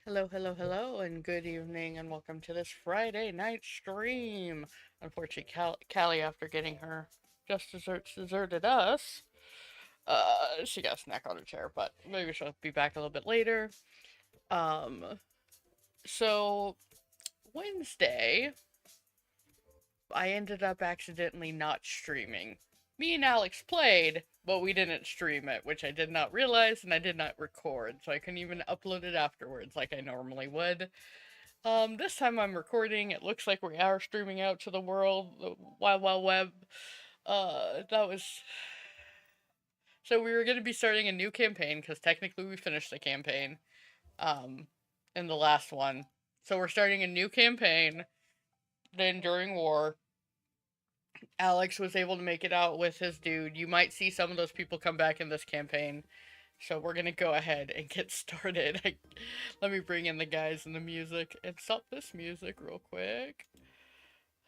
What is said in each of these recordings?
Hello, hello, hello, and good evening, and welcome to this Friday night stream. Unfortunately, Callie, after getting her just desserts, deserted us. She got a snack on her chair, but maybe she'll be back a little bit later. Um, so Wednesday, I ended up accidentally not streaming. Me and Alex played, but we didn't stream it, which I did not realize, and I did not record, so I couldn't even upload it afterwards like I normally would. This time I'm recording. It looks like we are streaming out to the world, the wild web. That was so we were going to be starting a new campaign because technically we finished the campaign, um, in the last one. So we're starting a new campaign. The Enduring War. Alex was able to make it out with his dude. You might see some of those people come back in this campaign. So we're gonna go ahead and get started. Let me bring in the guys and the music and stop this music real quick.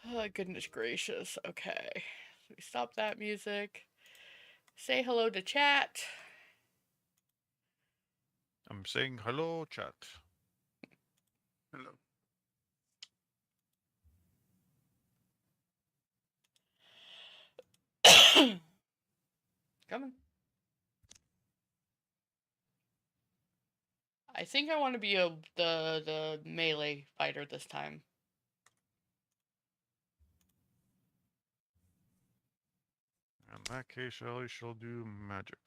Oh, goodness gracious. Okay. So we stop that music. Say hello to chat. I'm saying hello, chat. Hello. Coming. I think I want to be the melee fighter this time. In that case, I shall do magic.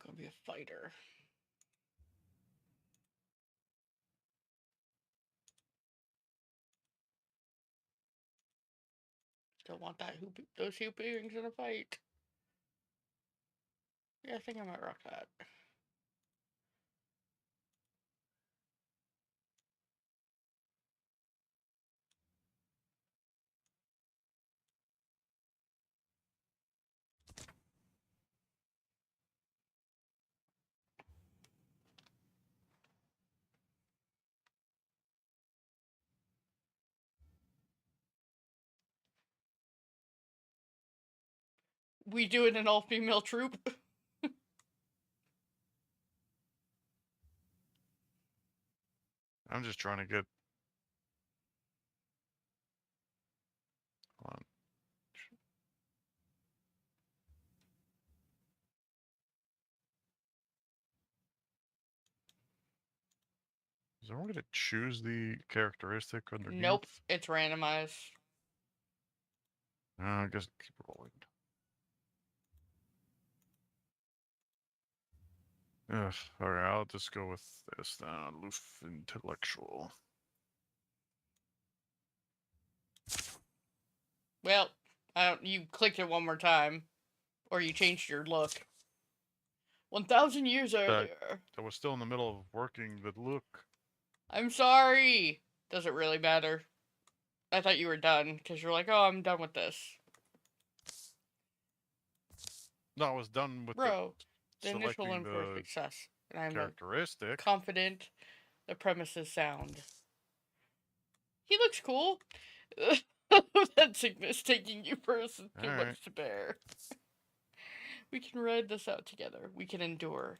I'm gonna be a fighter. Don't want those hoop earrings in a fight. Yeah, I think I might rock that. We do it an all-female troop. I'm just trying to get on. Is everyone going to choose the characteristic underneath? Nope, it's randomized. I guess keep rolling. Ugh, alright, I'll just go with this then. Aloof intellectual. Well, I don't. You clicked it one more time, or you changed your look. 1,000 years earlier. I was still in the middle of working the look. I'm sorry. Does it really matter? I thought you were done because you're like, oh, I'm done with this. No, I was done with the Bro, the initial selecting one for the success. And I'm characteristic. confident the premise is sound. He looks cool. That sickness taking you person too Alright. much to bear. We can ride this out together. We can endure.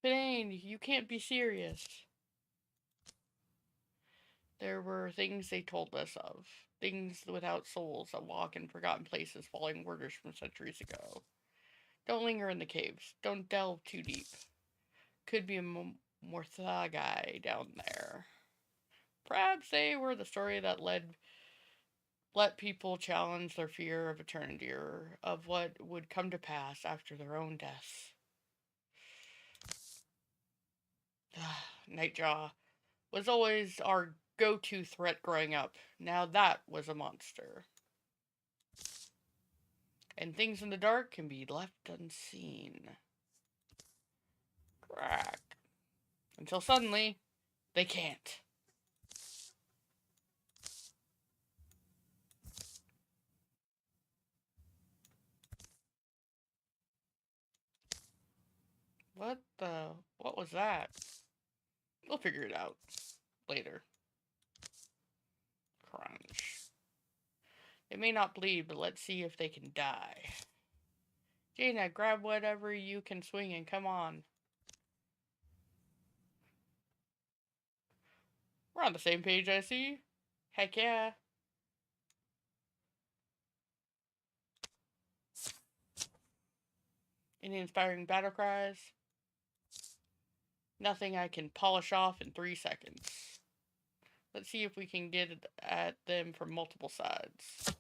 Fane, you can't be serious. There were things they told us of. Things without souls that walk in forgotten places following orders from centuries ago. Don't linger in the caves. Don't delve too deep. Could be a Morthagai down there. Perhaps they were the story that let people challenge their fear of eternity or of what would come to pass after their own deaths. Nightjaw was always our go-to threat growing up. Now that was a monster. And things in the dark can be left unseen. Crack. Until suddenly, they can't. What was that? We'll figure it out later. Crunch. They may not bleed, but let's see if they can die. Jaina, grab whatever you can swing and come on. We're on the same page, I see. Heck yeah. Any inspiring battle cries? Nothing I can polish off in 3 seconds. Let's see if we can get at them from multiple sides.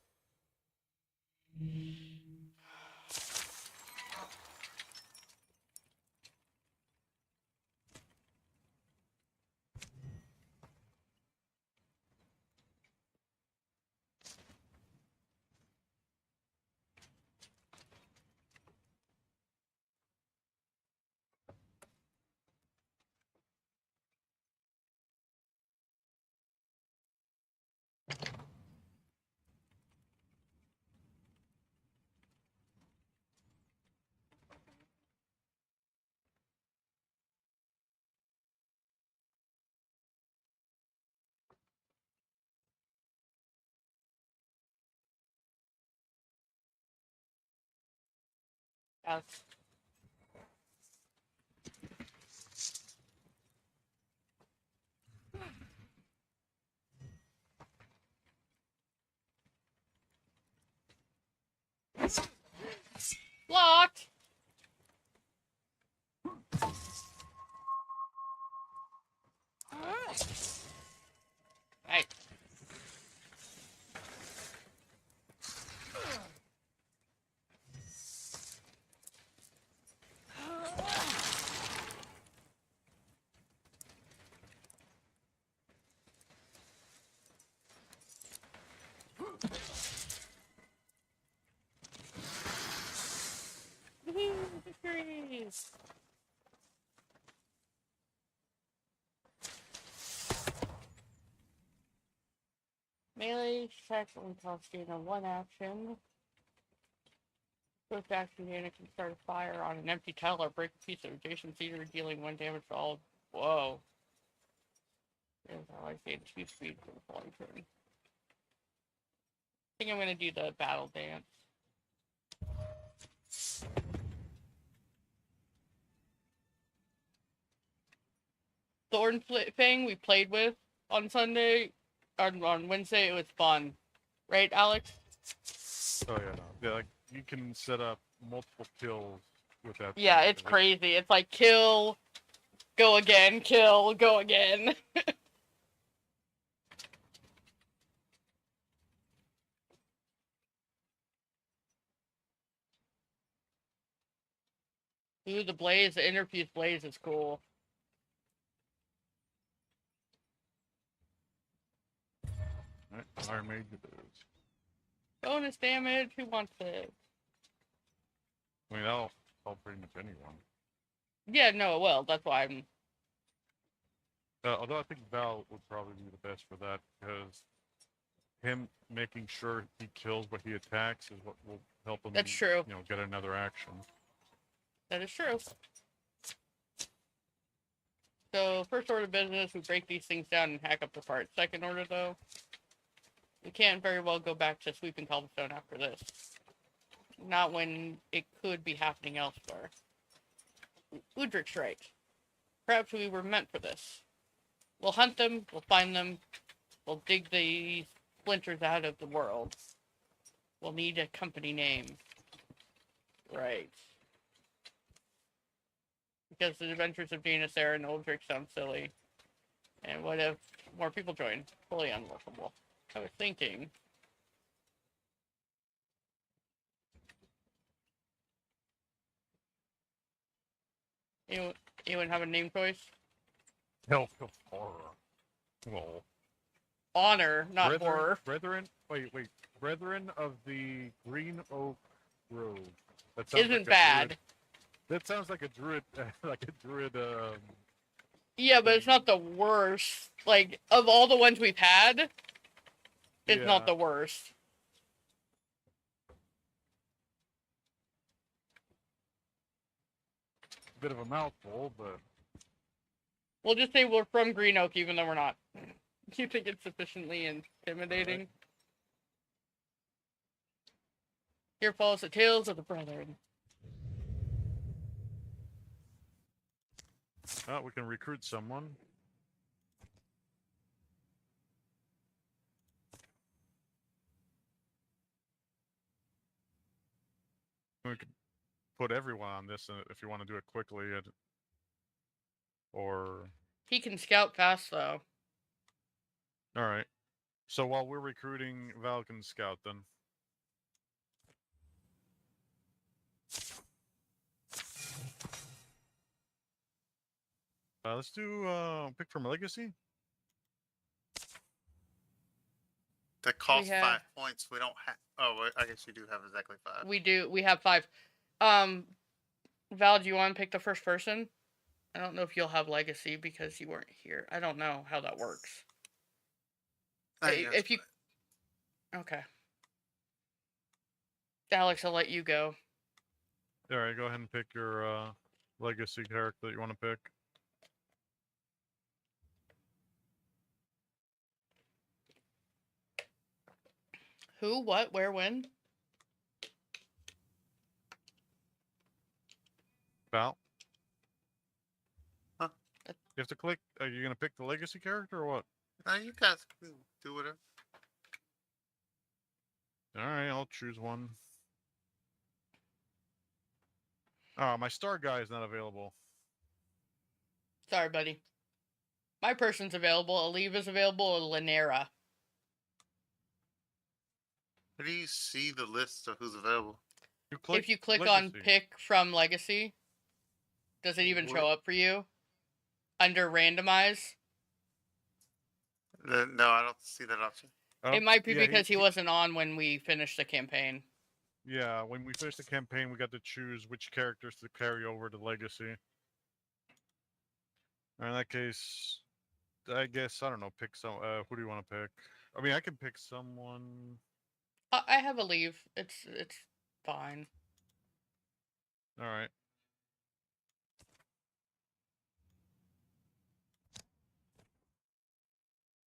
Alex. Locked! Right. Woohoo! Victories! Melee attacks only cost Jaina 1 action. Swift action, Jaina can start a fire on an empty tile or break a piece of adjacent cedar, dealing 1 damage to all. Whoa. Here's how I gain 2 speed for the following turn. I think I'm gonna do the battle dance. Thorn Fang we played with on Sunday, on Wednesday, it was fun. Right, Alex? Oh yeah, no. Yeah, like you can set up multiple kills with that. Yeah, thing, it's crazy. It's like kill, go again, kill, go again. Ooh, the blaze, the interfuse blaze is cool. Right, Iron Mage it is. Bonus damage, who wants it? I mean, I'll pretty much anyone. Yeah, no, well, that's why I'm... Although I think Val would probably be the best for that because him making sure he kills what he attacks is what will help him. That's true. You know, get another action. That is true. So, first order of business, we break these things down and hack up the parts. Second order, though, we can't very well go back to sweeping cobblestone after this. Not when it could be happening elsewhere. Udric's right. Perhaps we were meant for this. We'll hunt them, we'll find them, we'll dig the splinters out of the world. We'll need a company name. Right. Because the Adventures of Jaina, Sarah, and Uldric sound silly. And what if more people join? Fully unworkable. I was thinking... Anyone have a name choice? Help of horror. Well, Honor, not brethren, horror. Brethren. Wait. Brethren of the Green Oak Rogue. That sounds isn't like a druid. bad. That sounds like a druid, like a druid. Yeah, but Thing. it's not the worst. Like, of all the ones we've had, it's not Yeah. the worst. Bit of a mouthful, but We'll just say we're from Green Oak, even though we're not. Do you think it's sufficiently intimidating? Right. Here follows the tales of the brethren. Oh, we can recruit someone. We could put everyone on this if you want to do it quickly, or. He can scout fast, though. All right. So while we're recruiting, Val can scout then. Let's do pick from legacy. That costs have- 5 points. We don't have. Oh, I guess you do have exactly 5. We do. We have 5. Val, do you want to pick the first person? I don't know if you'll have legacy because you weren't here. I don't know how that works. I think If you... Okay. Alex, I'll let you go. All right, go ahead and pick your legacy character that you want to pick. Who, what, where, when? Val? Huh? You have to click. Are you going to pick the legacy character or what? You guys can do whatever. All right, I'll choose one. Oh, my star guy is not available. Sorry, buddy. My person's available. Aleve is available. Lanera. How do you see the list of who's available? If you click on pick from legacy, does it even show up for you? Under randomize? No, I don't see that option. It might be because he wasn't on when we finished the campaign. Yeah, when we finished the campaign, we got to choose which characters to carry over to legacy. In that case, I guess, I don't know, pick some, who do you want to pick? I mean, I can pick someone. I have Aleve. It's fine. All right.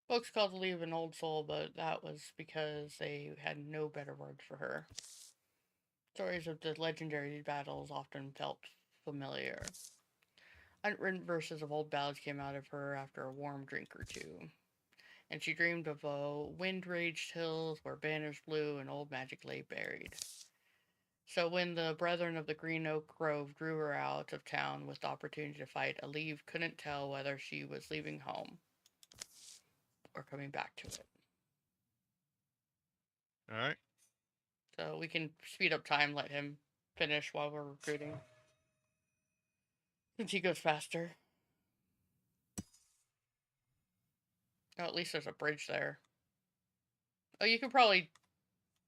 Folks called Aleve an old soul, but that was because they had no better words for her. Stories of the legendary battles often felt familiar. Unwritten verses of old ballads came out of her after a warm drink or two, and she dreamed of wind-raged hills where banners blew and old magic lay buried. So when the brethren of the Green Oak Grove drew her out of town with the opportunity to fight, Aleve couldn't tell whether she was leaving home or coming back to it. All right. So we can speed up time, let him finish while we're recruiting. Since he goes faster. Oh, at least there's a bridge there. Oh, you could probably...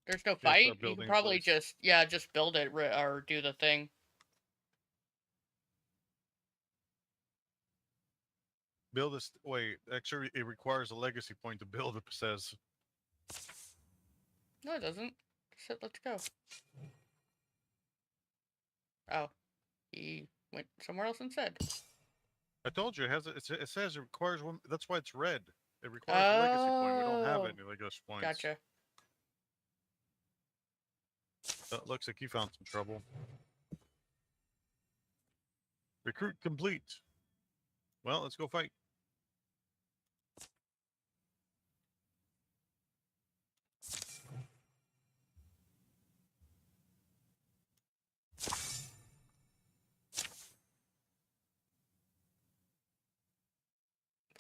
There's no fight? You could probably just build it or do the thing. Build this. Wait, actually, it requires a legacy point to build, it says. No, it doesn't. Let's go. Oh. He went somewhere else instead. I told you, it says it requires one. That's why it's red. It requires a legacy point. We don't have any legacy points. Gotcha. That looks like you found some trouble. Recruit complete. Well, let's go fight.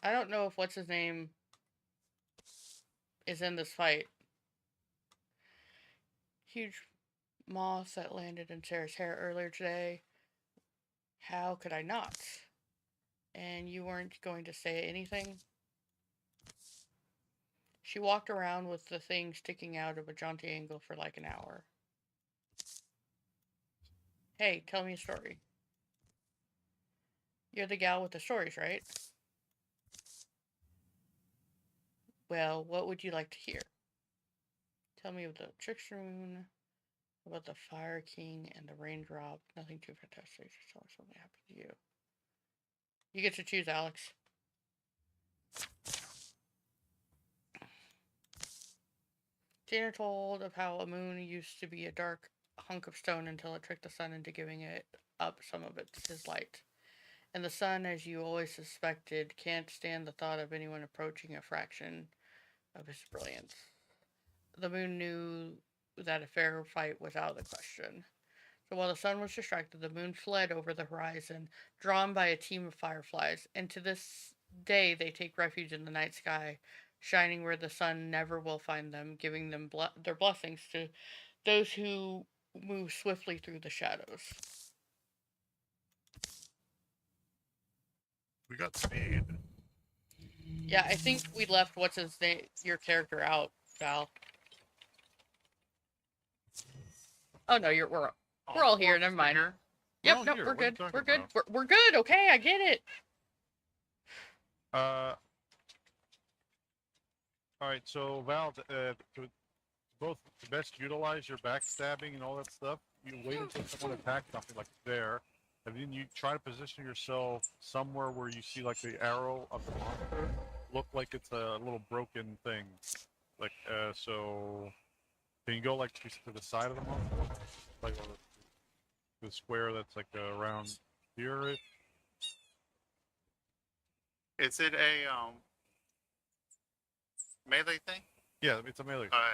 I don't know if what's his name is in this fight. Huge moth that landed in Sarah's hair earlier today. How could I not? And you weren't going to say anything? She walked around with the thing sticking out of a jaunty angle for like an hour. Hey, tell me a story. You're the gal with the stories, right? Well, what would you like to hear? Tell me about the trickster moon, about the fire king and the raindrop. Nothing too fantastic. Just tell us something happened to you. You get to choose, Alex. Jaina told of how a moon used to be a dark hunk of stone until it tricked the sun into giving it up some of his light. And the sun, as you always suspected, can't stand the thought of anyone approaching a fraction of his brilliance. The moon knew that a fair fight was out of the question. So while the sun was distracted, the moon fled over the horizon, drawn by a team of fireflies, and to this day they take refuge in the night sky, shining where the sun never will find them, giving them their blessings to those who move swiftly through the shadows. We got speed. Yeah, I think we left what's his name, your character out, Val. Oh no, we're all here. Never mind. Here. Yep, all no, here. we're What are you good. talking We're good. about? We're good. Okay, I get it. All right. So Val, to both to best utilize your backstabbing and all that stuff, you wait until someone attacks something like there, and then you try to position yourself somewhere where you see like the arrow of the monster look like it's a little broken thing. Like so, can you go like to the side of the monster, like the square that's like around here? Is it a melee thing? Yeah, it's a melee. Oh.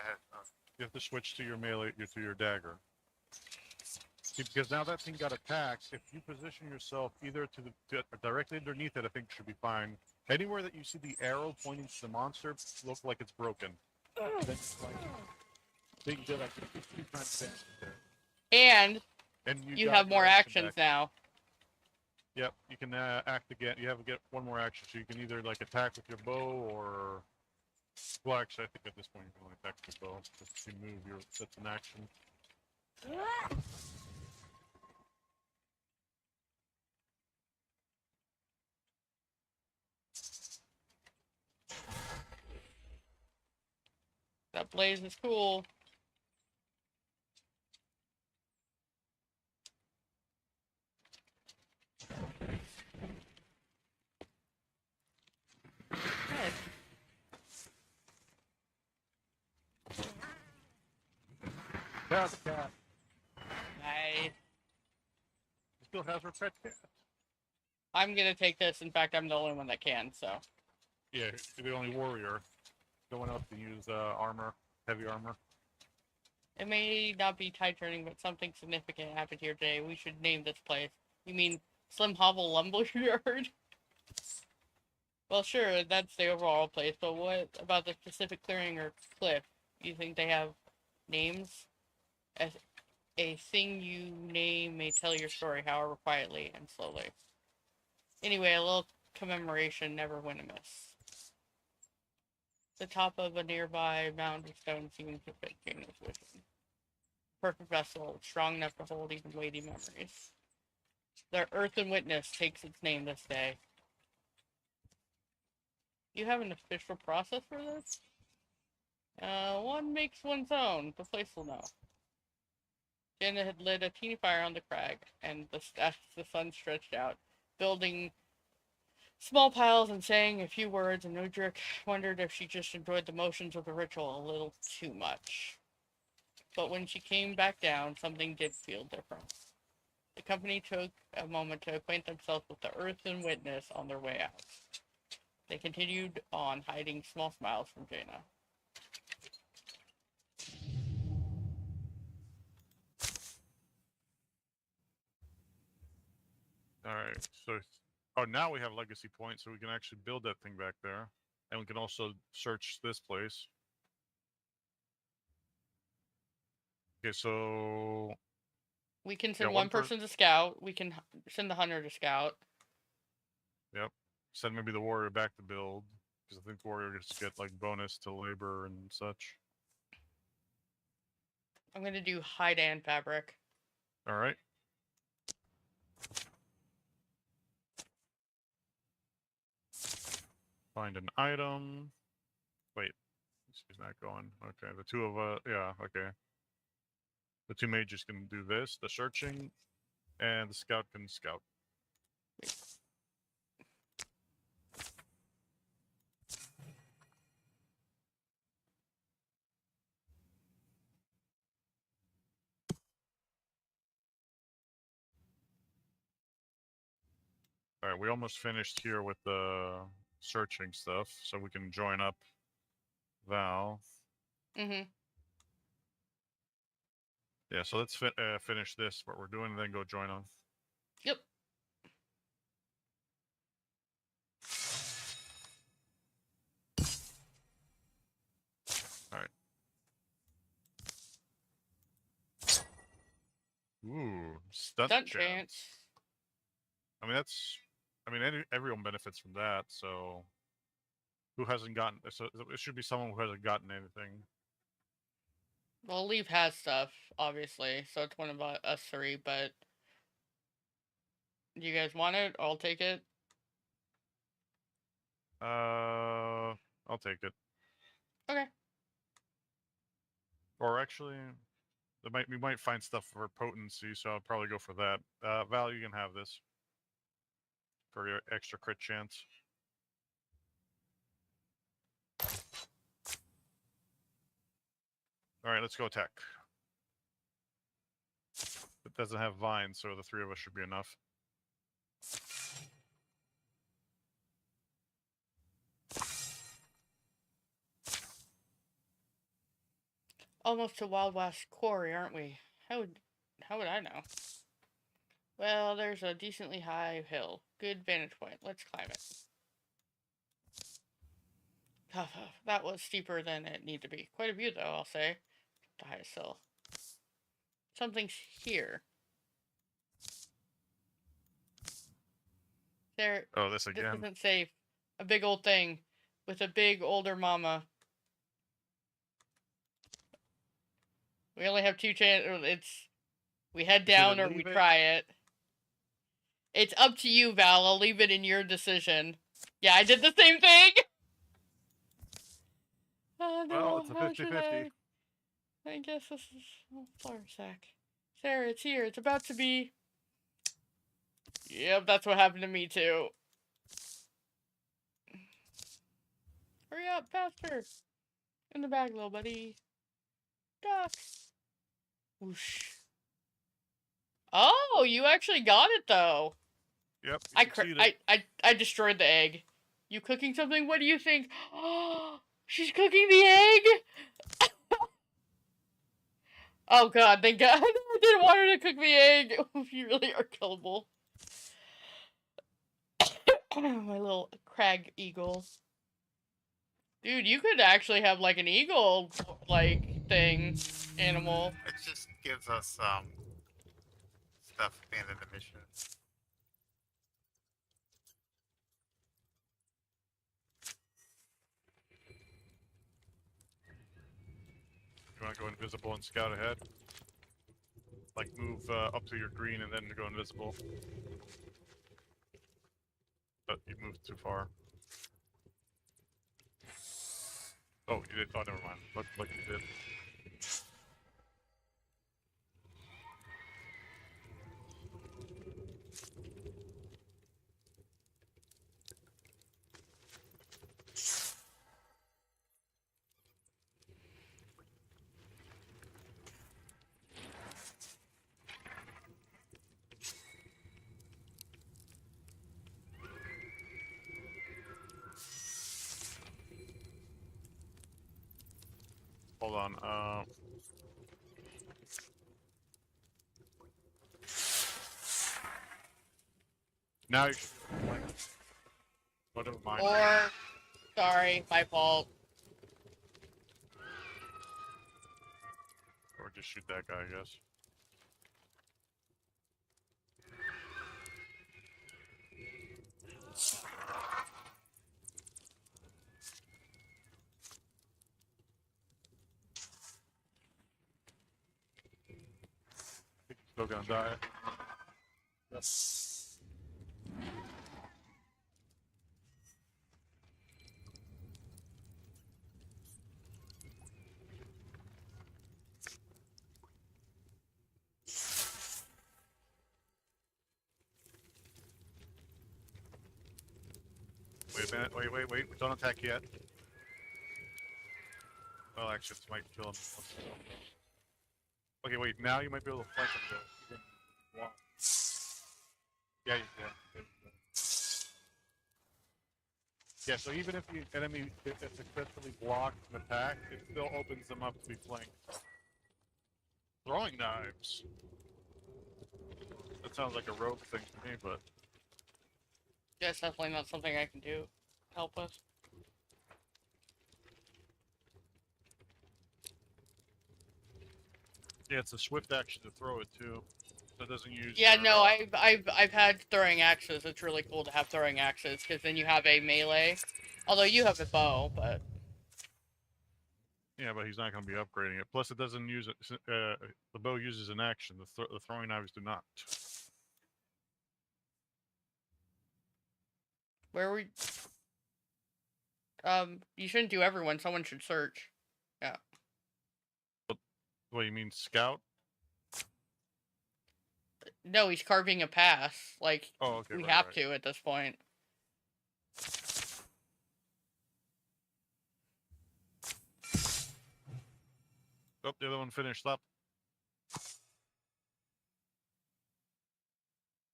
You have to switch to your melee, to your dagger. See, because now that thing got attacked, if you position yourself either directly underneath it, I think should be fine. Anywhere that you see the arrow pointing to the monster, look like it's broken. That's like big deal. Like 3 times faster there. And And you got have your more action actions back. now. Yep, you can act again. You have to get one more action, so you can either like attack with your bow or. Well, actually, I think at this point you can only attack with your bow. Just to move your that's an action. That blaze is cool. Good. That's a cat. Nice. She still has her pet cat. I'm gonna take this. In fact, I'm the only one that can, so. Yeah, you're the only warrior. No one else can use armor, heavy armor. It may not be tide turning, but something significant happened here today. We should name this place. You mean Slim Hovel Lumberyard? Well, sure, that's the overall place, but what about the specific clearing or cliff? You think they have names? As a thing you name may tell your story, however quietly and slowly. Anyway, a little commemoration never went amiss. The top of a nearby mound of stone seemed to fit Jaina's vision. Perfect vessel, strong enough to hold even weighty memories. The Earthen Witness takes its name this day. You have an official process for this? One makes one's own. The place will know. Jaina had lit a teeny fire on the crag, and as the sun stretched out, building small piles and saying a few words, and Udric wondered if she just enjoyed the motions of the ritual a little too much. But when she came back down, something did feel different. The company took a moment to acquaint themselves with the Earthen Witness on their way out. They continued on, hiding small smiles from Jaina. Alright, so... Oh, now we have legacy points, so we can actually build that thing back there. And we can also search this place. Okay, so... We can send Yeah, one person to scout. We can send the hunter to scout. Yep. Send maybe the warrior back to build. Because I think the warrior gets get, like, bonus to labor and such. I'm gonna do hide and fabric. Alright. Find an item. Wait, he's not going. Okay, the two of yeah, okay. The two mages can do this, the searching, and the scout can scout. All right, we almost finished here with the searching stuff, so we can join up Val. Mm-hmm. Yeah, so let's finish this, what we're doing, and then go join on. Yep. All right. Ooh, stunt Stunt chance. chance. I mean, that's. I mean, everyone benefits from that. So, who hasn't gotten? So it should be someone who hasn't gotten anything. Well, Leaf has stuff, obviously, so it's one of us three, but do you guys want it? I'll take it. I'll take it. Okay. Or actually, we might find stuff for potency, so I'll probably go for that. Val, you can have this for your extra crit chance. All right, let's go attack. It doesn't have vine, so the three of us should be enough. Almost to Wild West Quarry, aren't we? How would I know? Well, there's a decently high hill. Good vantage point. Let's climb it. That was steeper than it needed to be. Quite a view, though, I'll say. The highest hill. Something's here. There. Oh, this This again. isn't safe. A big old thing with a big older mama. We only have two chances. We head down or we try it. It's up to you, Val. I'll leave it in your decision. Yeah, I did the same thing! Oh no, Well, it's a how should 50-50. I guess this is flour sack. Sarah, it's here. It's about to be... Yep, that's what happened to me too. Hurry up, faster! In the bag, little buddy. Duck! Whoosh. Oh, you actually got it though. Yep, I destroyed the egg. You cooking something? What do you think? Oh, she's cooking the egg? Oh god, thank god. I didn't want her to cook the egg. You really are killable. My little crag eagle. Dude, you could actually have like an eagle, like, thing, animal. It just gives us stuff at the end of the mission. You want to go invisible and scout ahead? Like move up to your green and then go invisible. But you moved too far. Oh, you did. Oh, never mind. Look you did. Hold on. Now you should. Oh, never mind. Or, sorry, my fault. Or just shoot that guy, I guess. Still gonna die. Wait a minute. Wait. Don't attack yet. Well, actually, this might kill him. Okay, wait. Now you might be able to flank him, though. Wow. Yeah, you can. There you go. Yeah, so even if the enemy successfully blocks an attack, it still opens them up to be flanked. Throwing knives. That sounds like a rogue thing to me, but... Yeah, it's definitely not something I can do. Help with. Yeah, it's a swift action to throw it, too. So it doesn't use Yeah, your, no, I've had throwing axes. It's really cool to have throwing axes, because then you have a melee. Although you have a bow, but... Yeah, but he's not going to be upgrading it. Plus, it doesn't use it. The bow uses an action. The throwing knives do not. Where were... you shouldn't do everyone. Someone should search. Yeah. What, you mean scout? No, he's carving a pass. Like, Oh, okay. we right, have right. to at this point. Oh, the other one finished up.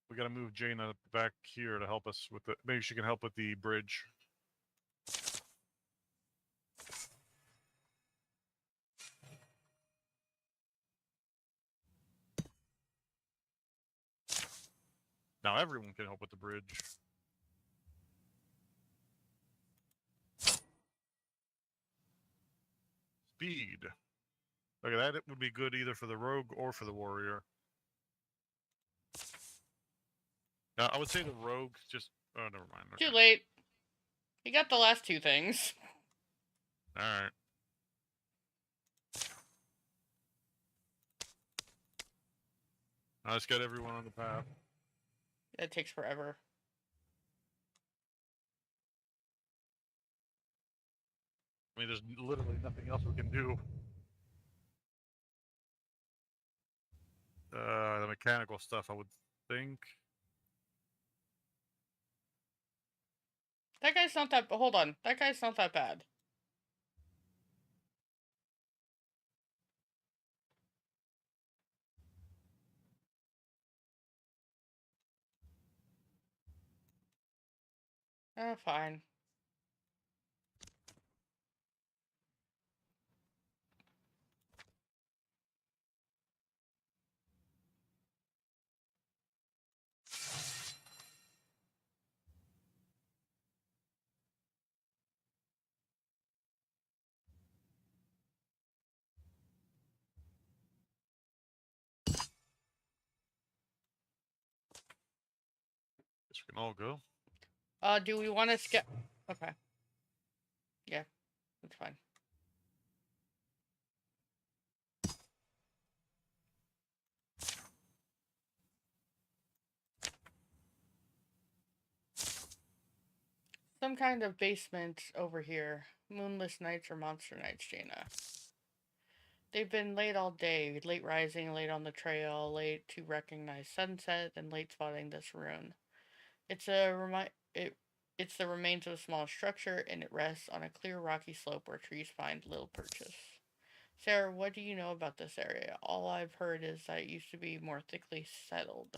We gotta move Jaina back here to help us with the... Maybe she can help with the bridge. Now everyone can help with the bridge. Speed. Look at that. It would be good either for the rogue or for the warrior. Now, I would say the rogue just... Oh, never mind. Okay. Too late. He got the last two things. Alright. Now let's get everyone on the path. It takes forever. I mean, there's literally nothing else we can do. The mechanical stuff, I would think. That guy's not that... Hold on. That guy's not that bad. Fine. Guess we can all go. Do we want to skip... Okay. Yeah, that's fine. Some kind of basement over here. Moonless nights or monster nights, Jaina. They've been late all day. Late rising, late on the trail, late to recognize sunset, and late spotting this ruin. It's it's the remains of a small structure, and it rests on a clear rocky slope where trees find little purchase. Sarah, what do you know about this area? All I've heard is that it used to be more thickly settled.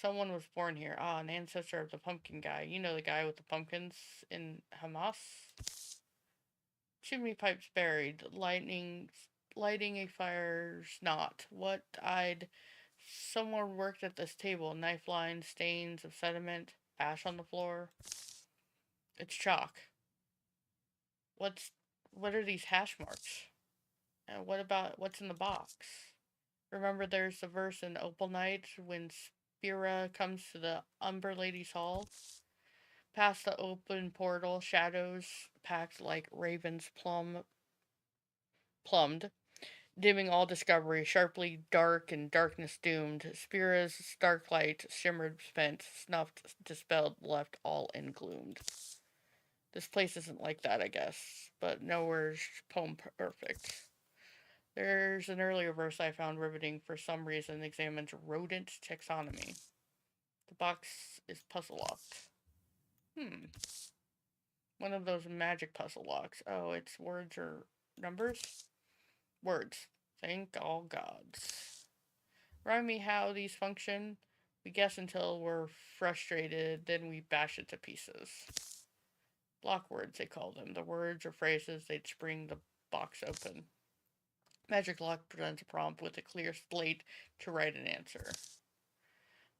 Someone was born here. Ah, an ancestor of the pumpkin guy. You know the guy with the pumpkins in Hamas? Chimney pipes buried. Lighting a fire's not. What-eyed. Someone worked at this table. Knife lines, stains of sediment, ash on the floor. It's chalk. What are these hash marks? And what about what's in the box? Remember there's the verse in Opal Night when Spira comes to the Umber Lady's Hall? Past the open portal, shadows packed like ravens plumbed. dimming all discovery, sharply dark and darkness doomed. Spira's stark light shimmered, spent, snuffed, dispelled, left all engloomed. This place isn't like that, I guess, but nowhere's poem perfect. There's an earlier verse I found riveting for some reason examines rodent taxonomy. The box is puzzle locked. One of those magic puzzle locks. Oh, it's words or numbers? Words. Thank all gods. Remind me how these function. We guess until we're frustrated, then we bash it to pieces. Block words, they call them. The words or phrases they'd spring the box open. Magic Lock presents a prompt with a clear slate to write an answer.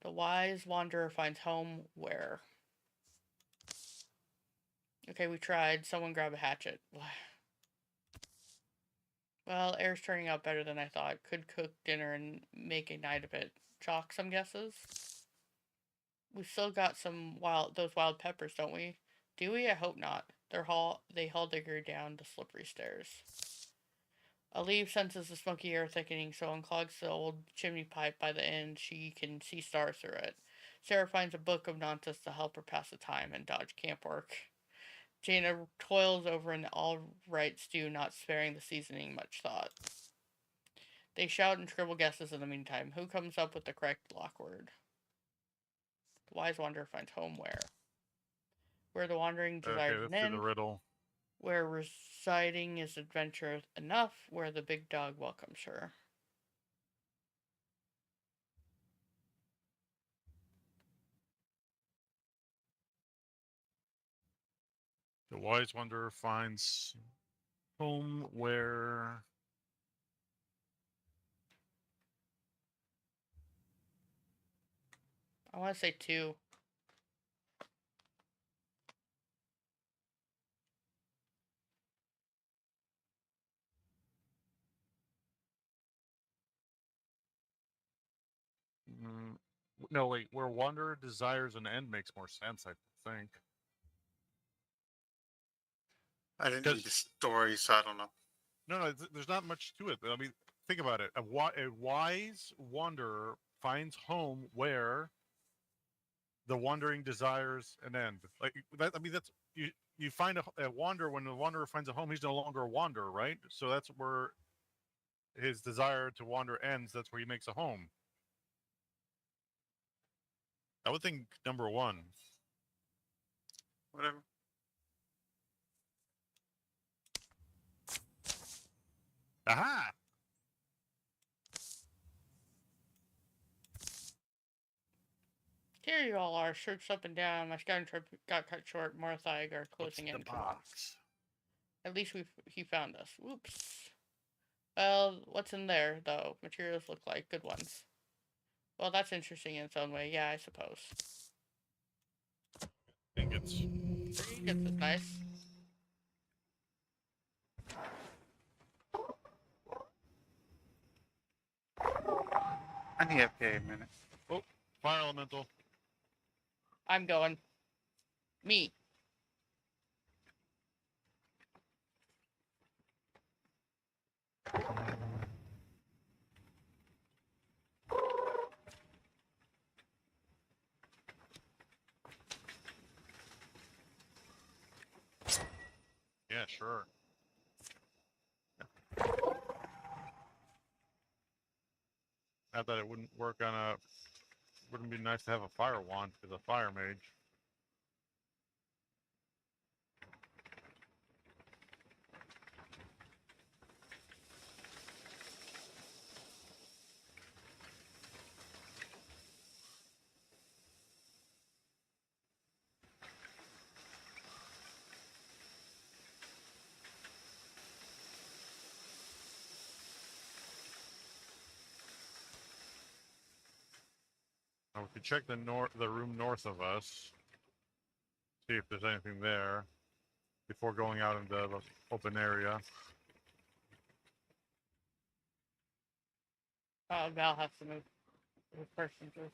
The wise wanderer finds home where? Okay, we tried. Someone grab a hatchet. Well, air's turning out better than I thought. Could cook dinner and make a night of it. Chalk some guesses? We've still got those wild peppers, don't we? Do we? I hope not. They haul Digger down the slippery stairs. A leaf senses the smoky air thickening, so unclogs the old chimney pipe by the end. She can see stars through it. Sarah finds a book of nonsense to help her pass the time and dodge camp work. Jaina toils over an all-right stew, not sparing the seasoning much thought. They shout and scribble guesses in the meantime. Who comes up with the correct lock word? The wise wanderer finds home where? Where the wandering desires let's an do the end. riddle. Where residing is adventure enough. Where the big dog welcomes her. The wise wanderer finds home where. I want to say 2. No, wait. Where wanderer desires an end makes more sense, I think. I didn't read the story, so I don't know. No, there's not much to it. I mean, think about it. A wise wanderer finds home where the wandering desires an end. Like that. I mean, that's you. You find a wanderer when the wanderer finds a home. He's no longer a wanderer, right? So that's where his desire to wander ends. That's where he makes a home. I would think number 1. Whatever. Aha! Here you all are, searched up and down. My scouting trip got cut short. Martha and I are closing in. Box? At least he found us. Whoops. Well, what's in there, though? Materials look like good ones. Well, that's interesting in its own way. Yeah, I suppose. Ingots. Ingots is nice. I need to pay a minute. Oh, fire elemental. I'm going. Me. Yeah, sure. Not that it wouldn't work on a. Wouldn't be nice to have a fire wand as a fire mage. Now we could check the room north of us, see if there's anything there before going out into the open area. Val has to move his person through.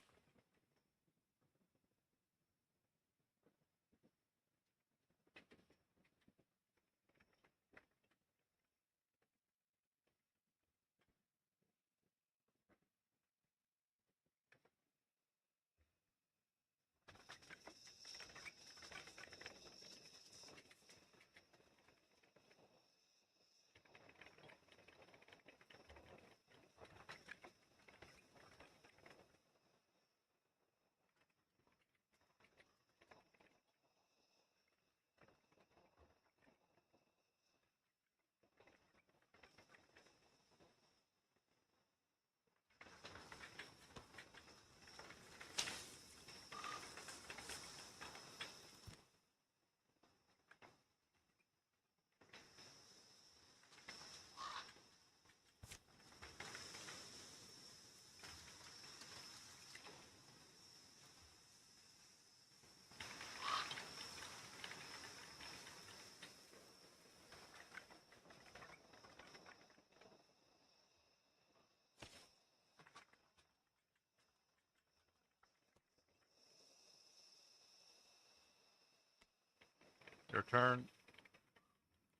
Your turn.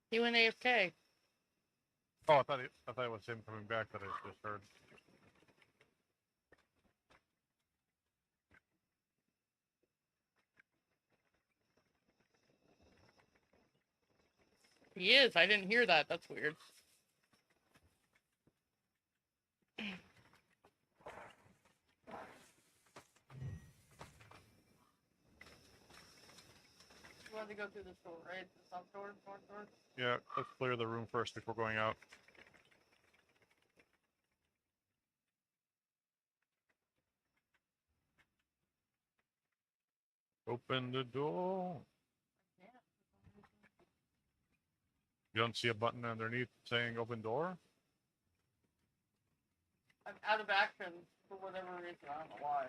He went AFK. Oh, I thought it was him coming back that I just heard. He is. I didn't hear that. That's weird. You want to go through this door, right? The south door, north door? Yeah, let's clear the room first before going out. Open the door. Yeah. You don't see a button underneath saying open door? I'm out of action for whatever reason. I don't know why.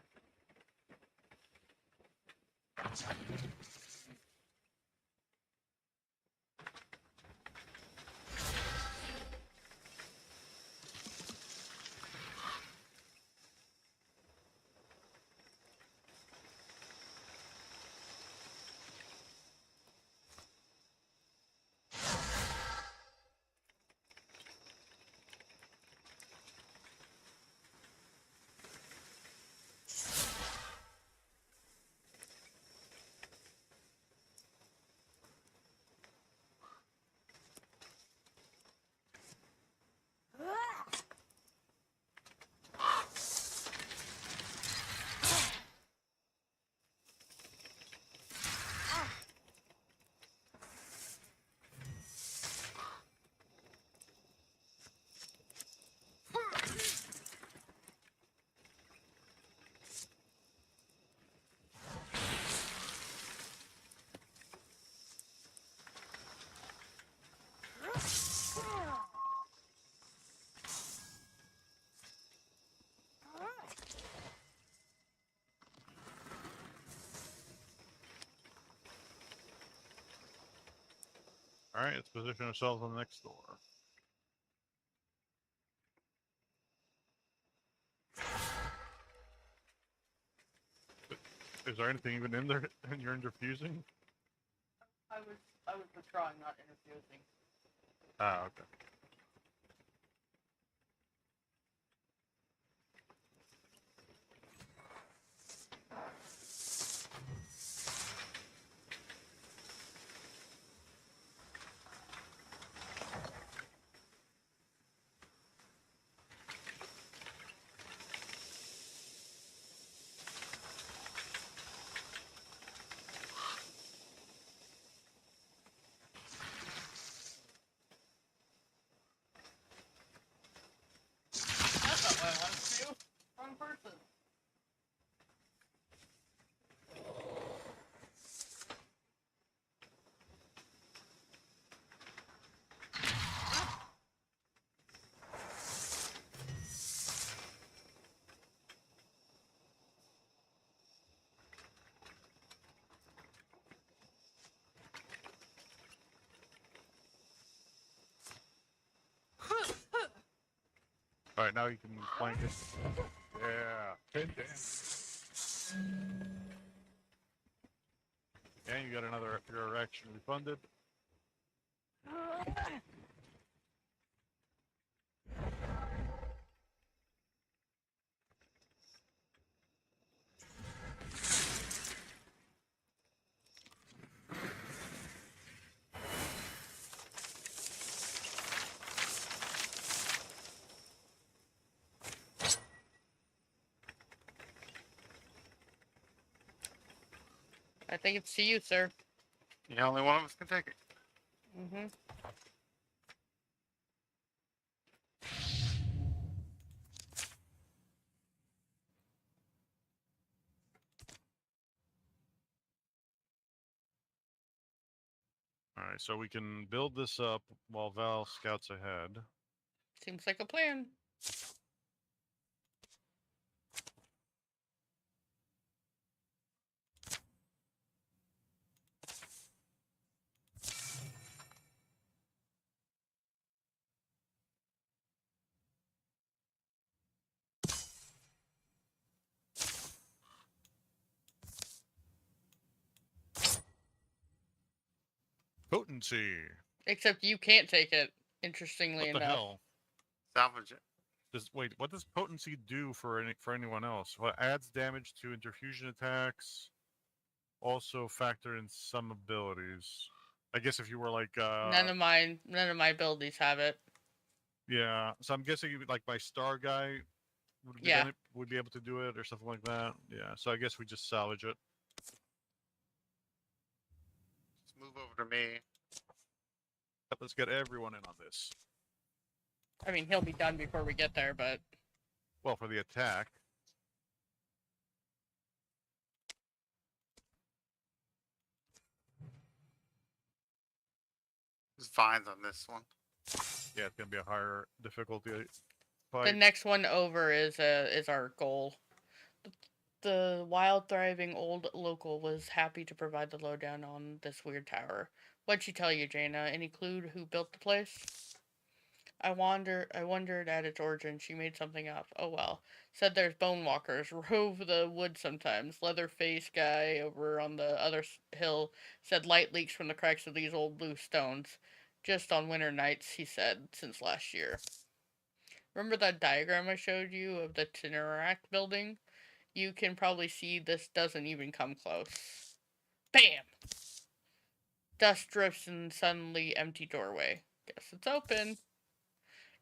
Alright, let's position ourselves on the next door. Is there anything even in there and you're interfusing? I was withdrawing, not interfusing. Ah, okay. That's not what I wanted to do. Wrong person. Alright, now you can flank it. Yeah. 10 damage. And you got another your action refunded. I think it's to you, sir. The only one of us can take it. Mm-hmm. Alright, so we can build this up while Val scouts ahead. Seems like a plan. Potency. Except you can't take it, interestingly What the enough. hell? Salvage it. Wait, what does potency do for anyone else? Well, adds damage to interfusion attacks. Also factor in some abilities. I guess if you were like None of my abilities have it. yeah, so I'm guessing like my star guy Yeah. would be able to do it or something like that. Yeah, so I guess we just salvage it. Just move over to me. Let's get everyone in on this. I mean, he'll be done before we get there, but Well, for the attack. There's vines on this one. Yeah, it's gonna be a higher difficulty the fight. next one over is our goal. The wild, thriving old local was happy to provide the lowdown on this weird tower. What'd she tell you, Jaina? Any clue who built the place? I wondered at its origin. She made something up. Oh well. Said there's bone walkers, rove the wood sometimes. Leatherface guy over on the other hill said light leaks from the cracks of these old loose stones. Just on winter nights, he said, since last year. Remember that diagram I showed you of the Tineract building? You can probably see this doesn't even come close. Bam! Dust drifts in suddenly empty doorway. Guess it's open.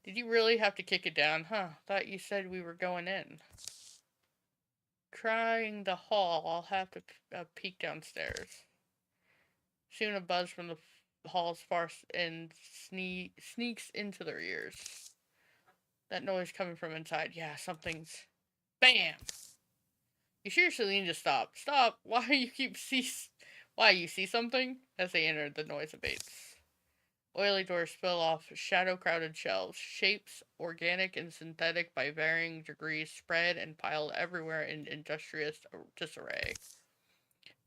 Did you really have to kick it down? Huh, thought you said we were going in. Crying the hall, I'll have to peek downstairs. Soon a buzz from the hall's far end sneaks into their ears. That noise coming from inside. Yeah, something's... Bam! You seriously need to stop. Stop! Why you see something? As they enter, the noise abates. Oily doors spill off shadow-crowded shelves. Shapes, organic and synthetic by varying degrees, spread and piled everywhere in industrious disarray.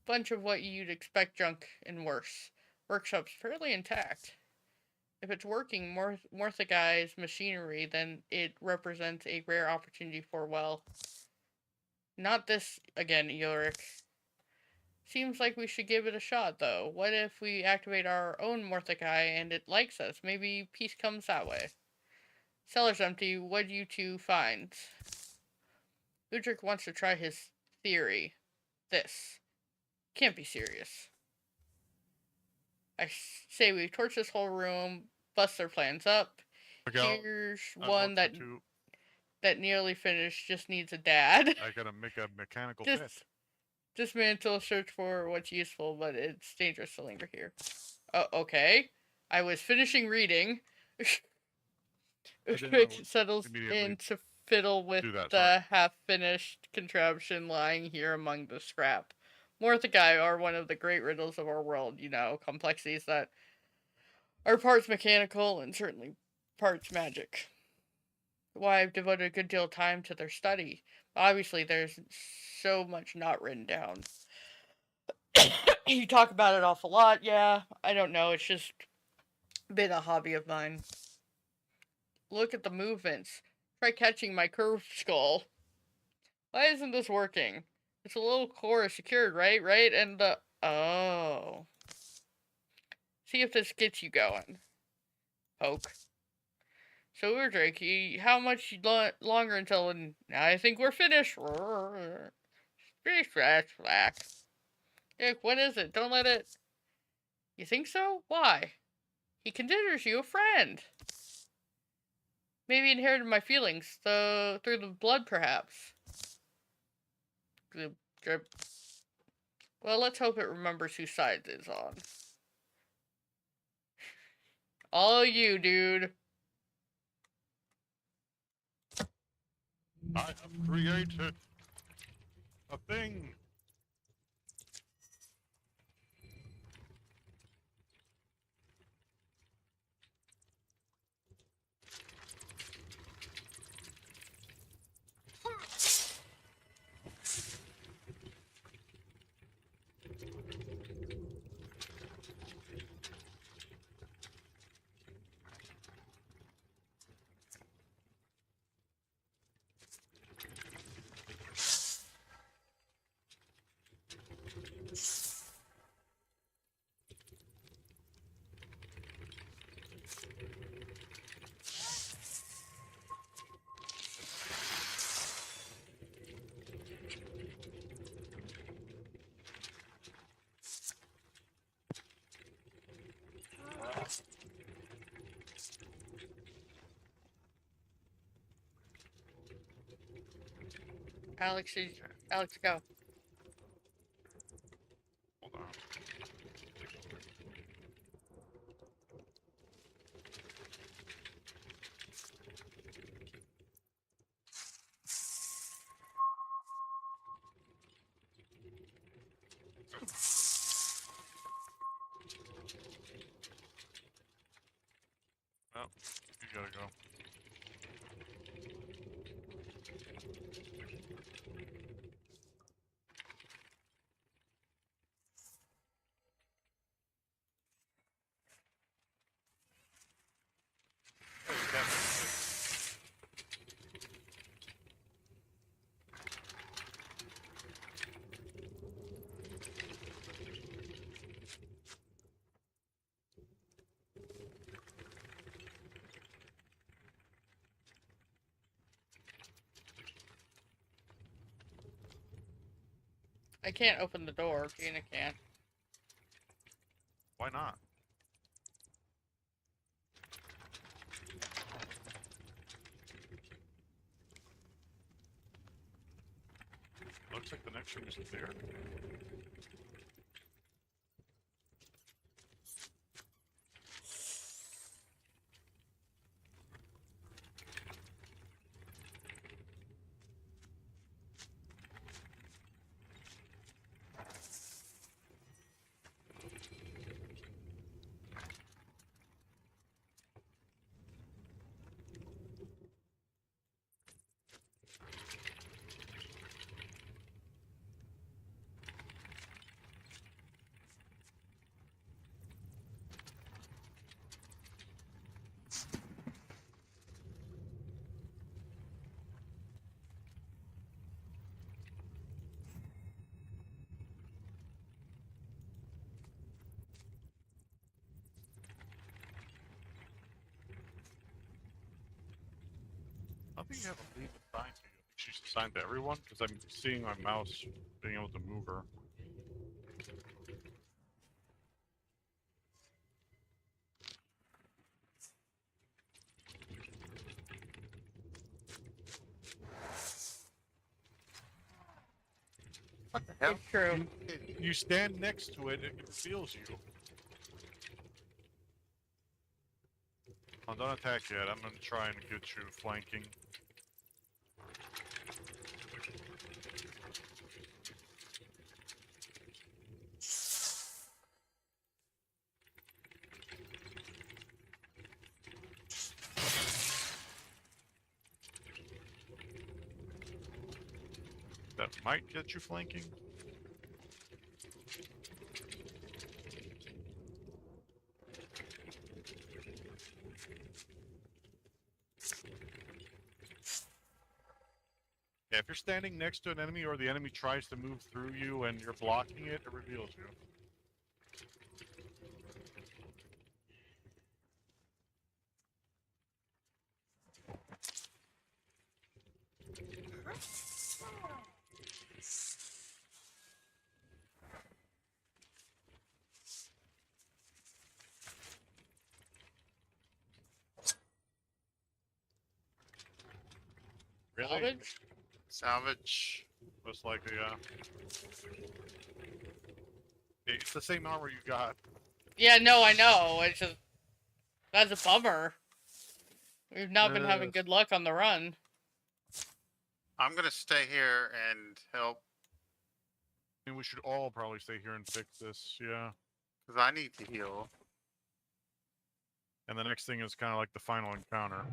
Bunch of what you'd expect junk and worse. Workshop's fairly intact. If it's working, Morthagai's machinery, then it represents a rare opportunity for, well... Not this again, Yorick. Seems like we should give it a shot, though. What if we activate our own Morthagai and it likes us? Maybe peace comes that way. Cellar's empty. What'd you two find? Udric wants to try his theory. This. Can't be serious. I say we torch this whole room, bust their plans up. Here's one that nearly finished, just needs a dad. I gotta make a mechanical pit. Dismantle, search for what's useful, but it's dangerous to linger here. Oh, okay. I was finishing reading. Udric settles in to fiddle with the half-finished contraption lying here among the scrap. Morthagai are one of the great riddles of our world, you know, complexities that are parts mechanical and certainly parts magic. Why I've devoted a good deal of time to their study. Obviously, there's so much not written down. You talk about it awful lot, yeah. I don't know, it's just been a hobby of mine. Look at the movements. Try catching my curved skull. Why isn't this working? It's a little core secured, right? And oh. See if this gets you going. Poke. So Udric, how much longer until I think we're finished? Flak. Dick, what is it? Don't let it... You think so? Why? He considers you a friend. Maybe inherited my feelings, through the blood, perhaps. Drip. Well, let's hope it remembers whose side it's on. All you, dude. I have created a thing. Alex, Alex, go. Hold on. Oh, you gotta go. Hey, Captain. I can't open the door. Gina can't. Why not? Looks like the next room is clear. I don't think you have a lead assigned to you. I think she's assigned to everyone because I'm seeing my mouse being able to move her. What the hell? It's true. You stand next to it, it reveals you. Oh, don't attack yet. I'm gonna try and get you flanking. That might get you flanking. Yeah, if you're standing next to an enemy or the enemy tries to move through you and you're blocking it, it reveals you. Really? Salvage? Salvage. Most likely, yeah. It's the same armor you got. Yeah, no, I know. It's just that's a bummer. We've not been having good luck on the run. I'm gonna stay here and help I mean, we should all probably stay here and fix this, yeah. because I need to heal. And the next thing is kind of like the final encounter.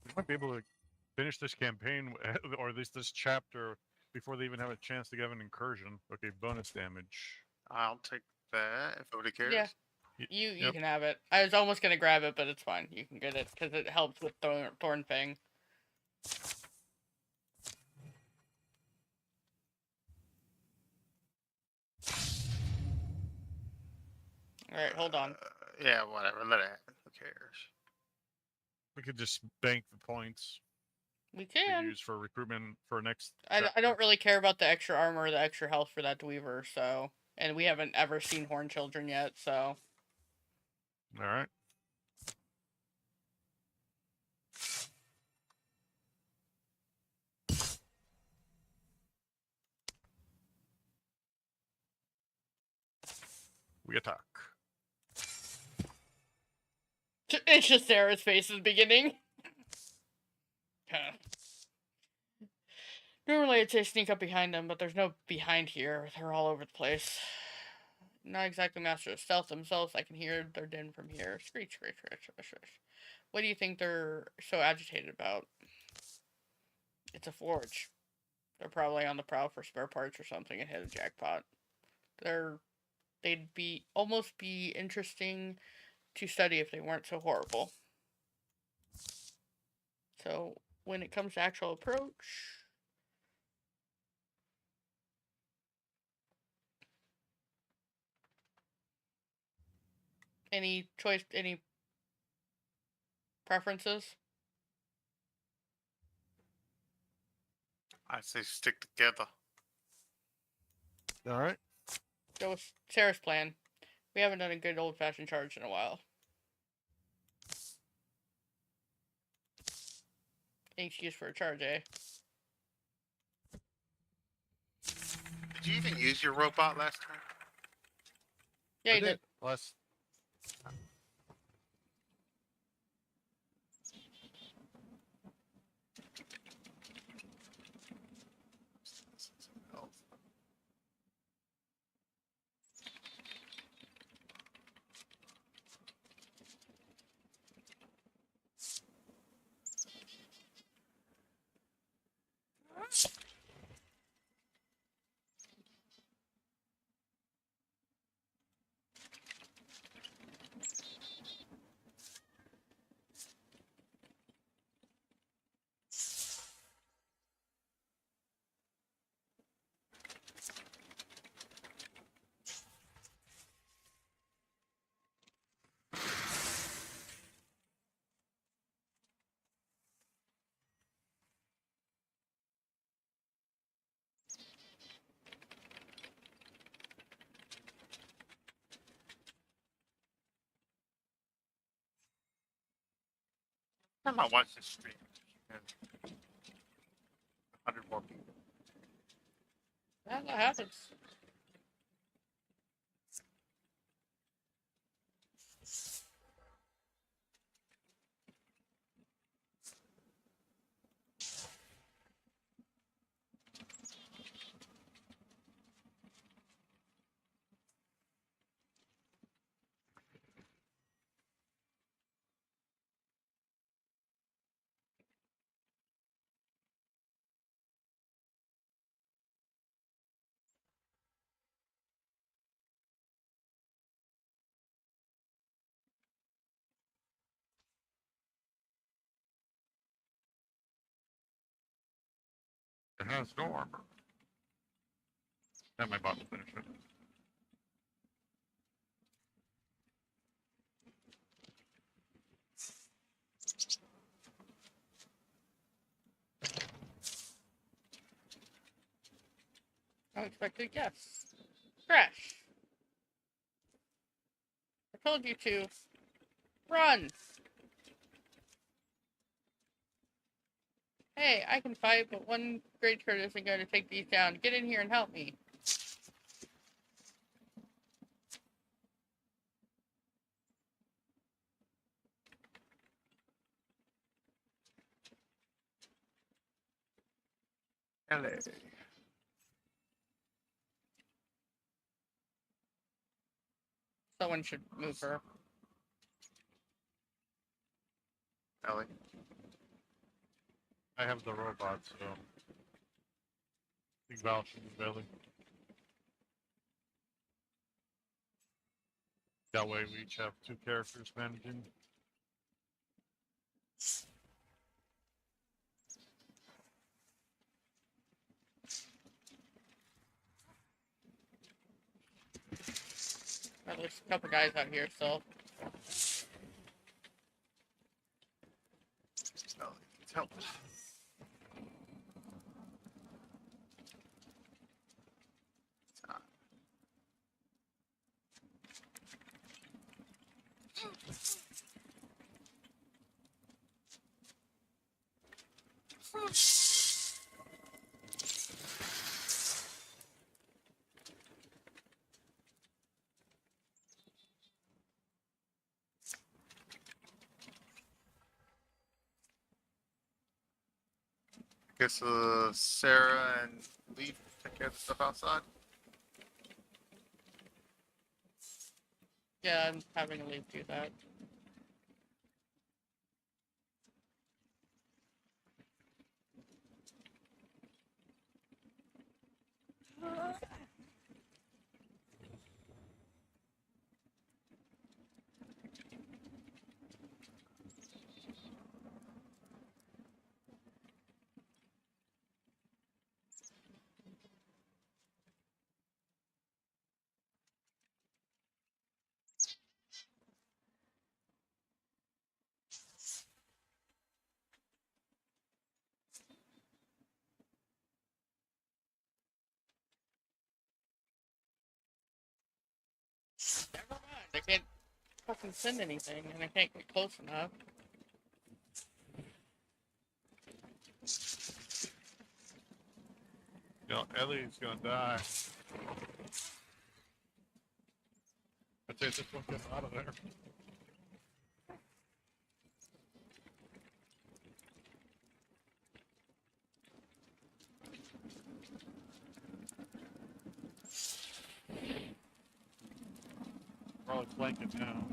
We might be able to finish this campaign, or at least this chapter, before they even have a chance to get an incursion. Okay, bonus damage. I'll take that if nobody cares. Yeah. Y- You yep. can have it. I was almost gonna grab it, but it's fine. You can get it because it helps with Thorn Fang. All right, hold on. Yeah, whatever. Let it happen. Who cares? We could just bank the points We to can. use for recruitment for next. I chapter. don't really care about the extra armor or the extra health for that Dweaver, so And we haven't ever seen horn children yet, so. All right. We attack. It's just Sarah's face in the beginning. Normally I'd say sneak up behind them, but there's no behind here. They're all over the place. Not exactly master of stealth themselves. I can hear their din from here. Screech, screech, screech, screech, screech. What do you think they're so agitated about? It's a forge. They're probably on the prowl for spare parts or something and hit a jackpot. They'd be almost be interesting to study if they weren't so horrible. So when it comes to actual approach, any choice, any preferences? I say stick together. All right. Go with Sarah's plan. We haven't done a good old-fashioned charge in a while. Any excuse for a charge, eh? Did you even use your robot last time? Yeah, I you did. Last. Time I watched this stream, and 100 more people. That happens. It has no armor. And my bot will finish it. Unexpected guess. Crash. I told you to. Run! Hey, I can fight, but one great turret isn't going to take these down. Get in here and help me. LA. Someone should move her. Ellie. I have the robot, so. I think Val should be Belly. That way we each have 2 characters managing. Oh, there's a couple guys out here, so. Ellie, help. Guess Sarah and Lee take care of the stuff outside. Yeah, I'm having Leaf do that. Never mind. I can't fucking send anything, and I can't get close enough. You know, Ellie's gonna die. I tell you, this one gets out of there. Probably flanking now.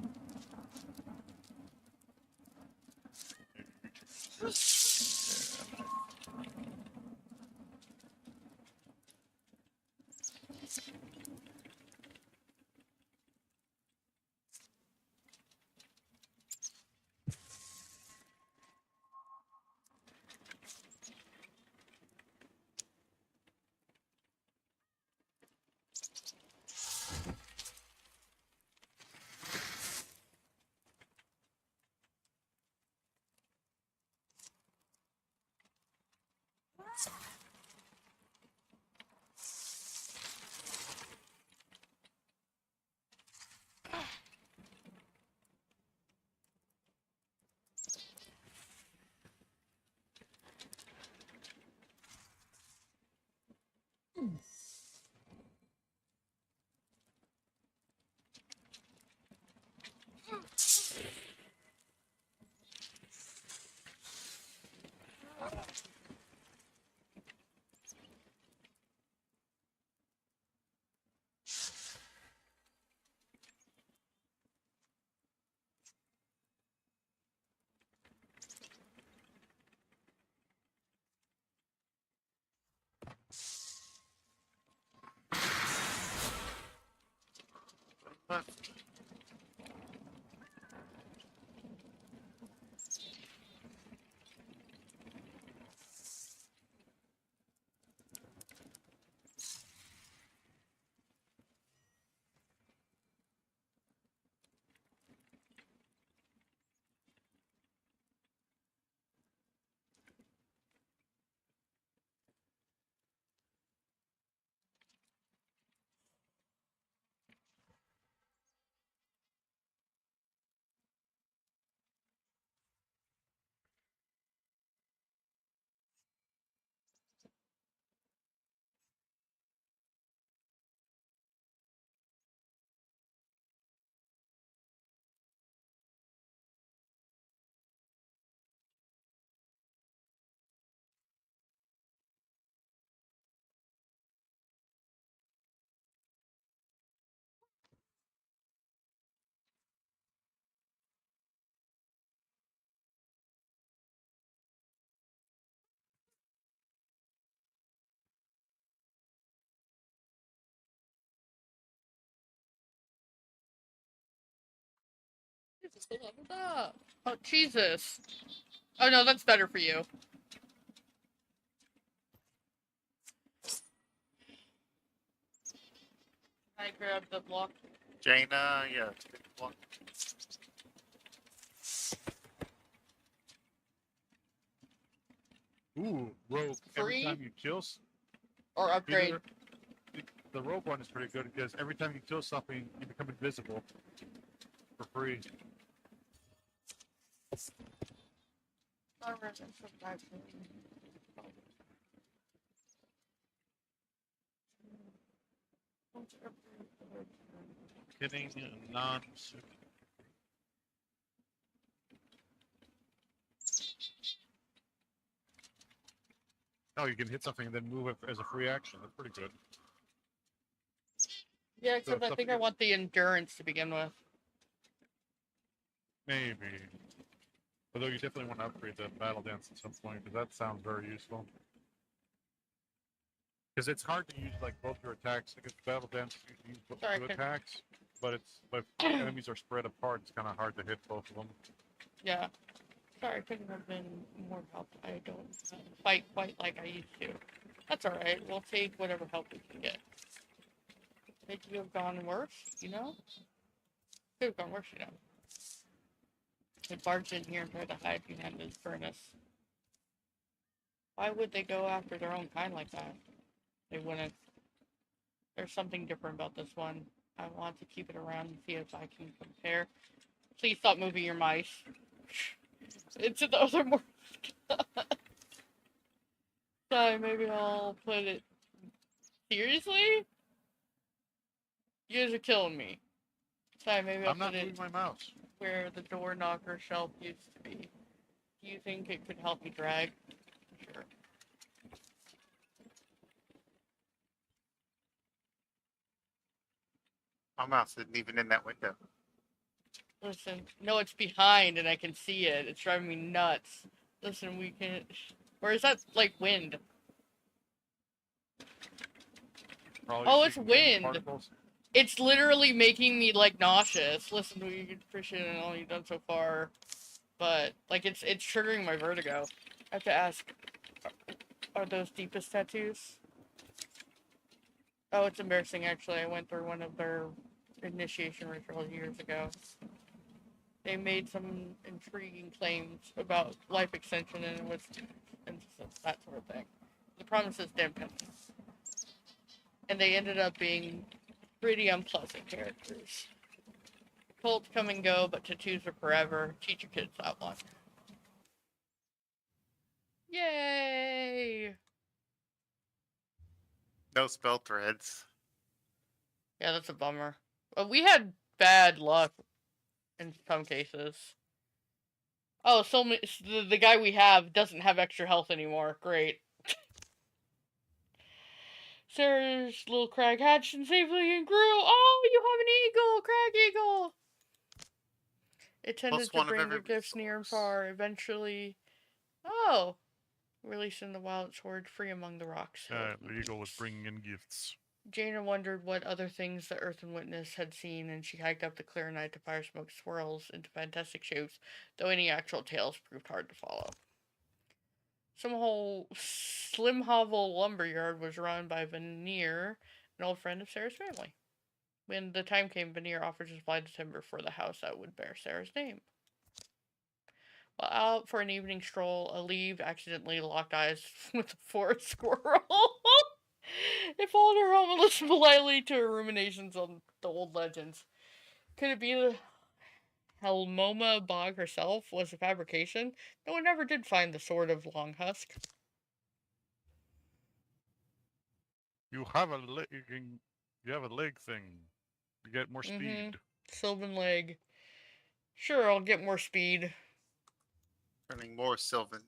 Left. Jesus, they leveled up. Oh, Jesus. Oh, no, that's better for you. I grabbed the block. Jaina, yeah, take the block. Ooh, rogue. Every Free? time you kill, Or upgrade. either the rogue one is pretty good because every time you kill something, you become invisible for free. Hitting non. Oh, you can hit something and then move it as a free action. That's pretty good. Yeah, except I think I want the endurance to begin with. Maybe. Although you definitely want to upgrade the battle dance at some point, because that sounds very useful. Because it's hard to use like both your attacks. Against battle dance, you can use both Sorry, two I attacks, but it's if enemies are spread apart, it's kind of hard to hit both of them. Yeah. Sorry, I couldn't have been more help. I don't fight quite like I used to. That's alright. We'll take whatever help we can get. Could you have gone worse, you know? Could have gone worse, you know. They barged in here and tried to hide behind this furnace. Why would they go after their own kind like that? They wouldn't. There's something different about this one. I want to keep it around and see if I can compare. Please stop moving your mice. Into the other more. Sorry, maybe I'll put it. Seriously? You guys are killing me. Sorry, maybe I'll I'm not put moving it my mouse. where the door knocker shelf used to be. Do you think it could help me drag? Sure. My mouse isn't even in that window. Listen, no, it's behind and I can see it. It's driving me nuts. Listen, we can. Or is that like wind? Probably Oh, it's shooting wind. particles. It's literally making me like nauseous. Listen, we appreciate all you've done so far, but like it's triggering my vertigo. I have to ask, are those deepest tattoos? Oh, it's embarrassing actually. I went through one of their initiation rituals years ago. They made some intriguing claims about life extension and it was and that sort of thing. The promises didn't come. And they ended up being pretty unpleasant characters. Cults come and go, but tattoos are forever. Teach your kids that one. Yay! No spell threads. Yeah, that's a bummer. But we had bad luck in some cases. Oh, so the guy we have doesn't have extra health anymore. Great. Sarah's little crag hatched and safely and grew. Oh, you have an eagle, crag eagle. It tended to one of bring every the gifts near and resource. far. Eventually, oh, released in the wild sword, free among the rocks. The eagle was bringing in gifts. Jaina wondered what other things the Earthen Witness had seen, and she hiked up the clear night to fire smoke swirls into fantastic shapes, though any actual tales proved hard to follow. Some whole Slim Hovel lumberyard was run by Veneer, an old friend of Sarah's family. When the time came, Veneer offered to supply the timber for the house that would bear Sarah's name. While out for an evening stroll, Aleve accidentally locked eyes with a forest squirrel. It followed her home and listened politely to her ruminations on the old legends. Could it be the Helmoma Bog herself was a fabrication? No one ever did find the sword of Longhusk. You have a leg. You have a leg thing. You get more speed. Sylvan leg. Sure, I'll get more speed. Running more Sylvan.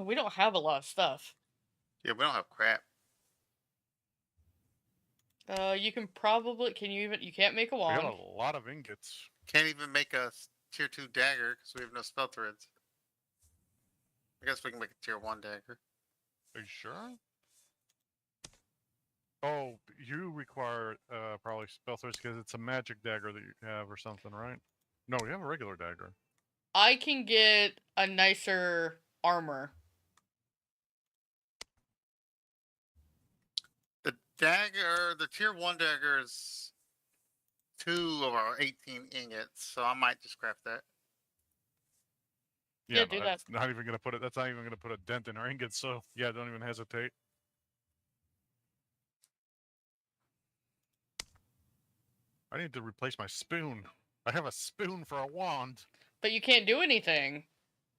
We don't have a lot of stuff. Yeah, we don't have crap. You can probably, you can't make a We wand. got a lot of ingots. Can't even make a tier 2 dagger because we have no spell threads. I guess we can make a tier 1 dagger. Are you sure? Oh, you require probably spell threads because it's a magic dagger that you have or something, right? No, we have a regular dagger. I can get a nicer armor. The dagger, the tier 1 dagger is 2 of our 18 ingots, so I might just scrap that. Yeah, no, do that's that. not even gonna put it. That's not even gonna put a dent in our ingots. So yeah, don't even hesitate. I need to replace my spoon. I have a spoon for a wand. But you can't do anything.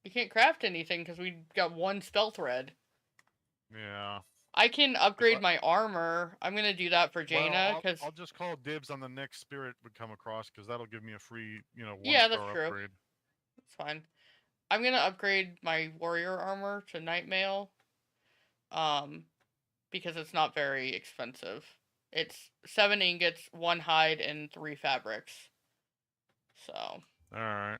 You can't craft anything because we got one spell thread. Yeah. I can If upgrade my armor. I'm gonna do that for well, Jaina, because I'll just call dibs on the next spirit would come across because that'll give me a free, yeah, that's 1-star true. upgrade. That's fine. I'm gonna upgrade my warrior armor to night mail, um, because it's not very expensive. It's 7 ingots, 1 hide, and 3 fabrics. So. All right.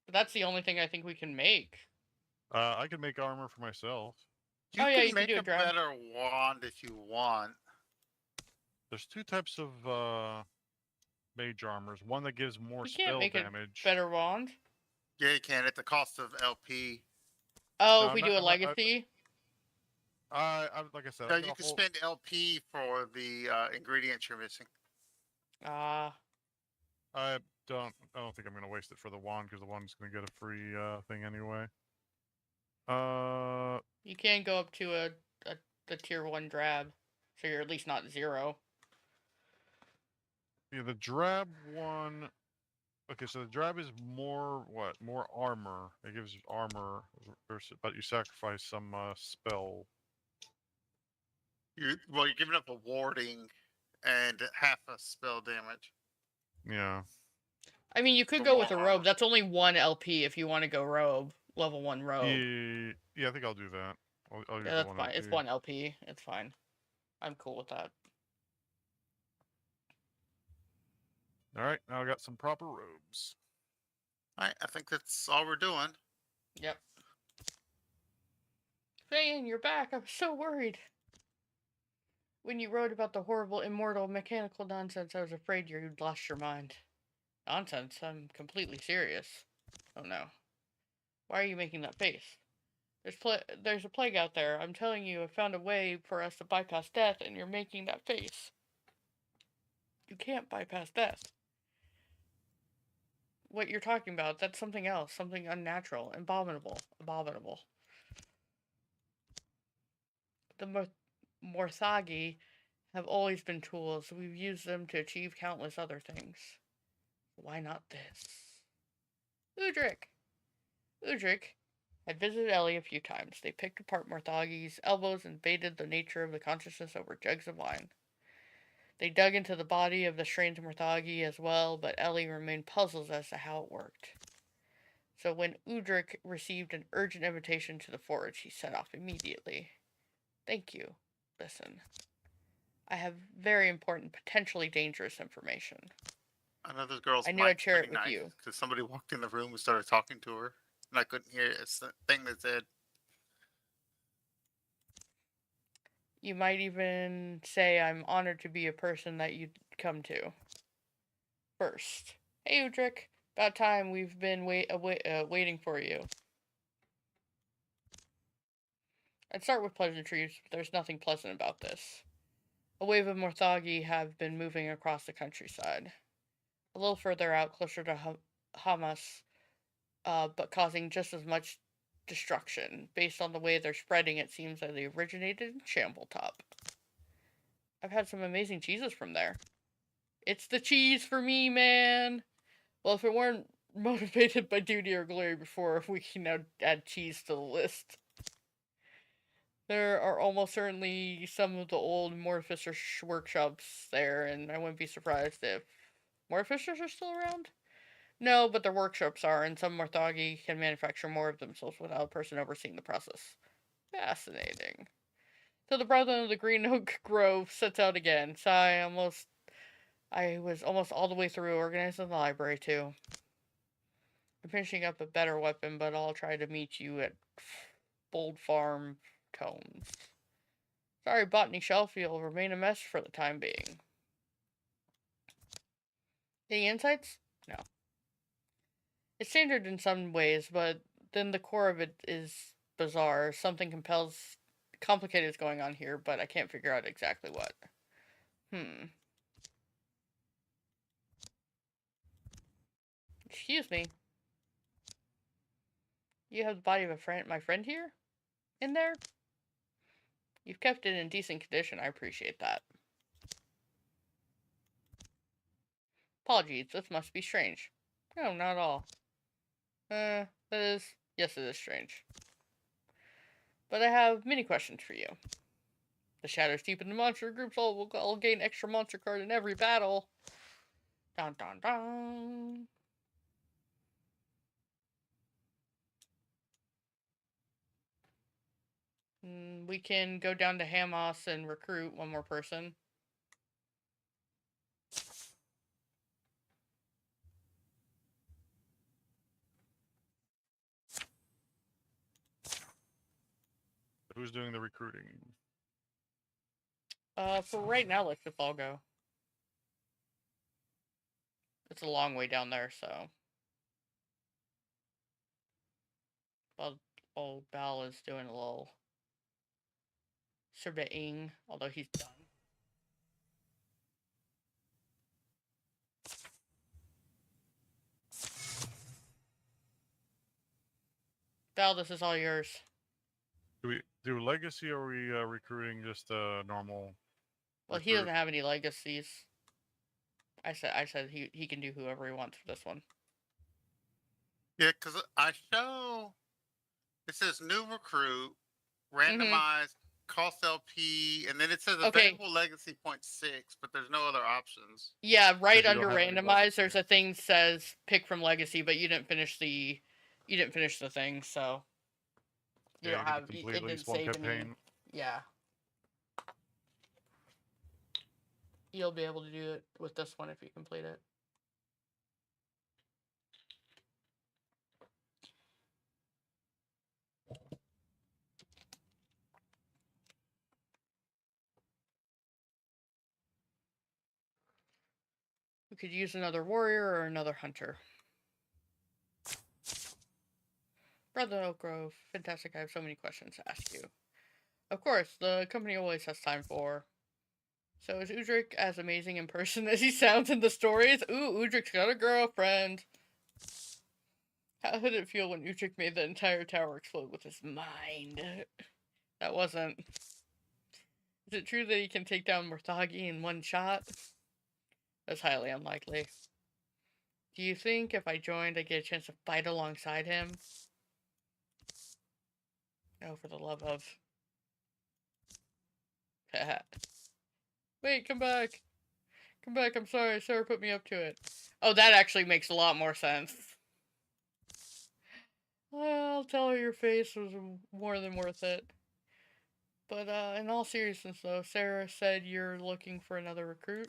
But that's the only thing I think we can make. I can make armor for myself. You Oh, yeah, can you can make do a a drab. better wand if you want. There's 2 types of mage armors. One that gives more You can't spell make a damage. better wand. Yeah, you can at the cost of LP. Oh, No, if we do a legacy? Like I said, No, I you got a can whole, spend LP for the ingredients you're missing. Ah. I don't think I'm gonna waste it for the wand because the wand's gonna get a free thing anyway. You can go up to the tier 1 drab. So you're at least not 0. Yeah, the drab one. Okay, so the drab is more what? More armor. It gives you armor, versus, but you sacrifice some spell. You're giving up a warding and half a spell damage. Yeah. I mean, you could For go more with a robe. armor. That's only 1 LP if you want to go robe. Level 1 robe. Yeah, I think I'll do that. I'll use Yeah, the that's one fine. LP. It's 1 LP. It's fine. I'm cool with that. All right, now I got some proper robes. Alright, I think that's all we're doing. Yep. Fane, you're back. I was so worried. When you wrote about the horrible, immortal, mechanical nonsense, I was afraid you'd lost your mind. Nonsense? I'm completely serious. Oh no. Why are you making that face? There's a plague out there. I'm telling you, I found a way for us to bypass death, and you're making that face. You can't bypass death. What you're talking about, that's something else. Something unnatural. Abominable. Abominable. The Morthagi have always been tools. We've used them to achieve countless other things. Why not this? Udric! Udric had visited Ellie a few times. They picked apart Morthagi's elbows and debated the nature of the consciousness over jugs of wine. They dug into the body of the strange Morthagi as well, but Ellie remained puzzled as to how it worked. So when Udric received an urgent invitation to the forge, he set off immediately. Thank you. Listen. I have very important, potentially dangerous information. I know this girl's I knew I'd mic's share it pretty with nice you. because somebody walked in the room and started talking to her, and I couldn't hear it. It's the thing that said, You might even say I'm honored to be a person that you'd come to. First. Hey, Udric. About time. We've been waiting for you. I'd start with pleasantries, but there's nothing pleasant about this. A wave of Morthagi have been moving across the countryside. A little further out, closer to Hamas, but causing just as much destruction. Based on the way they're spreading, it seems that they originated in Shambletop. I've had some amazing cheeses from there. It's the cheese for me, man! Well, if it weren't motivated by duty or glory before, we can now add cheese to the list. There are almost certainly some of the old Mortificer workshops there, and I wouldn't be surprised if Mortificers are still around. No, but their workshops are, and some Morthagi can manufacture more of themselves without a person overseeing the process. Fascinating. So the Brethren of the Green Oak Grove sets out again. Sigh, I was almost all the way through organizing the library, too. I'm finishing up a better weapon, but I'll try to meet you at Bold Farm Tomes. Sorry, Botany Shelf, you'll remain a mess for the time being. Any insights? No. It's standard in some ways, but then the core of it is bizarre. Something complicated is going on here, but I can't figure out exactly what. Excuse me. You have the body of my friend here? In there? You've kept it in decent condition, I appreciate that. Apologies, this must be strange. No, not at all. That is... Yes, it is strange. But I have many questions for you. The shadows deep in the monster groups will gain extra monster card in every battle. Dun dun dun. We can go down to Hamos and recruit one more person. Who's doing the recruiting? For right now, let's just all go. It's a long way down there, so. Well, old Bal is doing a little surveying, although he's done. Bal, this is all yours. Do we do legacy, or are we recruiting just normal? Well, he doesn't have any legacies. I said he can do whoever he wants for this one. Yeah, because I show it says new recruit, randomized, cost LP, and then it says available legacy 0.6, but there's no other options. Yeah, right under randomized, there's a thing that says pick from legacy, but you didn't finish the thing, so you don't have it didn't save any. Yeah. You'll be able to do it with this one if you complete it. We could use another warrior or another hunter. Brother Oak Grove, fantastic. I have so many questions to ask you. Of course, the company always has time for. So is Udric as amazing in person as he sounds in the stories? Ooh, Udric's got a girlfriend. How did it feel when Udric made the entire tower explode with his mind? That wasn't... Is it true that he can take down Morthagi in one shot? That's highly unlikely. Do you think if I joined, I'd get a chance to fight alongside him? Oh, for the love of... Wait, come back. Come back, I'm sorry. Sarah put me up to it. Oh, that actually makes a lot more sense. Well, I'll tell her your face was more than worth it. But, in all seriousness, though, Sarah said you're looking for another recruit.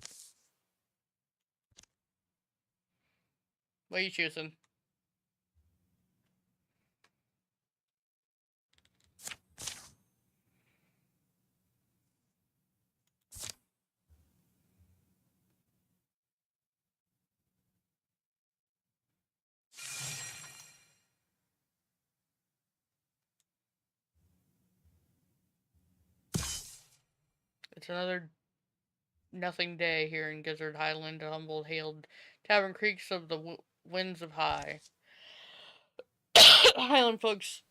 What are you choosing? It's another nothing day here in Gizzard Highland, humble hailed tavern creaks of the winds of high. Highland folks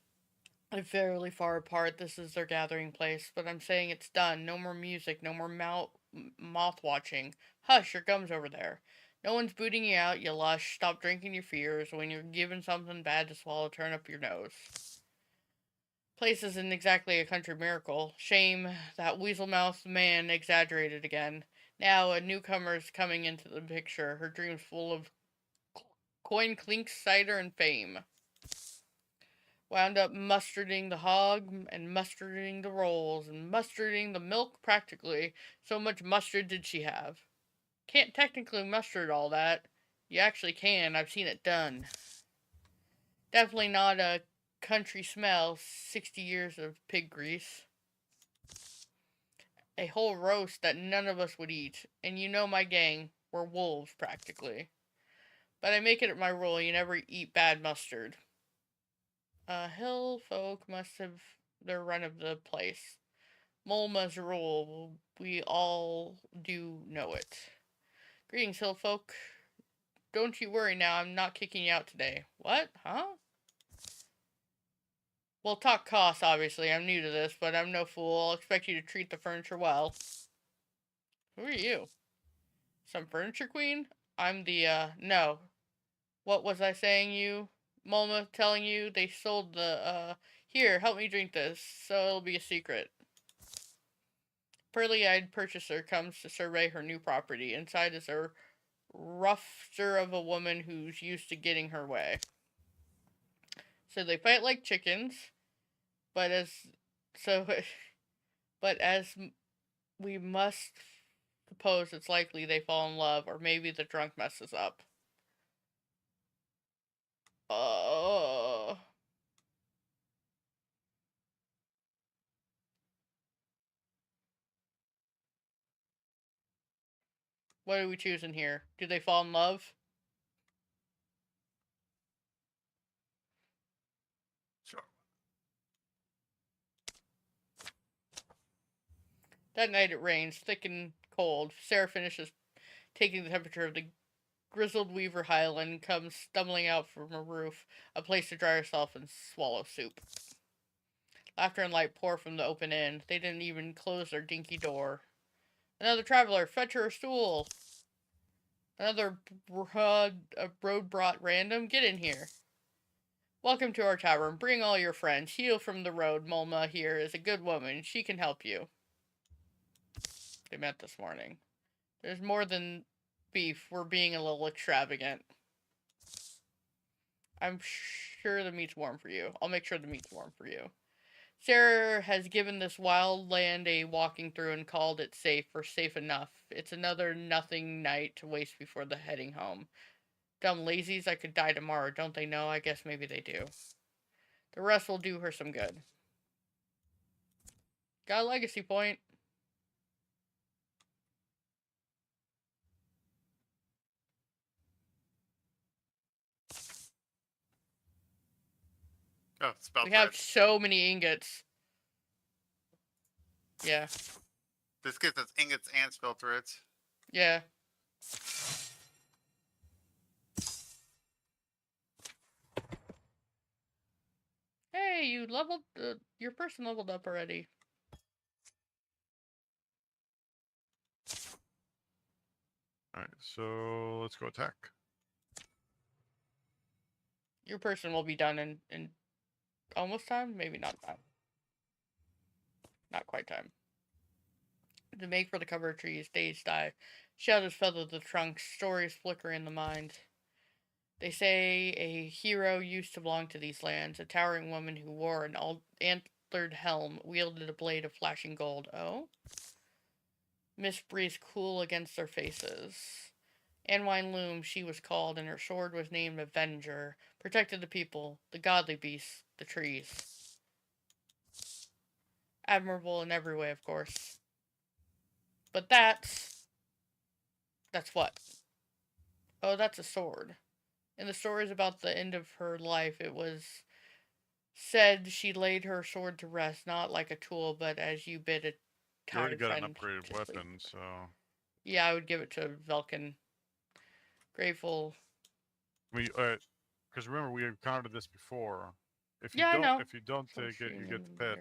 are fairly far apart. This is their gathering place, but I'm saying it's done. No more music, no more moth watching. Hush, your gum's over there. No one's booting you out, you lush. Stop drinking your fears. When you're given something bad to swallow, turn up your nose. Place isn't exactly a country miracle. Shame that weasel-mouthed man exaggerated again. Now a newcomer's coming into the picture, her dreams full of coin clinks, cider, and fame. Wound up mustarding the hog, and mustarding the rolls, and mustarding the milk practically. So much mustard did she have. Can't technically mustard all that. You actually can, I've seen it done. Definitely not a country smell, 60 years of pig grease. A whole roast that none of us would eat. And you know my gang, we're wolves, practically. But I make it my rule, you never eat bad mustard. Hill folk must have their run of the place. Molma's rule, we all do know it. Greetings, hill folk. Don't you worry now, I'm not kicking you out today. What? Huh? Well, talk costs, obviously. I'm new to this, but I'm no fool. I'll expect you to treat the furniture well. Who are you? Some furniture queen? I'm the, no. What was I saying you? Mulma telling you they sold the, here, help me drink this, so it'll be a secret. Pearly-eyed purchaser comes to survey her new property. Inside is a rougher of a woman who's used to getting her way. So they fight like chickens, but as so, but as we must suppose, it's likely they fall in love, or maybe the drunk messes up. What are we choosing here? Do they fall in love? Sure. That night it rains, thick and cold. Sarah finishes taking the temperature of the grizzled Weaver Highland, comes stumbling out from a roof, a place to dry herself and swallow soup. Laughter and light pour from the open inn. They didn't even close their dinky door. Another traveler, fetch her a stool. Another road brought random, get in here. Welcome to our tavern. Bring all your friends. Heal from the road. Mulma here is a good woman. She can help you. They met this morning. There's more than beef. We're being a little extravagant. I'm sure the meat's warm for you. I'll make sure the meat's warm for you. Sarah has given this wild land a walking through and called it safe, or safe enough. It's another nothing night to waste before the heading home. Dumb lazies, I could die tomorrow, don't they know? I guess maybe they do. The rest will do her some good. Got a legacy point. Oh, it's about We that. have so many ingots. Yeah. This gets us ingots and spell threads. Yeah. Hey, you leveled, your person leveled up already. Alright, so let's go attack. Your person will be done in almost time? Maybe not time. Not quite time. To make for the cover of trees, days die. Shadows feather the trunks, stories flicker in the mind. They say a hero used to belong to these lands, a towering woman who wore an antlered helm, wielded a blade of flashing gold. Oh? Mist breezed cool against their faces. Anwine Loom, she was called, and her sword was named Avenger. Protected the people, the godly beasts, the trees. Admirable in every way, of course. But that's what? Oh, that's a sword. In the stories about the end of her life, it was said she laid her sword to rest, not like a tool, but as you bid a You already tired got an friend upgraded to sleep. weapon, so... Yeah, I would give it to Velkin. Grateful. Because remember, we encountered this before. If you Yeah, I don't, know. if you don't take it, you get the pet.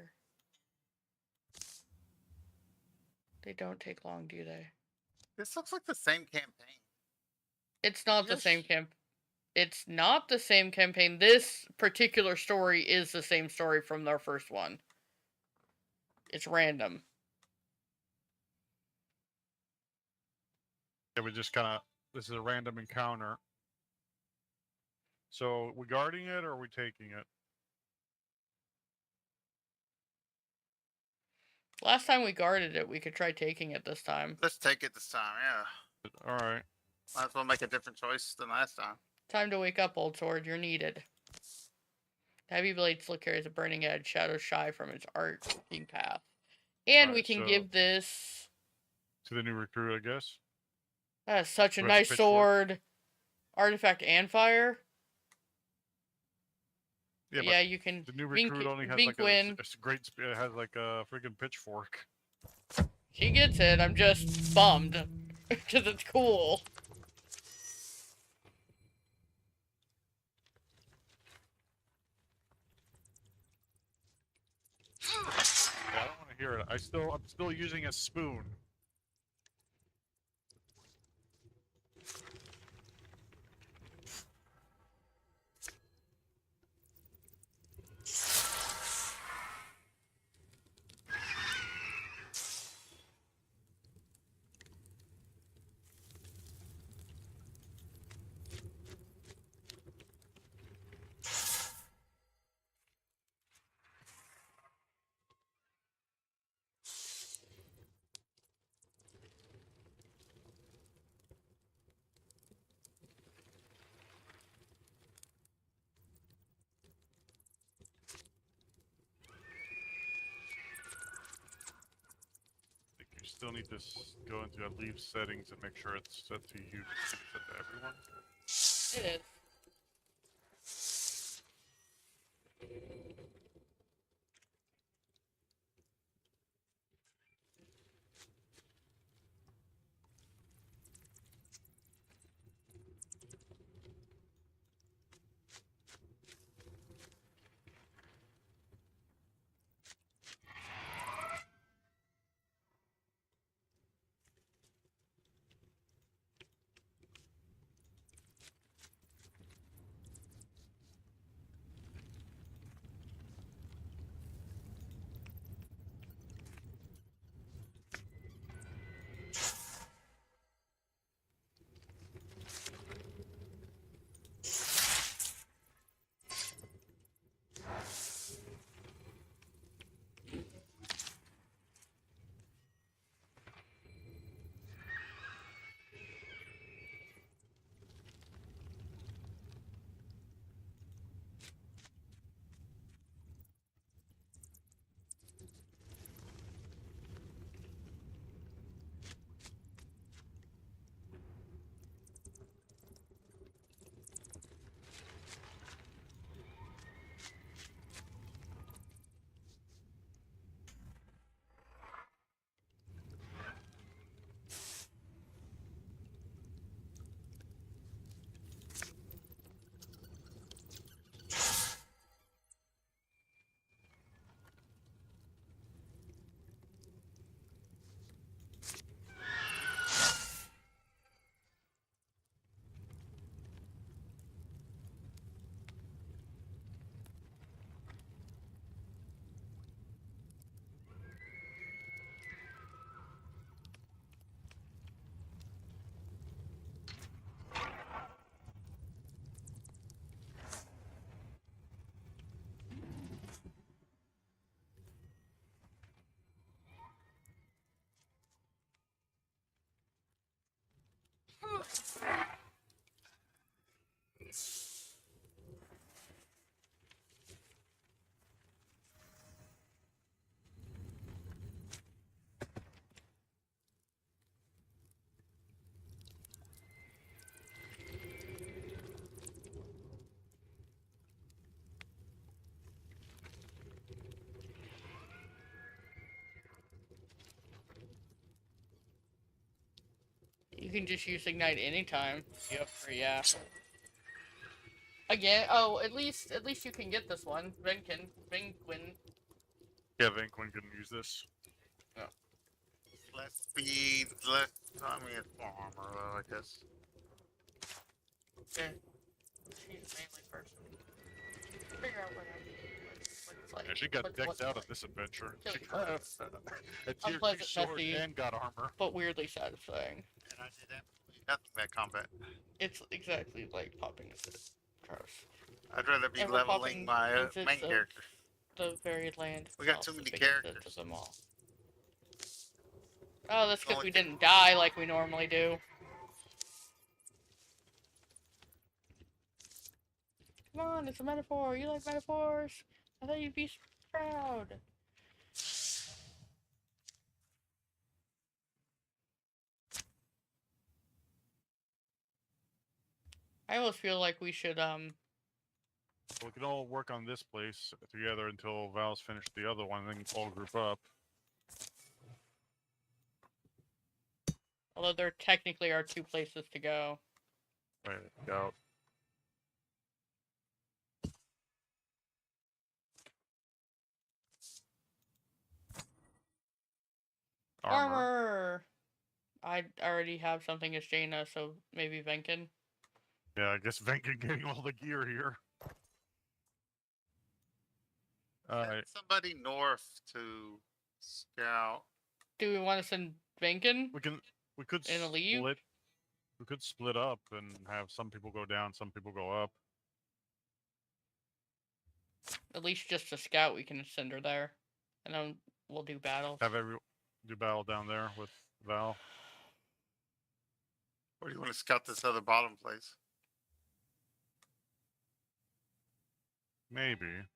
They don't take long, do they? This looks like the same campaign. It's not the Yes. same camp. It's not the same campaign. This particular story is the same story from their first one. It's random. Yeah, we just kind of... This is a random encounter. So, we guarding it or are we taking it? Last time we guarded it, we could try taking it this time. Let's take it this time, yeah. Alright. Might as well make a different choice than last time. Time to wake up, old sword. You're needed. The heavy blade still carries a burning edge, shadows shy from its arcing path. And we can give this... To the new recruit, I guess. That is such a With nice pitchfork. sword. Artifact and fire. Yeah, Yeah, you can... the new recruit only has like a great... It has like a freaking pitchfork. She gets it. I'm just bummed. Because it's cool. Yeah, I don't want to hear it. I'm still using a spoon. still need to go into leave settings and make sure it's set to you. It's set to everyone. It is. You can just use Ignite anytime. Yep, yeah. Again, oh, at least you can get this one. Venquin. Yeah, Vanquin can use this. Less speed, less. I mean, it's more armor, though, I guess. Okay. She's mainly person. Figure out what it's like. Yeah, she got decked out like. on this adventure. Kill She you. got a tier 2 Unpleasant, sword messy. and got armor. But weirdly satisfying. And I did absolutely nothing that combat. It's exactly like popping a gross. I'd rather be Ever leveling popping my visits main of character. The varied land. We got House, too the many biggest hit characters. Of them all. Oh, that's because Only we thing- didn't die like we normally do. Come on, it's a metaphor. You like metaphors? I thought you'd be proud. I almost feel like we should, We can all work on this place together until Val's finished the other one, and then all group up. although there technically are 2 places to go. Right, go. Armor! I already have something as Jaina, so maybe Venkin. Yeah, I guess Venkin getting all the gear here. Send somebody north to scout. Do we want to send Venkin? We could And a leave? split. We could split up and have some people go down, some people go up. At least just to scout, we can send her there. And then we'll do battles. Do battle down there with Val. Or do you want to scout this other bottom place? Maybe.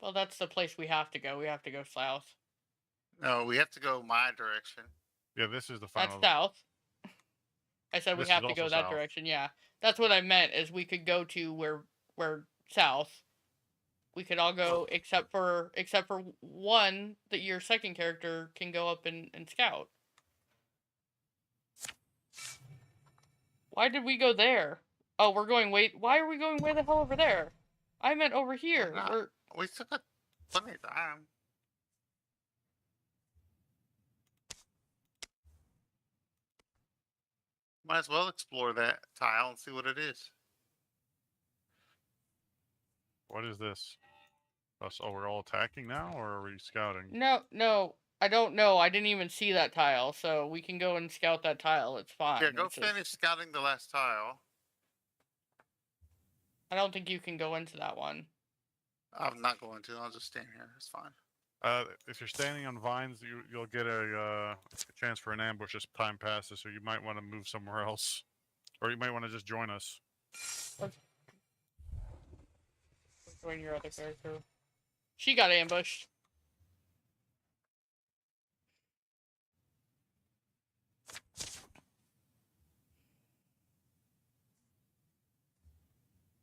Well, that's the place we have to go. We have to go south. No, we have to go my direction. Yeah, this is the That's final. south. I said we This is have to also go that south. direction. Yeah, that's what I meant. Is we could go to where south. We could all go except for one that your second character can go up and scout. Why did we go there? Oh, we're going way. Why are we going way the hell over there? I meant over here. We still got plenty of time. Might as well explore that tile and see what it is. What is this? Oh, we're all attacking now, or are we scouting? No. I don't know. I didn't even see that tile, so we can go and scout that tile. It's fine. Yeah, go finish scouting the last tile. I don't think you can go into that one. I'm not going to. I'll just stand here. It's fine. If you're standing on vines, you'll get a chance for an ambush as time passes. So you might want to move somewhere else, or you might want to just join us. Let's join your other character. She got ambushed.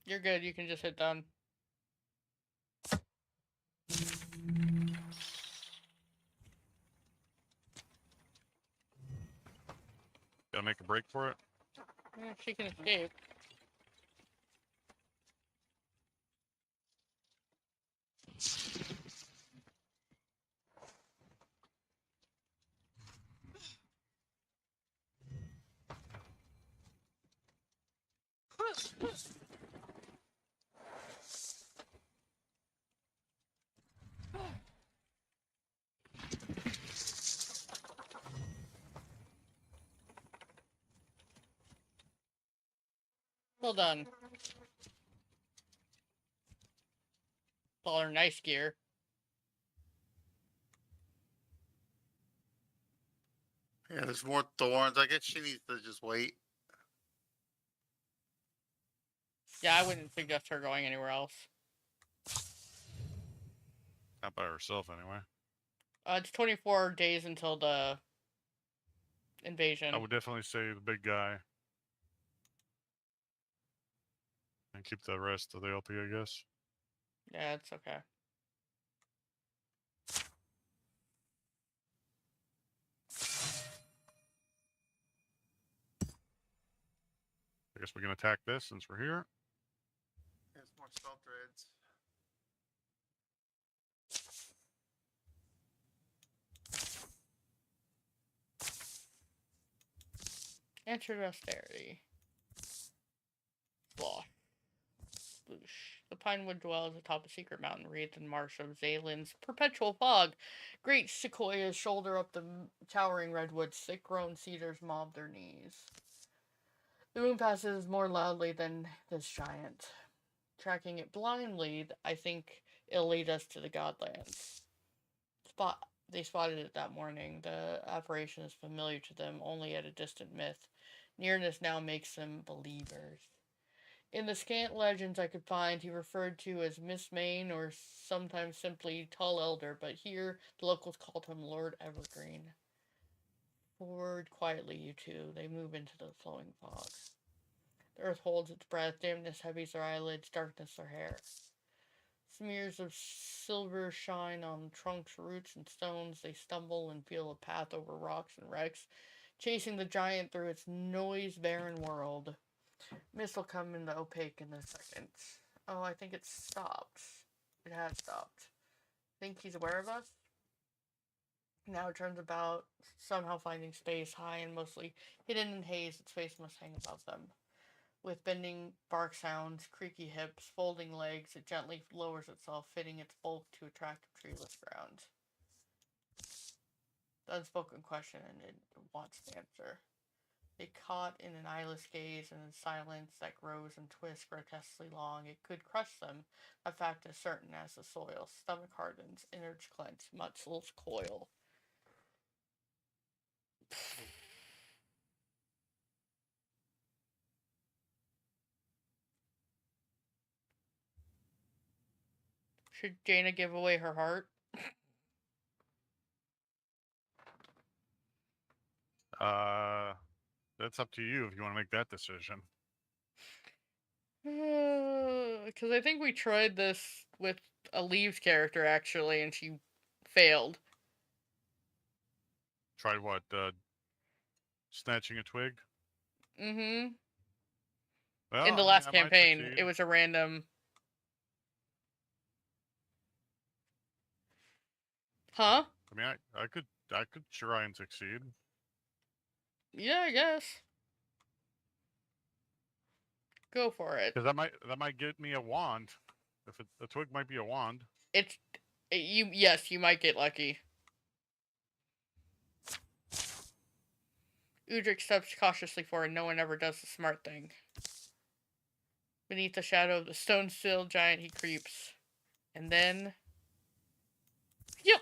You're good. You can just hit done. Gotta make a break for it. Yeah, she can escape. Well done. All her nice gear. Yeah, there's more thorns. I guess she needs to just wait. Yeah, I wouldn't suggest her going anywhere else. Not by herself, anyway. It's 24 days until the invasion. I would definitely say the big guy. And keep the rest of the LP, I guess. Yeah, it's okay. I guess we can attack this since we're here. There's more spell threads. Enter austerity. Law. Sploosh. The pinewood dwells atop a secret mountain wreathed in marsh of Zalin's perpetual fog. Great sequoias shoulder up the towering redwoods. Thick-grown cedars mob their knees. The moon passes more loudly than this giant. Tracking it blindly, I think it'll lead us to the Godlands. They spotted it that morning. The apparition is familiar to them only at a distant myth. Nearness now makes them believers. In the scant legends I could find, he referred to as Miss Main or sometimes simply Tall Elder, but here the locals called him Lord Evergreen. Forward quietly, you two. They move into the flowing fog. The earth holds its breath, dampness heavies their eyelids, darkness their hair. Smears of silver shine on trunks, roots, and stones. They stumble and feel a path over rocks and wrecks, chasing the giant through its noise-barren world. Mist will come in the opaque in a second. Oh, I think it's stopped. It has stopped. Think he's aware of us? Now it turns about, somehow finding space high and mostly hidden in haze. Its face must hang above them. With bending bark sounds, creaky hips, folding legs, it gently lowers itself, fitting its bulk to attractive treeless ground. The unspoken question, and it wants an answer. They caught in an eyeless gaze and in silence that grows and twists grotesquely long. It could crush them. A fact as certain as the soil. Stomach hardens, innards clench, muscles coil. Should Jaina give away her heart? That's up to you if you want to make that decision. Because I think we tried this with a Leaves character, actually, and she failed. Tried what? Snatching a twig? Mm-hmm. Well, In the I mean, last I might campaign, succeed. it was a random... Huh? I mean, I could try and succeed. Yeah, I guess. Go for it. Because that might get me a wand. If a twig might be a wand. It's... Yes, you might get lucky. Udrich steps cautiously forward. No one ever does the smart thing. Beneath the shadow of the stone-still giant, he creeps. And then... Yep!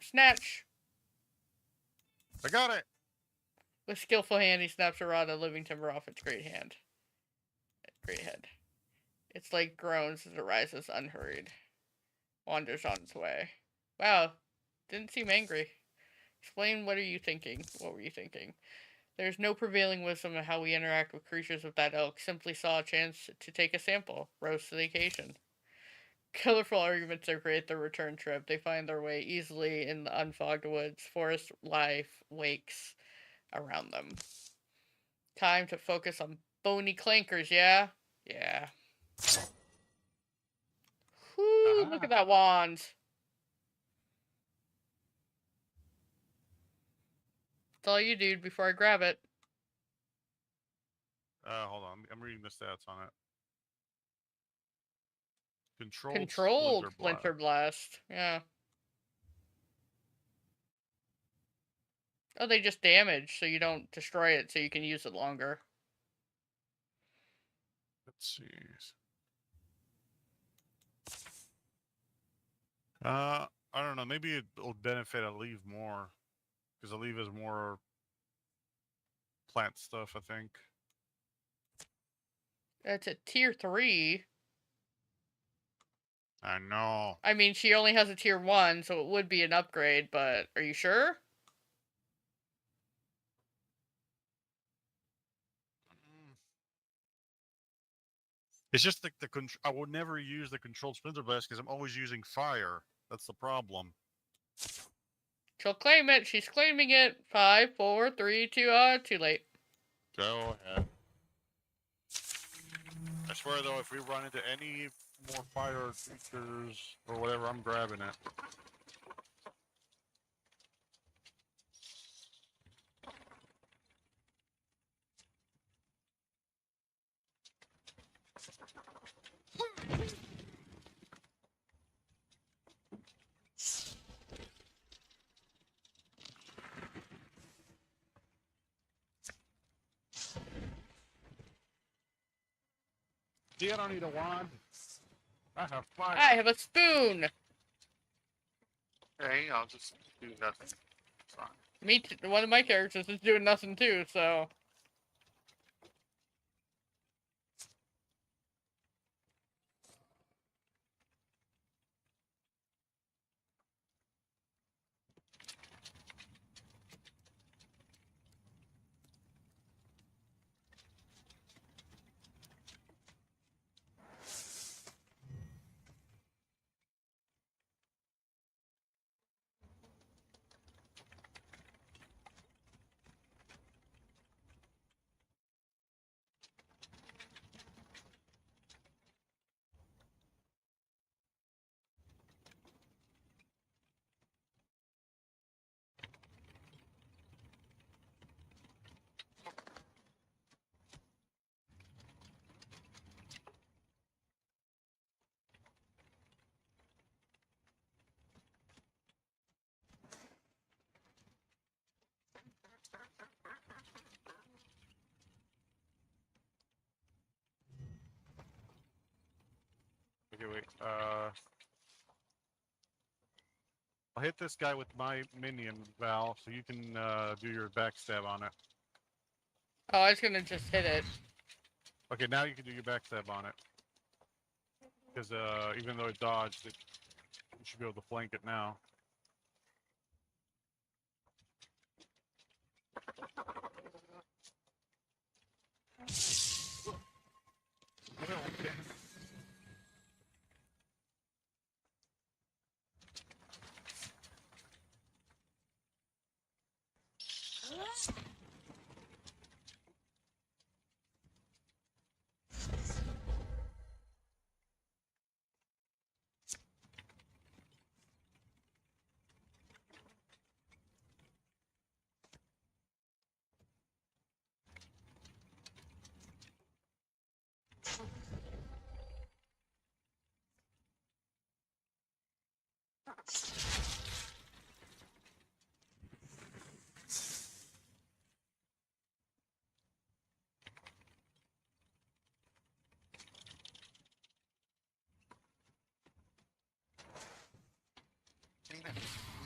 Snatch! I got it! With skillful hand, he snaps a rod of living timber off its great head. Its leg groans as it rises unhurried. Wanders on its way. Wow, didn't seem angry. Explain, what are you thinking? What were you thinking? There's no prevailing wisdom of how we interact with creatures of that ilk. Simply saw a chance to take a sample. Rose to the occasion. Colorful arguments are great their return trip. They find their way easily in the unfogged woods. Forest life wakes around them. Time to focus on bony clankers, yeah? Yeah. Whoo, look at that wand. That's all you do before I grab it. Hold on. I'm reading the stats on it. Controlled Splinter Blast. Yeah. Oh, they just damage, so you don't destroy it, so you can use it longer. Let's see. I don't know. Maybe it'll benefit a leaf more. Because a leaf is more plant stuff, I think. That's a tier 3. I know. I mean, she only has a tier 1, so it would be an upgrade, but are you sure? It's just the I would never use the controlled splinter blast because I'm always using fire. That's the problem. She'll claim it. She's claiming it. 5, 4, 3, 2, too late. Go ahead. I swear though, if we run into any more fire creatures or whatever, I'm grabbing it. See, I don't need a wand. I have fire. I have a spoon. Okay, I'll just do nothing. It's fine. Me too. One of my characters is doing nothing too, so... Okay, wait. I'll hit this guy with my minion, Val, so you can do your backstab on it. Oh, I was gonna just hit it. Okay, now you can do your backstab on it. Because even though it dodged, you should be able to flank it now.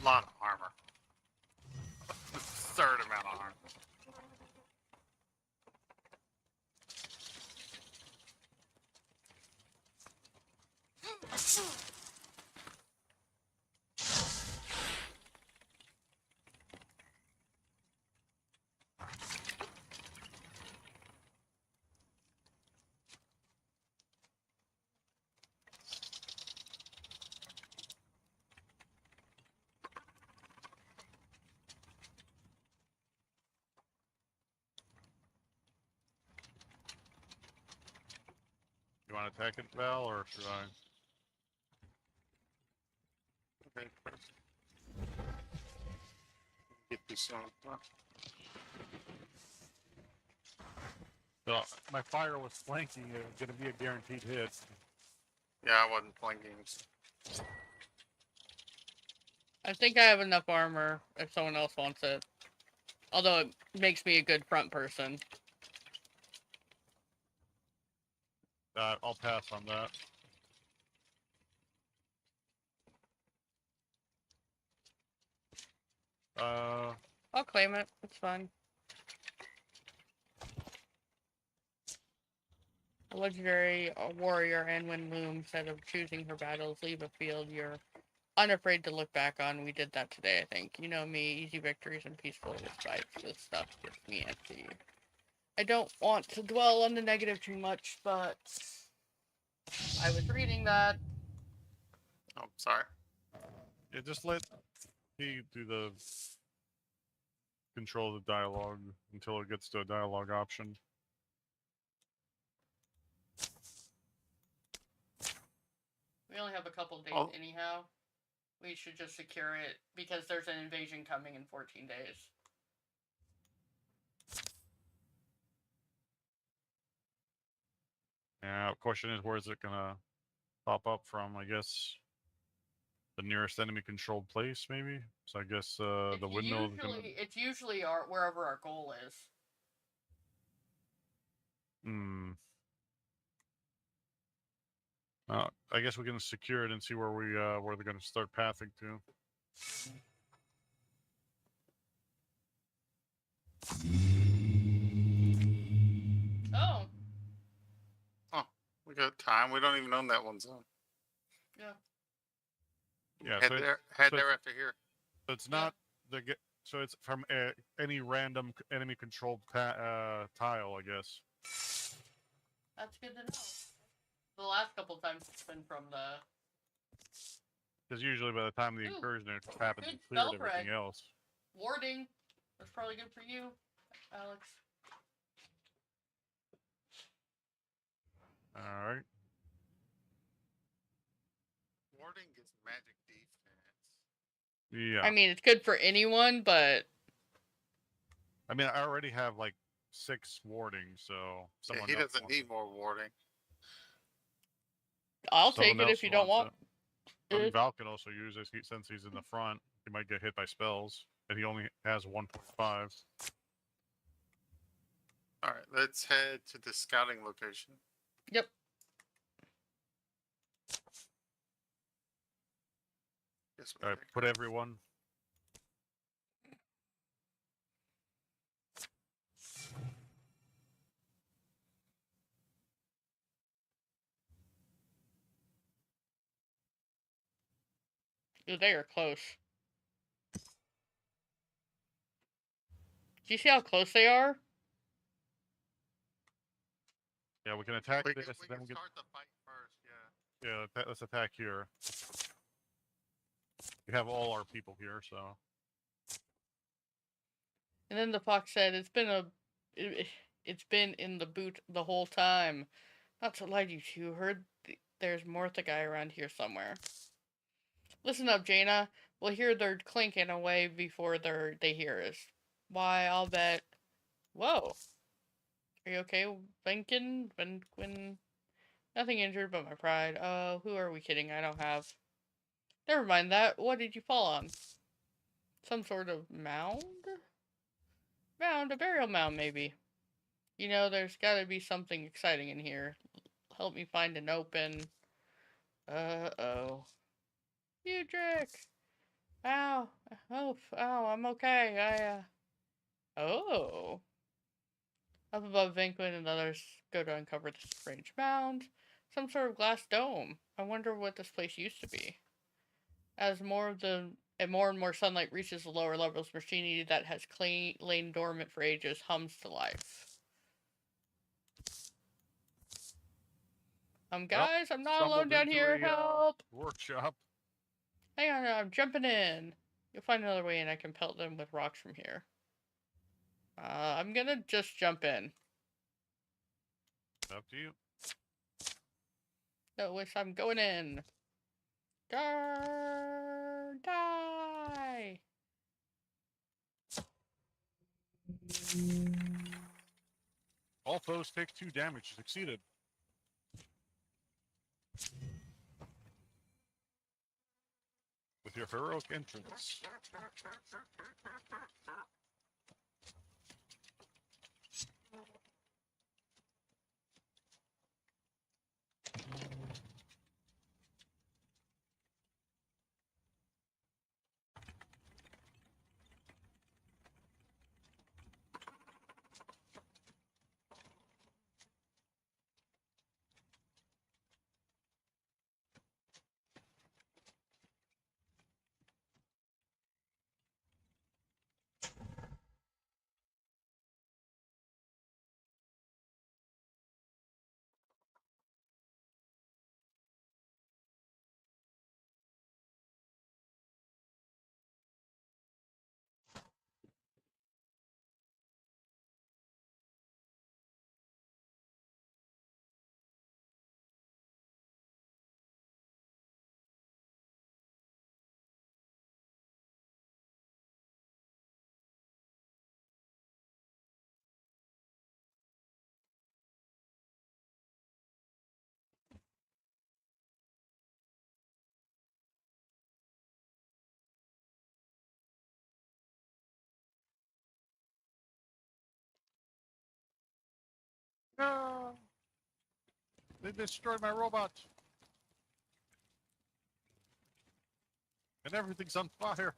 A lot of armor. Absurd amount of armor. You want to attack it, Val, or should I? Okay. Get this on. So my fire was flanking. It was going to be a guaranteed hit. Yeah, I wasn't playing games. I think I have enough armor if someone else wants it. Although it makes me a good front person. I'll pass on that. I'll claim it. It's fine. A legendary warrior, and when Loom, instead of choosing her battles, leave a field you're unafraid to look back on. We did that today, I think. You know me, easy victories and peaceful fights. This stuff gets me antsy. I don't want to dwell on the negative too much, but I was reading that. Oh, sorry. Yeah, just let he do the control the dialogue until it gets to a dialogue option. We only have a couple days anyhow. We should just secure it because there's an invasion coming in 14 days. Yeah, the question is, where's it gonna pop up from? I guess the nearest enemy controlled place, maybe. So I guess the window. It's usually wherever our goal is. Hmm. I guess we can secure it and see where where they're gonna start pathing to. Oh. Oh, we got time. We don't even own that one zone. Yeah. Yeah. Head there after here. So it's not so it's from any random enemy controlled tile, I guess. That's good to know. The last couple times it's been from the. Because usually by the time the incursion happens, it's cleared everything else. Warding. That's probably good for you, Alex. Alright. Warding gets magic defense. Yeah. I mean, it's good for anyone, but. I mean, I already have like 6 warding, so someone he doesn't need more warding. I'll take it if you don't want. I mean, Val can also use it since he's in the front. He might get hit by spells, and he only has 1.5. All right, let's head to the scouting location. Yep. All right, put everyone. They are close. Do you see how close they are? Yeah, we can attack We this, can, and then we can... start the fight first, yeah. Yeah, let's attack here. We have all our people here, so... And then the fox said, it's been in the boot the whole time. Not to lie to you two, heard there's more the guy around here somewhere. Listen up, Jaina. We'll hear their clinking away before they hear us. Why, I'll bet... Whoa. Are you okay, Venkin? Venquin? Nothing injured but my pride. Who are we kidding? I don't have... Never mind that. What did you fall on? Some sort of mound? Mound? A burial mound, maybe. You know, there's gotta be something exciting in here. Help me find an open... Uh-oh. Udrick! Ow! Oh, I'm okay. Oh. Up above, Vanquin and others go to uncover this strange mound. Some sort of glass dome. I wonder what this place used to be. As more and more sunlight reaches the lower levels, machinery that has lain dormant for ages hums to life. Guys, I'm not alone down here. Help! Workshop. Hang on, I'm jumping in. You'll find another way in. I can pelt them with rocks from here. I'm gonna just jump in. Up to you. No, wish I'm going in. Die! All foes take 2 damage. Succeeded. With your heroic entrance. No! They destroyed my robot! And everything's on fire!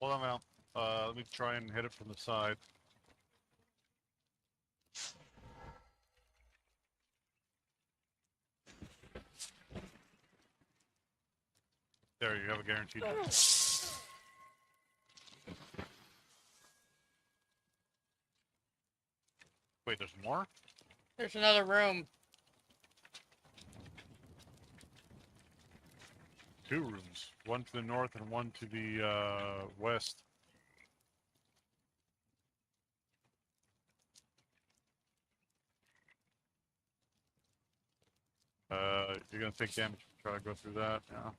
Hold on now. Let me try and hit it from the side. There, you have a guaranteed hit. Wait, there's more? There's another room. 2 rooms. One to the north and one to the west. You're gonna take damage if you try to go through that. Yeah.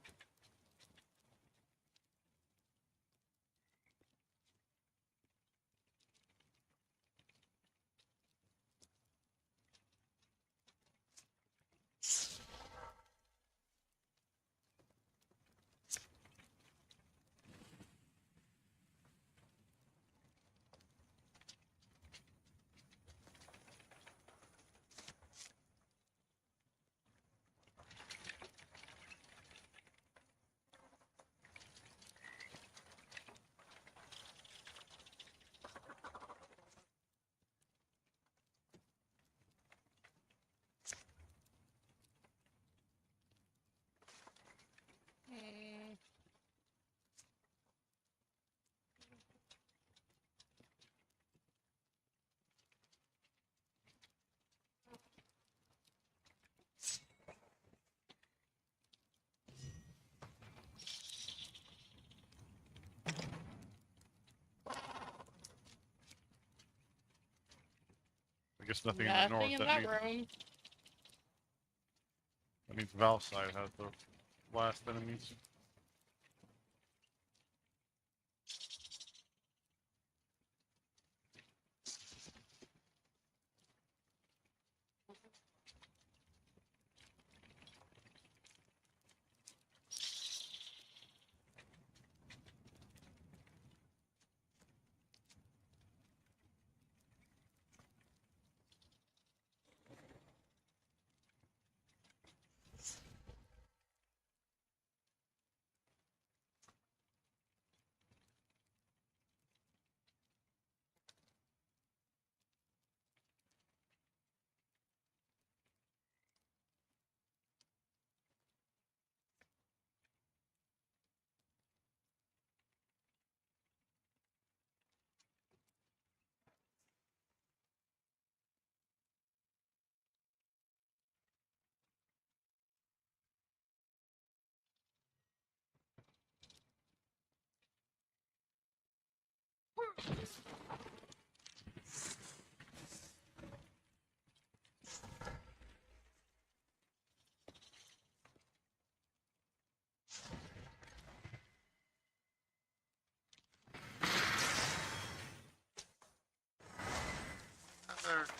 Mm. I guess nothing in the Nothing north. in That that means room. Val's side has the last enemies.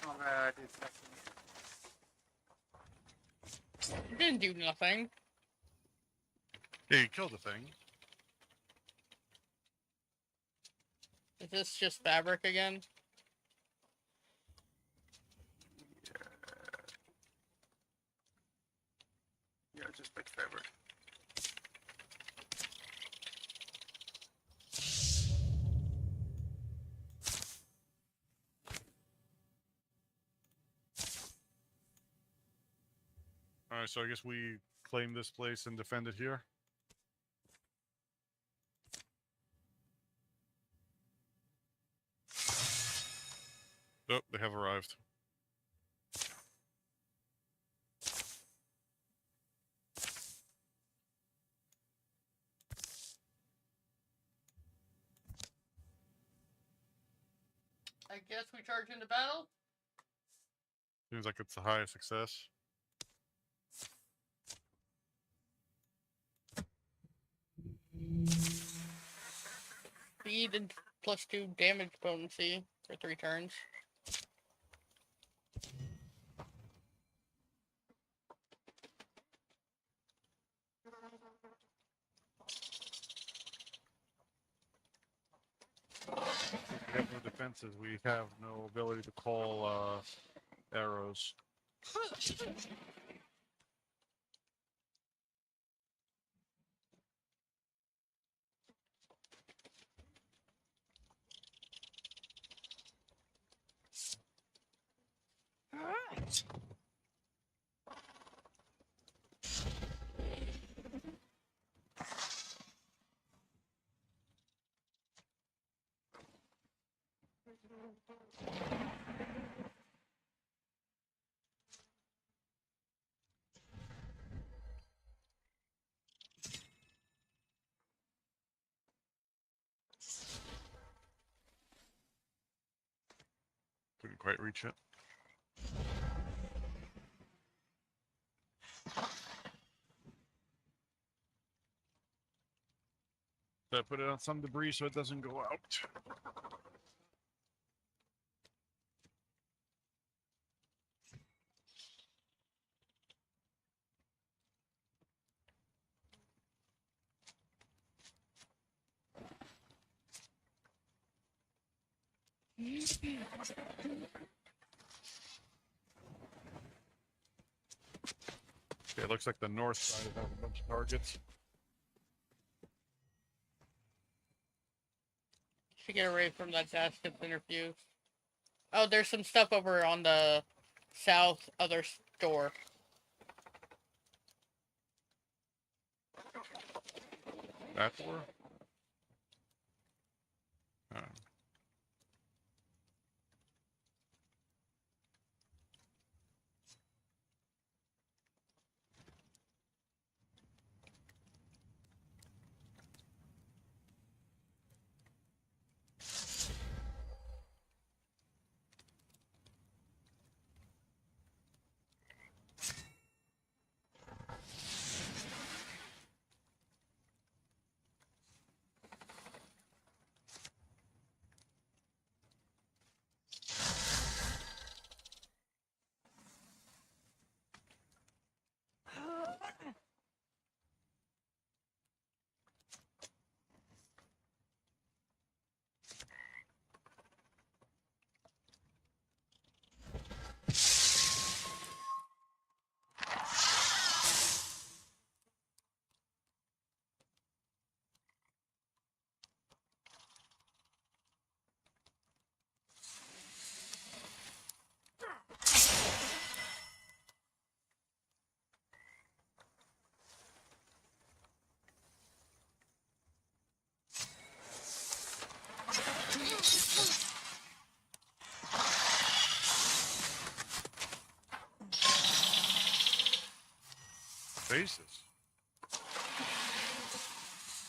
Oh, I did nothing. It didn't do nothing. Yeah, you killed the thing. Is this just fabric again? Yeah, just like fabric. Alright, so I guess we claim this place and defend it here. Oh, they have arrived. I guess we charge into battle? Seems like it's the highest success. Speed and +2 damage potency for 3 turns. We have no defenses. We have no ability to call arrows. quite reach it. So I put it on some debris so it doesn't go out. Okay, it looks like the north side has a bunch of targets. Should get away from that basket centrifuge. Oh, there's some stuff over on the south other store. That door? Faces.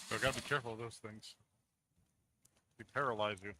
So I gotta be careful of those things. They paralyze you.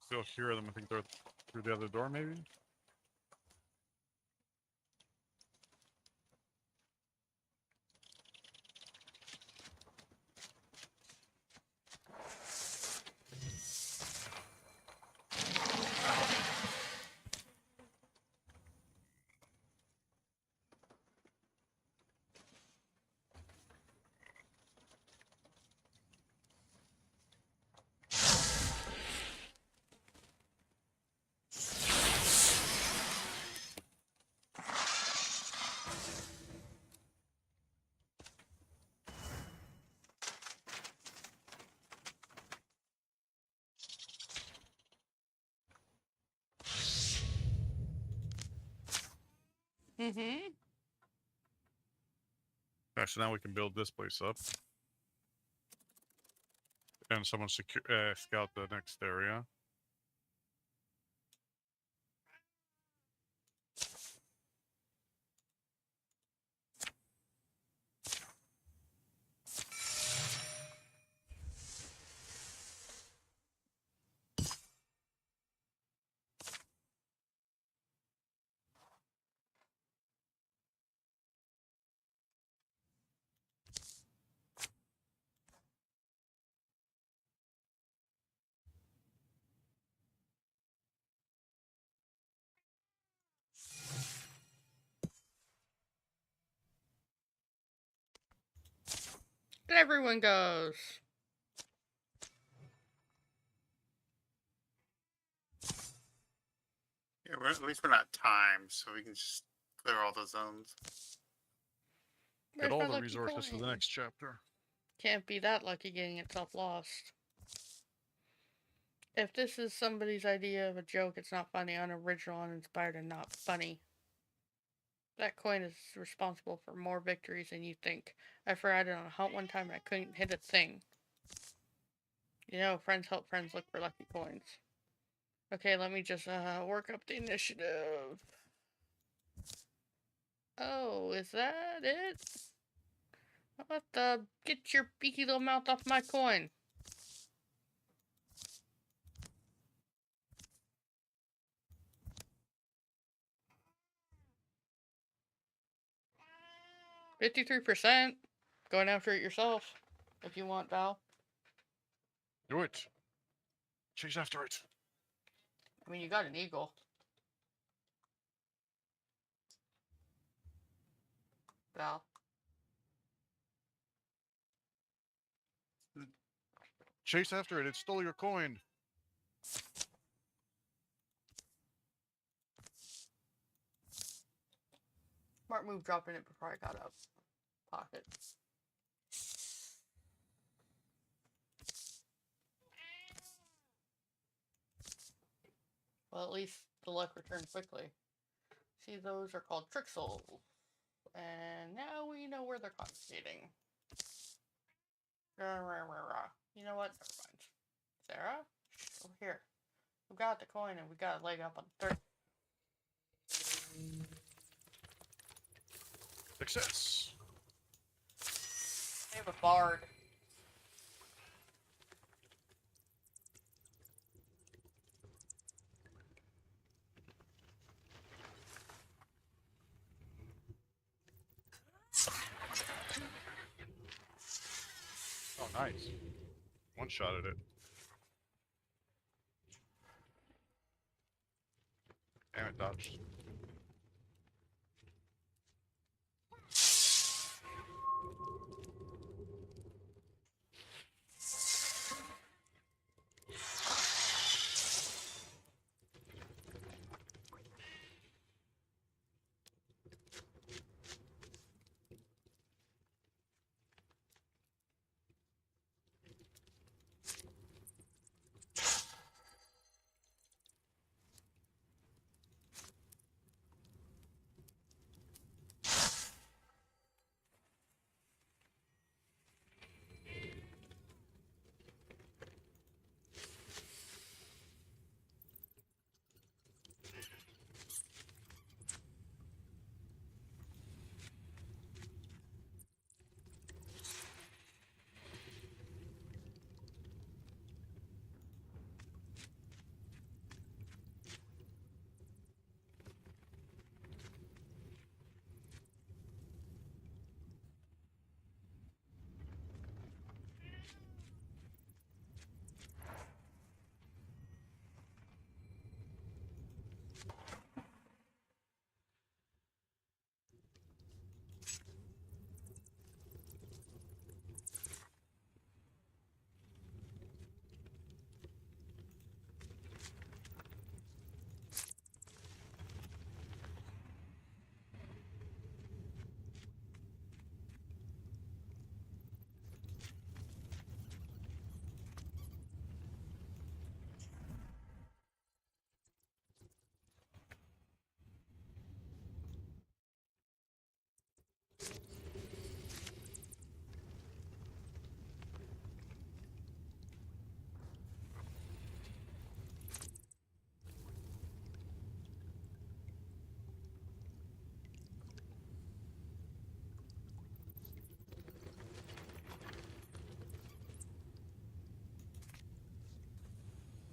Still hear them. I think they're through the other door, maybe? Mm-hmm. So now we can build this place up. And someone scout the next area. Everyone goes. Yeah, at least we're not timed, so we can just clear all the zones. Get Where's all my the lucky resources for the coin? next chapter. Can't be that lucky getting itself lost. If this is somebody's idea of a joke, it's not funny, unoriginal, uninspired, and not funny. That coin is responsible for more victories than you think. I tried it on a hunt one time and I couldn't hit a thing. You know, friends help friends look for lucky coins. Okay, let me just work up the initiative. Oh, is that it? What the? Get your beaky little mouth off my coin. $53%. Going after it yourself, if you want, Val. Do it. Chase after it. I mean, you got an eagle. Val. Chase after it. It stole your coin. Smart move dropping it before I got up. Pocket. Well, at least the luck returned quickly. See, those are called trick souls. And now we know where they're congregating. You know what? Never mind. Sarah? Over here. We got the coin and we got a leg up on the third. Success. We have a bard. Oh, nice. One-shotted it. Damn it, dodged.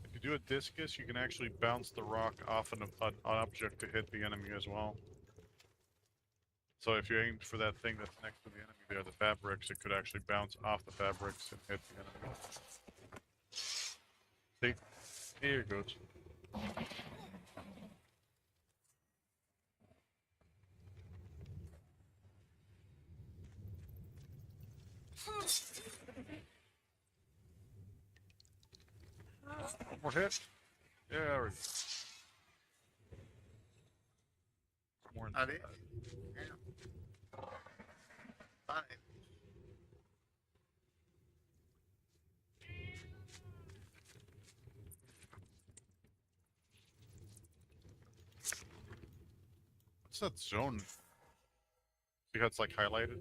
If you do a discus, you can actually bounce the rock off an object to hit the enemy as well. So if you aim for that thing that's next to the enemy there, the fabrics, it could actually bounce off the fabrics and hit the enemy. See? Here it goes. One more hit. Yeah, there we go. More I did. Yeah. Fine. What's that zone? See how it's like highlighted?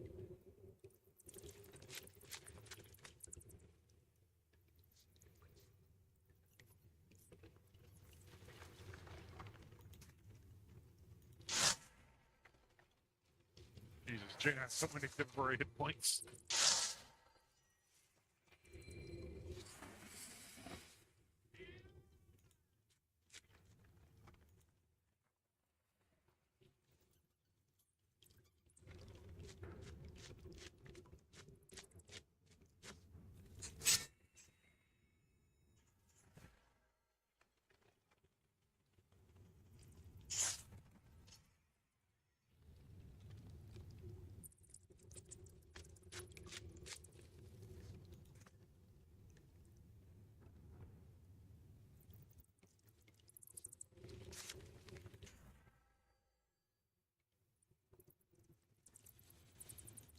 Jesus, Jane has so many temporary hit points.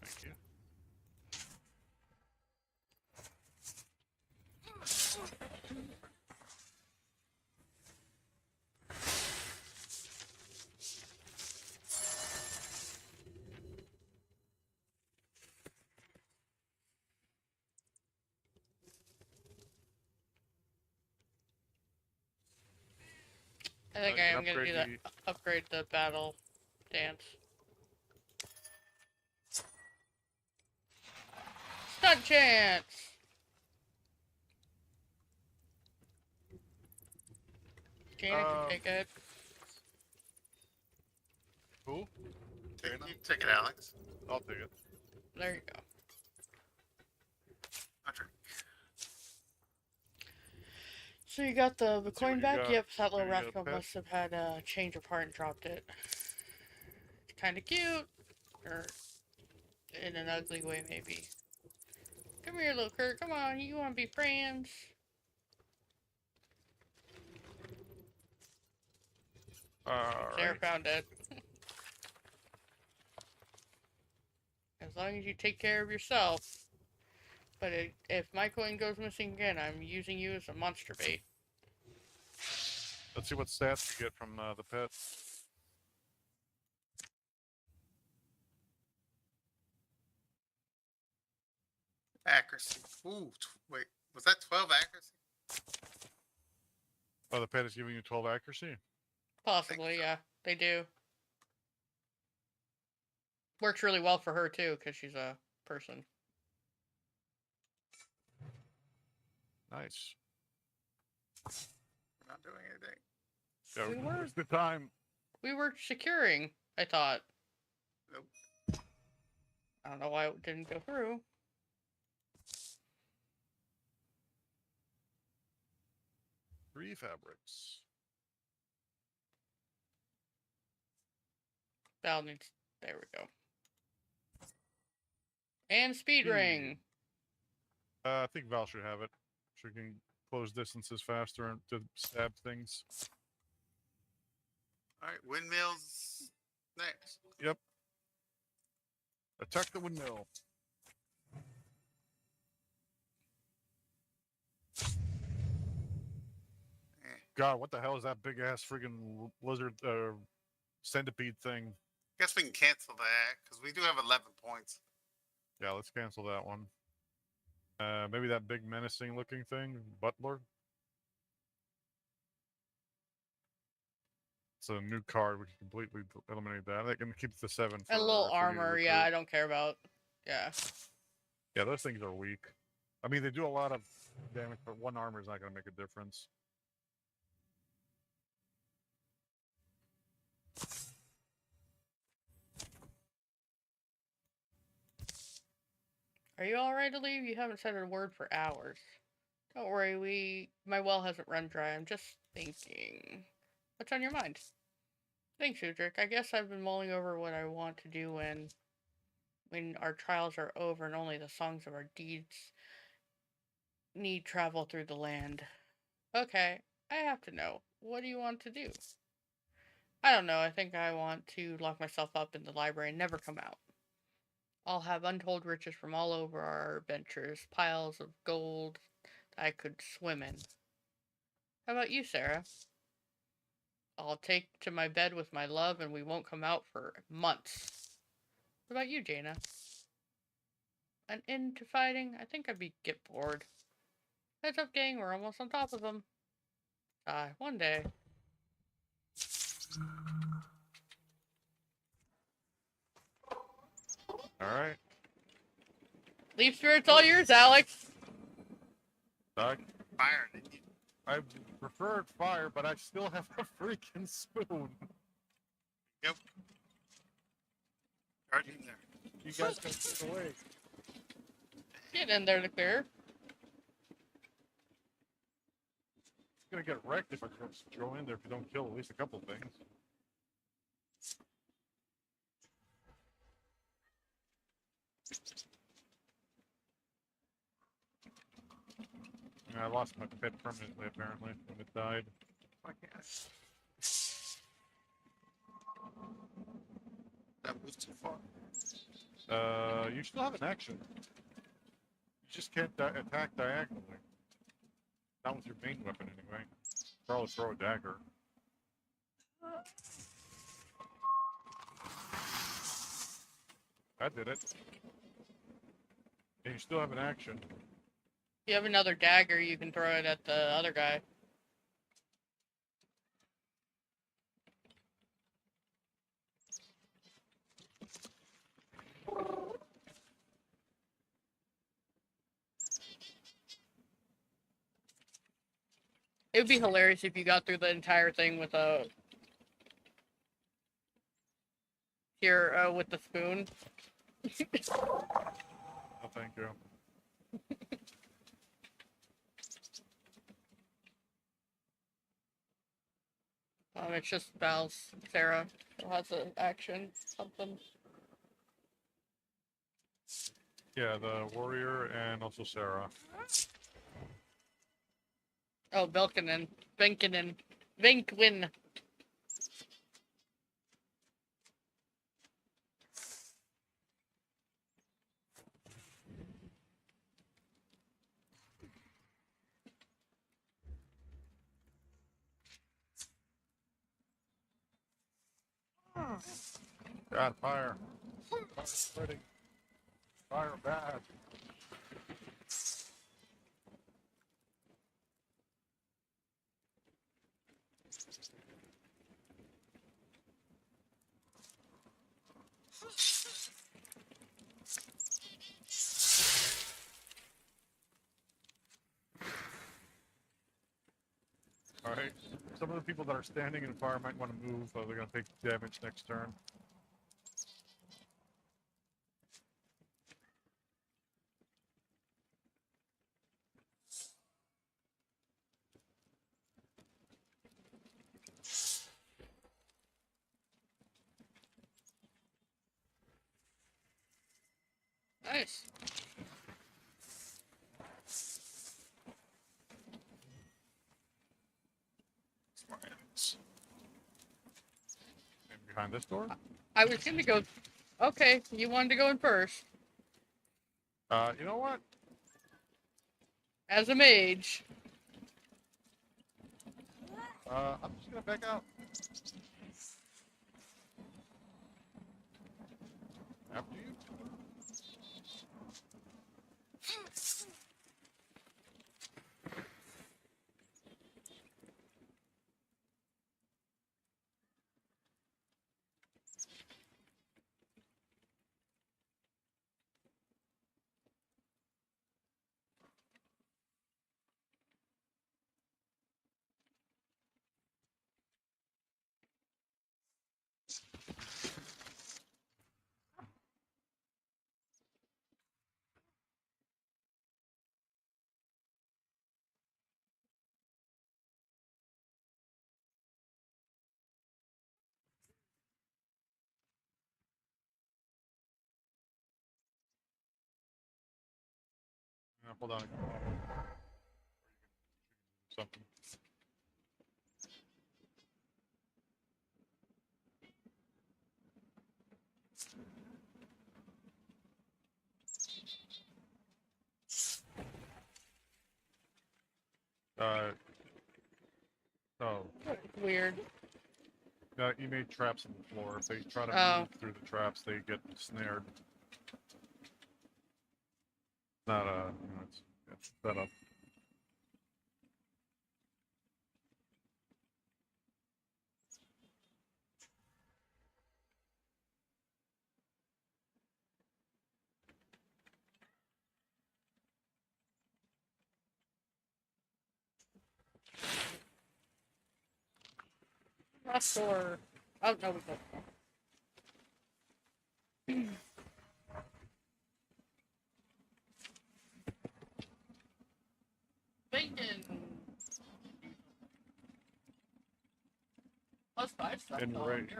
Thank you. I think I am gonna do that. Upgrade the battle dance. Stunt chance! Jaina can take it. Who? You take it, Alex. I'll take it. There you go. Okay. So you got the Let's see what coin you back? got. Yep, that little There you go, rascal pet. must have had a change of heart and dropped it. It's kinda cute. Or in an ugly way, maybe. Come here, little Kurt. Come on, you wanna be friends? Sarah Alright. found it. As long as you take care of yourself. But if my coin goes missing again, I'm using you as a monster bait. Let's see what stats you get from the pet. Accuracy. Ooh, wait. Was that 12 accuracy? Oh, the pet is giving you 12 accuracy? Possibly, so. yeah. They do. Works really well for her, too, because she's a person. Nice. We're not doing anything. Yeah, We were. it's the time. We were securing, I thought. Nope. I don't know why it didn't go through. Three fabrics. Val needs. There we go. And speed Speed. ring. I think Val should have it. She can close distances faster and to stab things. Alright, windmills next. Yep. Attack the windmill. God, what the hell is that big ass friggin' lizard centipede thing? Guess we can cancel that because we do have 11 points. Yeah, let's cancel that one. Maybe that big menacing looking thing, Butler. It's a new card. We can completely eliminate that. They can keep the 7 for And a little for new armor, yeah, recruit. I don't care about. Yeah. Yeah, those things are weak. I mean, they do a lot of damage, but one armor is not going to make a difference. Are you alright to leave? You haven't said a word for hours. Don't worry, my well hasn't run dry. I'm just thinking. What's on your mind? Thanks, Udric. I guess I've been mulling over what I want to do when when our trials are over and only the songs of our deeds need travel through the land. Okay, I have to know. What do you want to do? I don't know. I think I want to lock myself up in the library and never come out. I'll have untold riches from all over our adventures, piles of gold I could swim in. How about you, Sarah? I'll take to my bed with my love and we won't come out for months. What about you, Jaina? An end to fighting? I think I'd get bored. Heads up, gang, we're almost on top of them. One day. Alright. Leaf Spirit's all yours, Alex. Doug? Fire, didn't you? I preferred fire, but I still have a freaking spoon. Yep. Right in there. You guys can take it away. Get in there to clear. It's gonna get wrecked if I just throw in there if you don't kill at least a couple things. I lost my pet permanently, apparently, when it died. I guess. That was too far. You still have an action. You just can't attack diagonally. Not with your main weapon, anyway. Probably throw a dagger. That did it. And you still have an action. If you have another dagger, you can throw it at the other guy. It would be hilarious if you got through the entire thing with a... with the spoon. Oh, thank you. It's just Val's Sarah who has an action, something. Yeah, the warrior and also Sarah. Oh, Belkinen. Venkinen. Venkwin. God, fire. Fire spreading. Fire bad. Alright, some of the people that are standing in fire might want to move, they're going to take damage next turn. Nice. And behind this door? I was gonna go... Okay, you wanted to go in first. You know what? As a mage. I'm just going to back out. After you. Hold on. Something. Oh. Weird. You made traps on the floor. If they try to Oh. move through the traps, they get snared. Not it's set up. Not sure. Oh, no, we don't. Bacon. Plus 5 stuff. In range.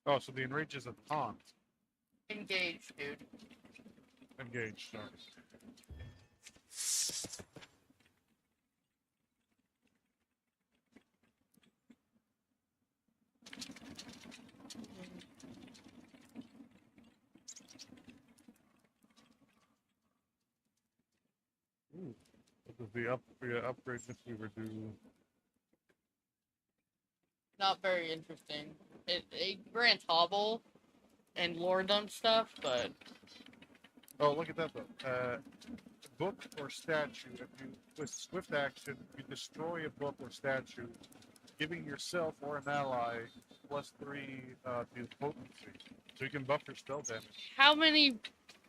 Oh, so the enrage is a taunt. Engage, dude. Engage, sorry. Ooh, this is the upgrade that we were due. Not very interesting. It grants hobble and lordom stuff, but Oh, look at that though. Book or statue. If you with swift action, you destroy a book or statue, giving yourself or an ally +3 to potency, so you can buff your spell damage. how many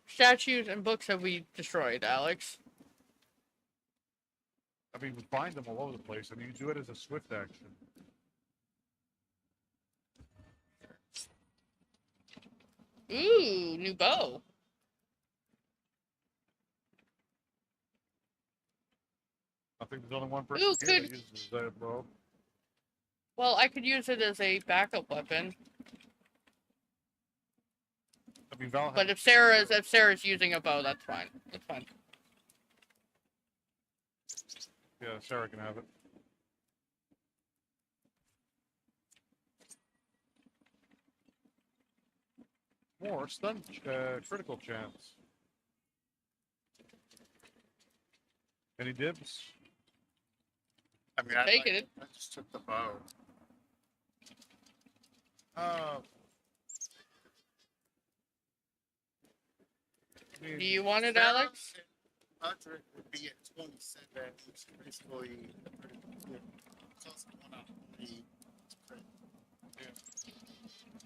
statues and books have we destroyed, Alex? I mean, we find them all over the place. I mean, you do it as a swift action. Ooh, new bow. I think there's only one person Ooh, here could- that uses that, bro. Well, I could use it as a backup weapon. I mean, Val. But if Sarah's using a bow, that's fine. That's fine. Yeah, Sarah can have it. More stun critical chance. Any dibs? I mean, Take it. I just took the bow. I mean, Do you want it, Sarah Alex? and Patrick would be at 27, which is basically close to 1 out of 3.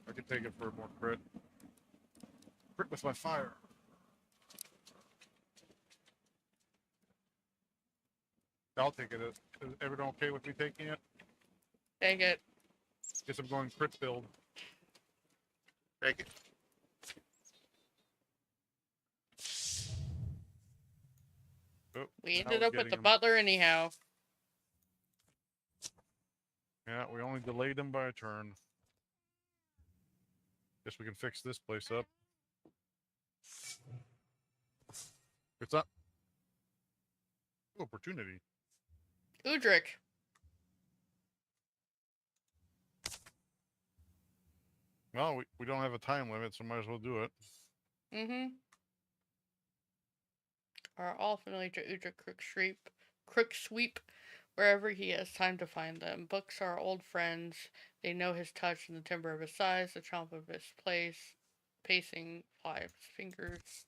I could take it for more crit. Crit with my fire. I'll take it. Is everyone okay with me taking it? Take it. Guess I'm going crit build. Take it. Oh, We now ended we're up with getting the him. butler anyhow. Yeah, we only delayed him by a turn. Guess we can fix this place up. It's up. Opportunity. Udric. Well, we don't have a time limit, so might as well do it. Mm-hmm. Are all familiar to Udric Crooksweep, wherever he has time to find them. Books are old friends. They know his touch and the timbre of his size, the chomp of his pacing, fly of his fingers.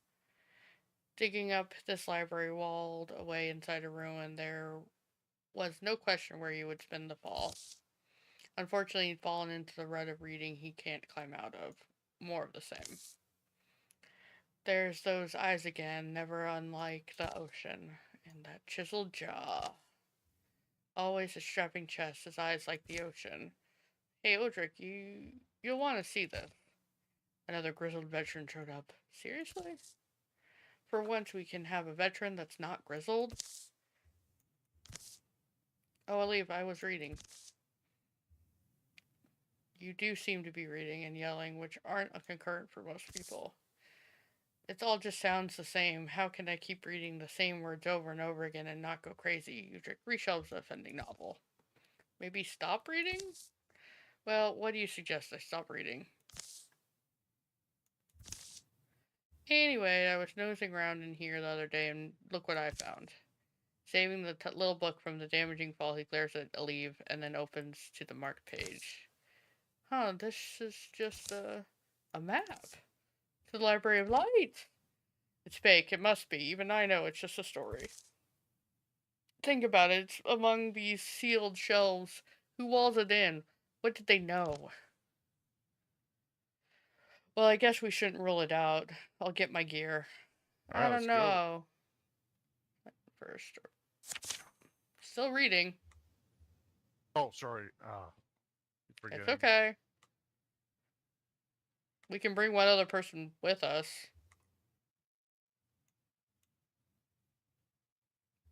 Digging up this library walled away inside a ruin, there was no question where he would spend the fall. Unfortunately, he'd fallen into the rut of reading he can't climb out of. More of the same. There's those eyes again, never unlike the ocean, and that chiseled jaw. Always a strapping chest, his eyes like the ocean. Hey, Odric, you'll want to see this. Another grizzled veteran showed up. Seriously? For once, we can have a veteran that's not grizzled? Oh, I'll leave. I was reading. You do seem to be reading and yelling, which aren't a concurrent for most people. It all just sounds the same. How can I keep reading the same words over and over again and not go crazy? Udric reshelves the offending novel. Maybe stop reading? Well, what do you suggest I stop reading? Anyway, I was nosing around in here the other day and look what I found. Saving the little book from the damaging fall, he glares at Aleve and then opens to the marked page. Huh, this is just a map to the Library of Light. It's fake, it must be. Even I know it's just a story. Think about it, it's among these sealed shelves. Who walls it in? What did they know? Well, I guess we shouldn't rule it out. I'll get my gear. All I right, don't let's go. know. First. Still reading. Oh, sorry. Keep forgetting. It's okay. We can bring one other person with us.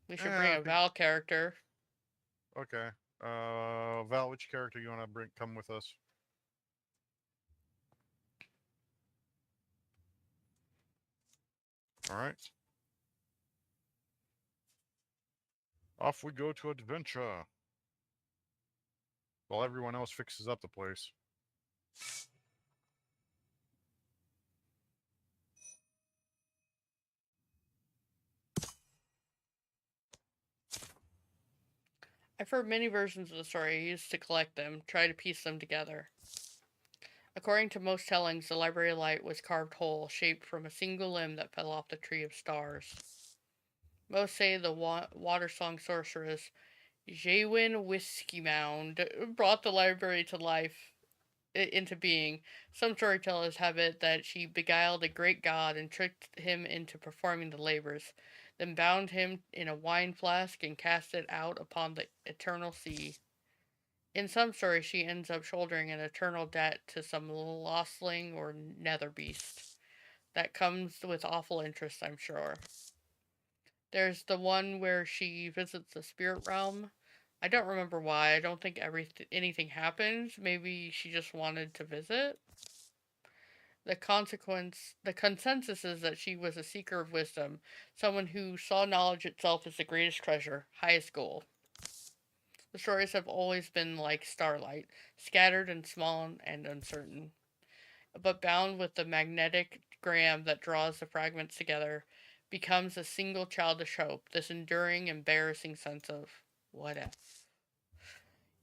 We should Yeah, bring I a think- Val character. Okay. Val, which character you want to come with us? All right. Off we go to adventure. While everyone else fixes up the place. I've heard many versions of the story. I used to collect them, try to piece them together. According to most tellings, the Library of Light was carved whole, shaped from a single limb that fell off the Tree of Stars. Most say the water song sorceress Jaywin Whiskey Mound brought the library to life, into being. Some storytellers have it that she beguiled a great god and tricked him into performing the labors, then bound him in a wine flask and cast it out upon the eternal sea. In some stories, she ends up shouldering an eternal debt to some lostling or nether beast. That comes with awful interest, I'm sure. There's the one where she visits the spirit realm. I don't remember why. I don't think anything happens. Maybe she just wanted to visit. The consensus is that she was a seeker of wisdom, someone who saw knowledge itself as the greatest treasure, highest goal. The stories have always been like starlight, scattered and small and uncertain, but bound with the magnetic gram that draws the fragments together, becomes a single childish hope, this enduring, embarrassing sense of what if.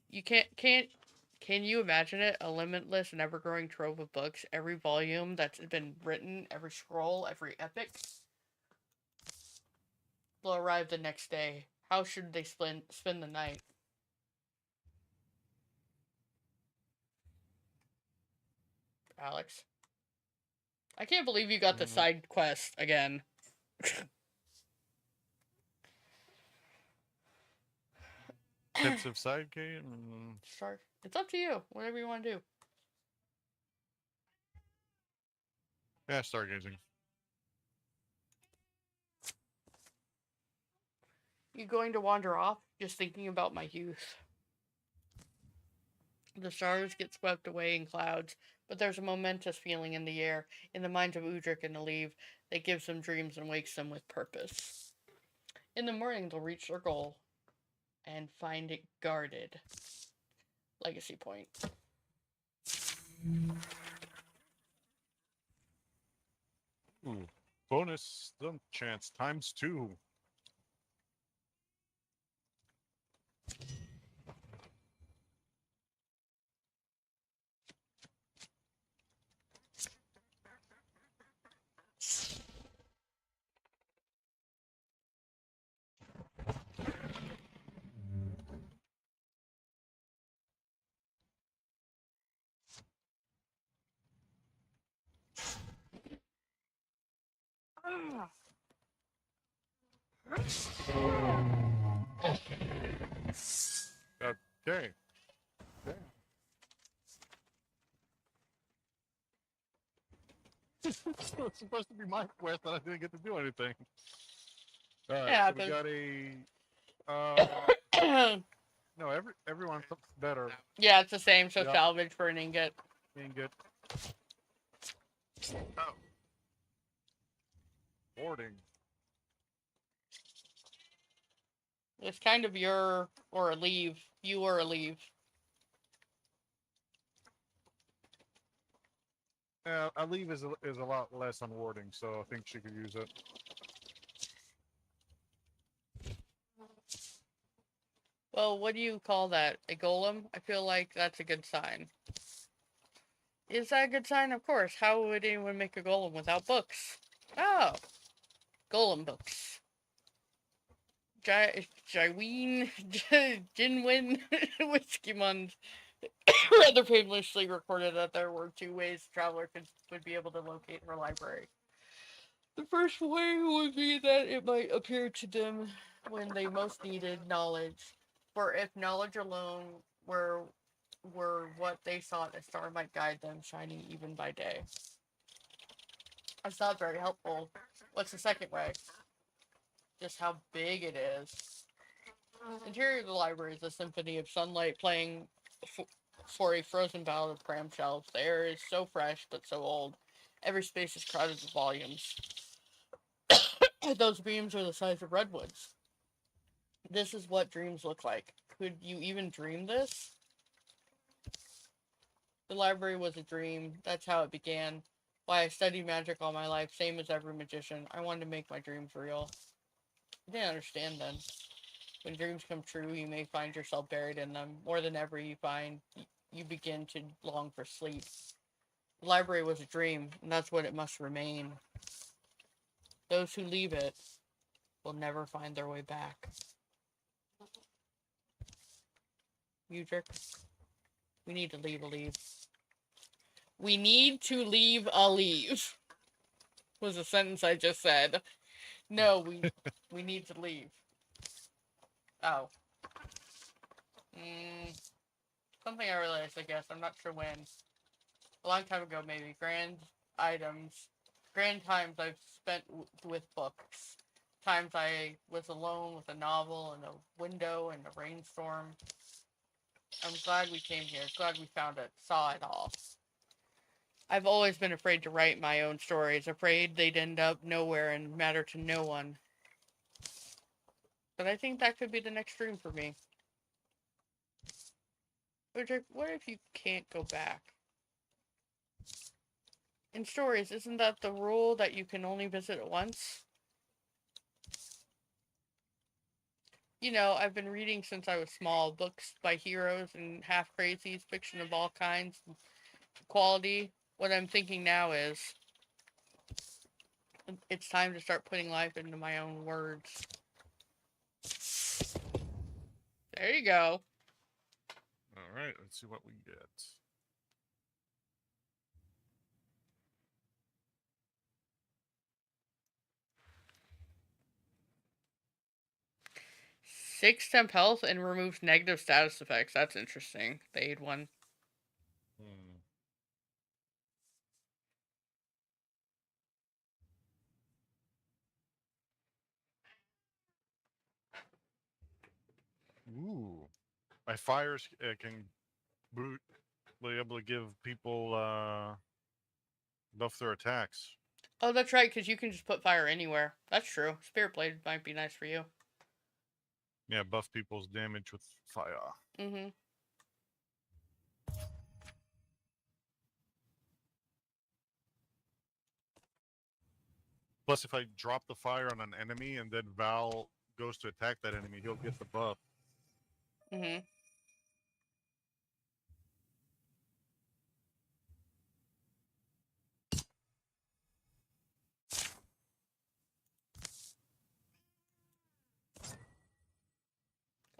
You can you imagine it? A limitless, never-growing trove of books, every volume that's been written, every scroll, every epic. Will arrive the next day. How should they spend the night? Alex? I can't believe you got the side quest again. Tips of side game? Start. It's up to you. Whatever you want to do. Yeah, stargazing. You going to wander off? Just thinking about my youth. The stars get swept away in clouds, but there's a momentous feeling in the air, in the minds of Udric and Aleve, that gives them dreams and wakes them with purpose. In the morning, they'll reach their goal and find it guarded. Legacy point. Ooh. Bonus stump chance ×2. Okay. It's supposed to be my quest, and I didn't get to do anything. All right, Yeah, so we got a No, everyone's better. Yeah, it's the same. So Yeah. salvage for an ingot. Being good. Oh, Boarding. It's kind of your or a leave. You or a leave. I leave is a lot less on warding, so I think she could use it. Well, what do you call that? A golem? I feel like that's a good sign. Is that a good sign? Of course. How would anyone make a golem without books? Oh, golem books. Jyween, Jinwin, Whiskymund rather famously recorded that there were 2 ways the traveler would be able to locate her library. The first way would be that it might appear to them when they most needed knowledge, for if knowledge alone were what they sought, a star might guide them, shining even by day. That's not very helpful. What's the second way? Just how big it is. Interior of the library is a symphony of sunlight playing for a frozen ballad of cram shelves. The air is so fresh but so old. Every space is crowded with volumes. Those beams are the size of redwoods. This is what dreams look like. Could you even dream this? The library was a dream. That's how it began. Why I studied magic all my life, same as every magician. I wanted to make my dreams real. I didn't understand then. When dreams come true, you may find yourself buried in them. More than ever, you begin to long for sleep. The library was a dream, and that's what it must remain. Those who leave it will never find their way back. Mudrick, we need to leave a leave. We need to leave a leave. Was a sentence I just said. No, we need to leave. Oh. Something I realized, I guess. I'm not sure when. A long time ago, maybe. Grand times I've spent with books. Times I was alone with a novel and a window and a rainstorm. I'm glad we came here. Glad we found it. Saw it all. I've always been afraid to write my own stories. Afraid they'd end up nowhere and matter to no one. But I think that could be the next dream for me. What if you can't go back? In stories, isn't that the rule that you can only visit it once? You know, I've been reading since I was small, books by heroes and half-crazies, fiction of all kinds, quality. What I'm thinking now is, it's time to start putting life into my own words. There you go. Alright, let's see what we get. Six temp health and removes negative status effects. That's interesting. The aid one. Ooh. My fires can be able to give people buff their attacks. Oh, that's right, because you can just put fire anywhere. That's true. Spirit Blade might be nice for you. Yeah, buff people's damage with fire. Mm-hmm. Plus, if I drop the fire on an enemy and then Val goes to attack that enemy, he'll get the buff. Mm-hmm.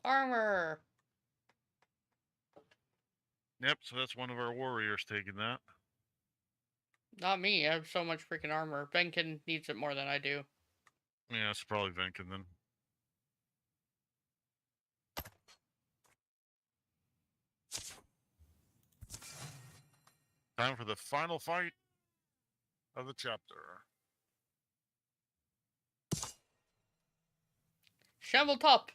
Armor. Yep, so that's one of our warriors taking that. Not me. I have so much freaking armor. Venkin needs it more than I do. Yeah, it's probably Venkin then. Time for the final fight of the chapter. Shovel top.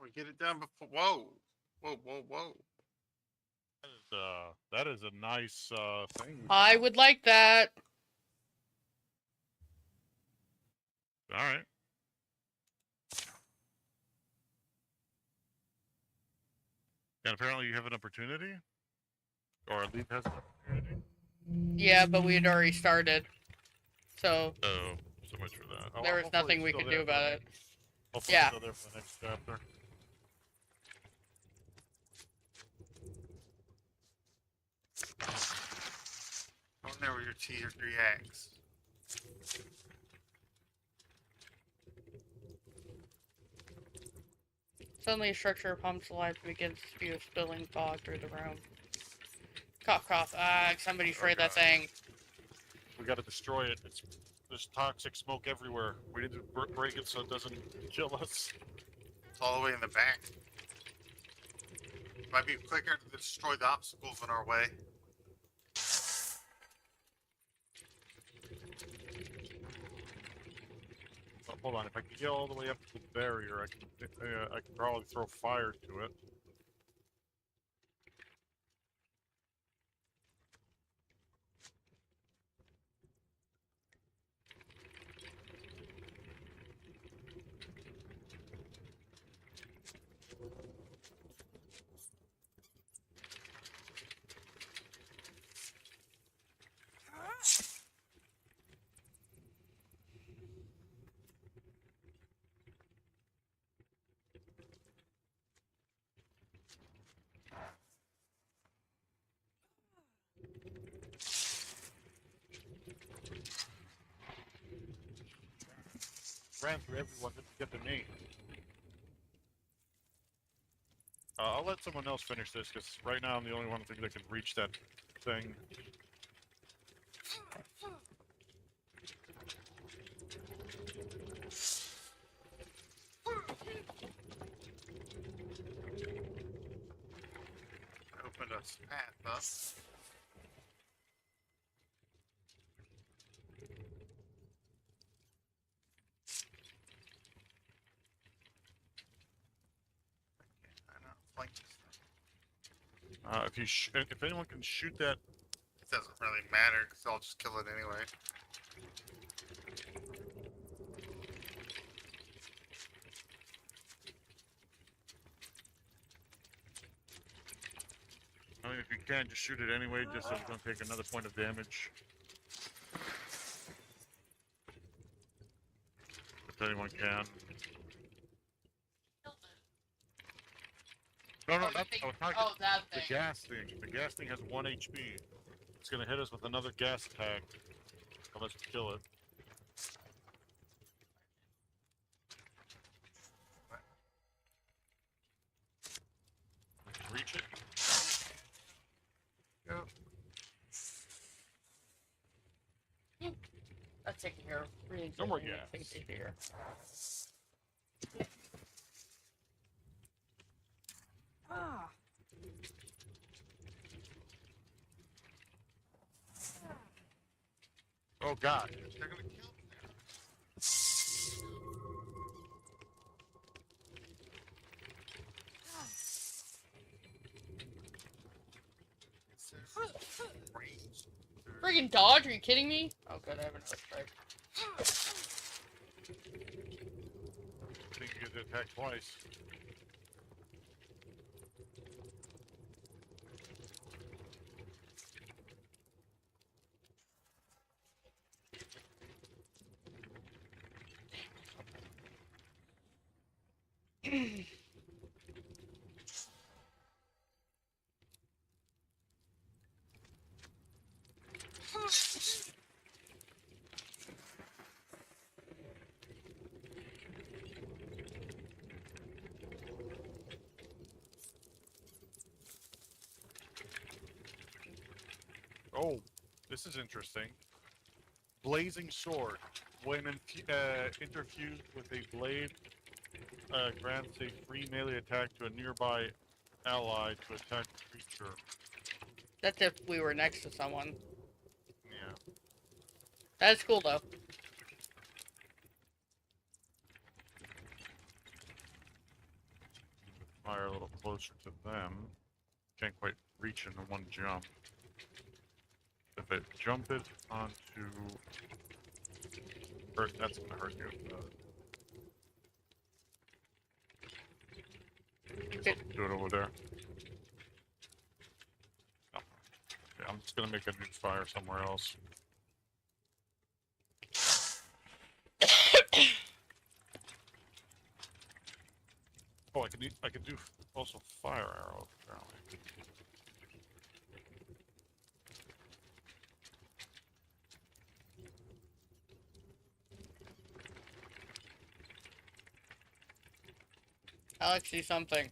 we get it done before. Whoa, whoa, whoa, whoa. That is a nice thing. I would like that. All right. And apparently you have an opportunity? Or a lead has an opportunity? Yeah, but we had already started. So Oh, so much for that. Oh, there was hopefully nothing it's we still could there do for the about it. next- Hopefully Yeah. it's still there for the next chapter. Oh, there were your tier 3X. Suddenly, a structure pumps alive and begins to spew spilling fog through the room. Cough, cough. Ah, somebody sprayed that God. thing. We gotta destroy it. There's toxic smoke everywhere. We need to break it so it doesn't kill us. It's all the way in the back. Might be quicker to destroy the obstacles in our way. Oh, hold on, if I can get all the way up to the barrier, I can probably throw fire to it. Ran through everyone to get to me. I'll let someone else finish this, because right now I'm the only one that can reach that thing. Opened us path up. I know, flank this thing. If anyone can shoot that, It doesn't really matter because I'll just kill it anyway. I mean, if you can, just shoot it anyway, just so you don't take another point of damage. If anyone can. No, not, I was talking that the gas thing. The gas thing has 1 HP. It's gonna hit us with another gas attack. Unless we kill it. Reach it? Yep. That's taking care of really No more good gas. things here. Ah. Oh god. They're gonna kill me. Range. Friggin' dodge? Are you kidding me? Oh, good. I have another strike. I think you get attacked twice. Oh, this is interesting. Blazing Sword. When interfused with a blade, grants a free melee attack to a nearby ally to attack the creature. That's if we were next to someone. Yeah. That's cool, though. fire a little closer to them. Can't quite reach in one jump. If I jump it onto... that's gonna hurt you. Do it over there. No. Okay, I'm just gonna make a new fire somewhere else. Oh, I can do also fire arrow apparently. Alex, see something.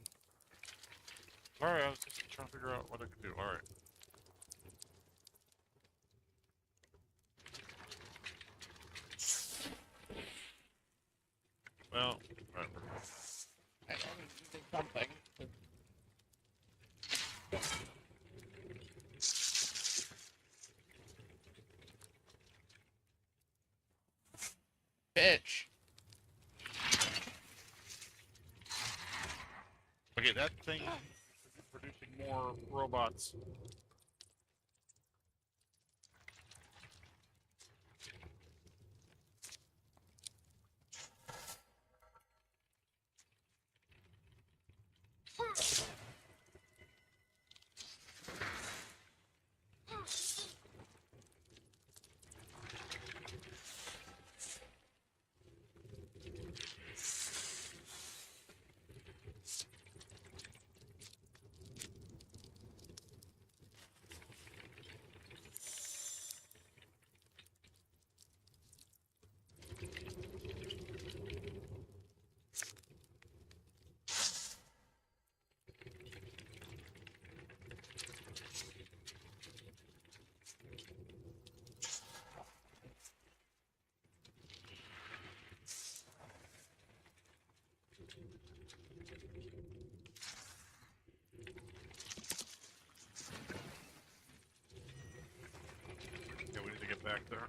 Alright, I was just trying to figure out what I could do. Alright. Well, whatever. I know, you did something. Bitch. Okay, that thing is producing more robots. Yeah, we need to get back there.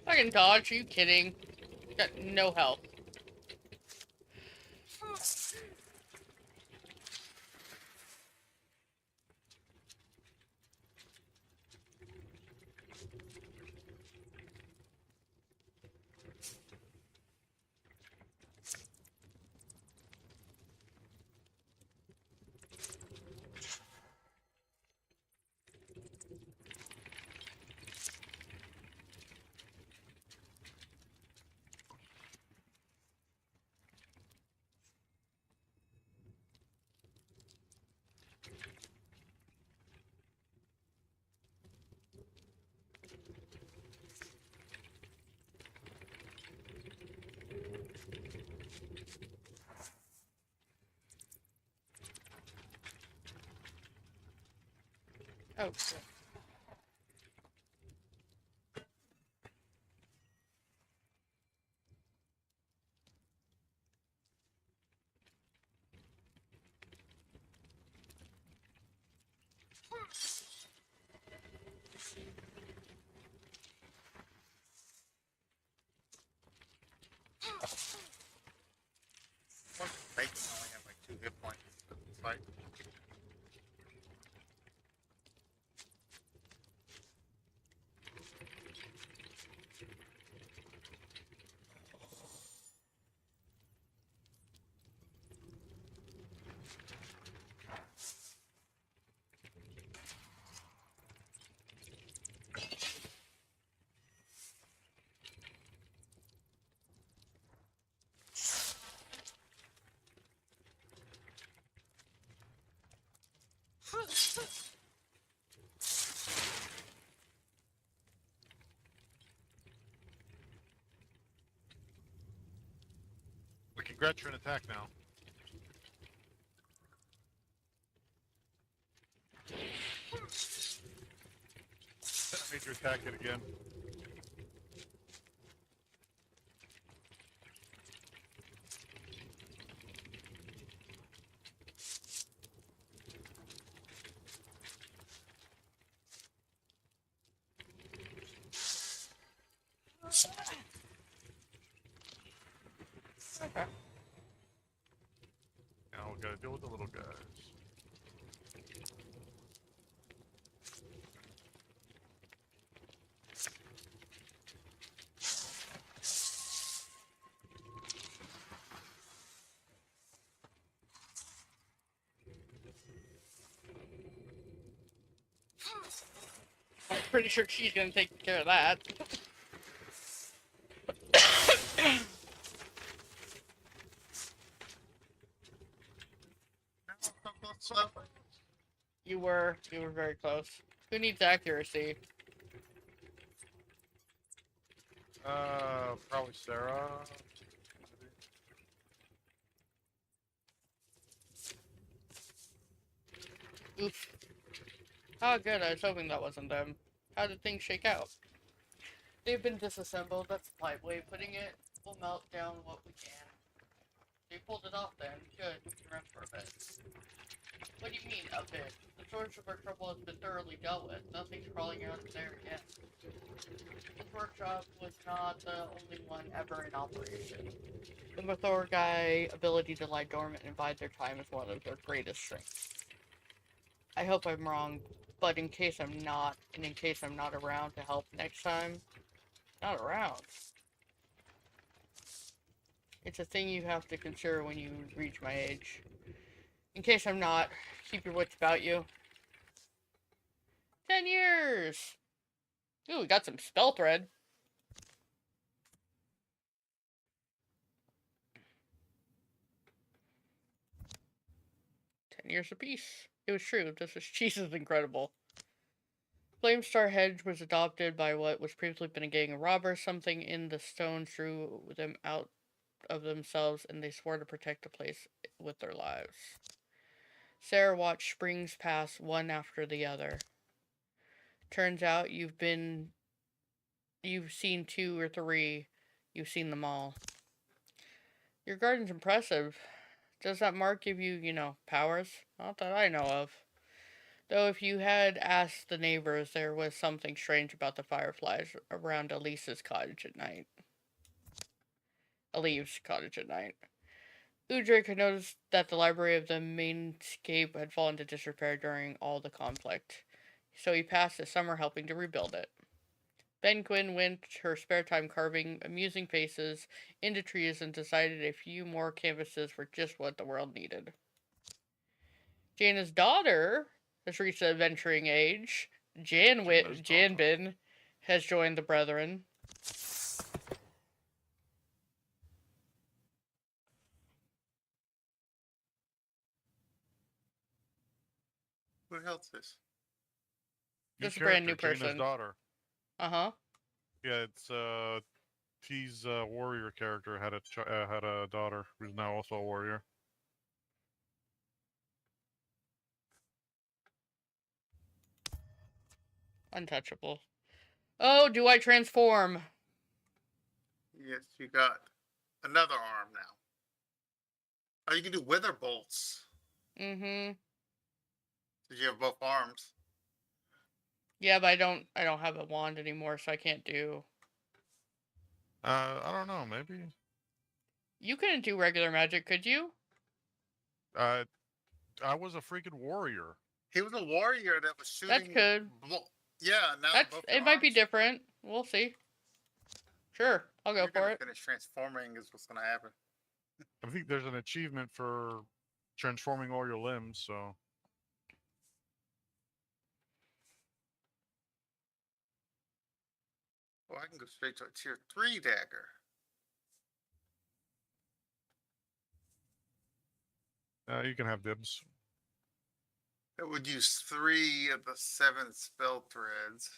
I can dodge, are you kidding? Got no health. Oh, shit. Bacon only have like 2 hit points. It's like, We can grant you an attack now. I made you attack it again. Okay. Now we gotta deal with the little guys. I'm pretty sure she's gonna take care of that. You were very close. Who needs accuracy? Probably Sarah. Oof. Oh, good. I was hoping that wasn't them. How did things shake out? They've been disassembled. That's a polite way of putting it. We'll melt down what we can. They pulled it off then. Good. We can rest for a bit. What do you mean, a bit? The source of our trouble has been thoroughly dealt with. Nothing's crawling out there again. This workshop was not the only one ever in operation. The Mathorgai ability to lie dormant and bide their time is one of their greatest strengths. I hope I'm wrong, but in case I'm not, and in case I'm not around to help next time, not around. It's a thing you have to consider when you reach my age. In case I'm not, keep your wits about you. 10 years! Ooh, we got some spell thread. Years apiece. It was true. Cheese is incredible. Flamestar Hedge was adopted by what was previously been a gang of robbers. Something in the stones drew them out of themselves, and they swore to protect the place with their lives. Sarah watched springs pass one after the other. Turns out you've seen 2 or 3. You've seen them all. Your garden's impressive. Does that mark give you, powers? Not that I know of. Though if you had asked the neighbors, there was something strange about the fireflies around Elise's cottage at night. Elise's cottage at night. Udric had noticed that the library of the mainscape had fallen into disrepair during all the conflict, so he passed the summer helping to rebuild it. Benquin went her spare time carving amusing faces into trees and decided a few more canvases were just what the world needed. Jaina's daughter has reached the adventuring age. Janbin has joined the Brethren. Who else is? This is a brand new Jaina's person. daughter. Uh-huh. Yeah, it's T's warrior character had a daughter who's now also a warrior. Untouchable. Oh, do I transform? Yes, you got another arm now. Oh, you can do wither bolts. Mm-hmm. Did you have both arms? Yeah, but I don't have a wand anymore, so I can't do. I don't know, maybe. You couldn't do regular magic, could you? I was a freaking warrior. He was a warrior that was shooting. That's good. Yeah, now It might be different. We'll see. Sure, I'll go for it. Finish transforming is what's gonna happen. I think there's an achievement for transforming all your limbs, so. Well, I can go straight to a tier 3 dagger. You can have dibs. It would use 3 of the 7 spell threads.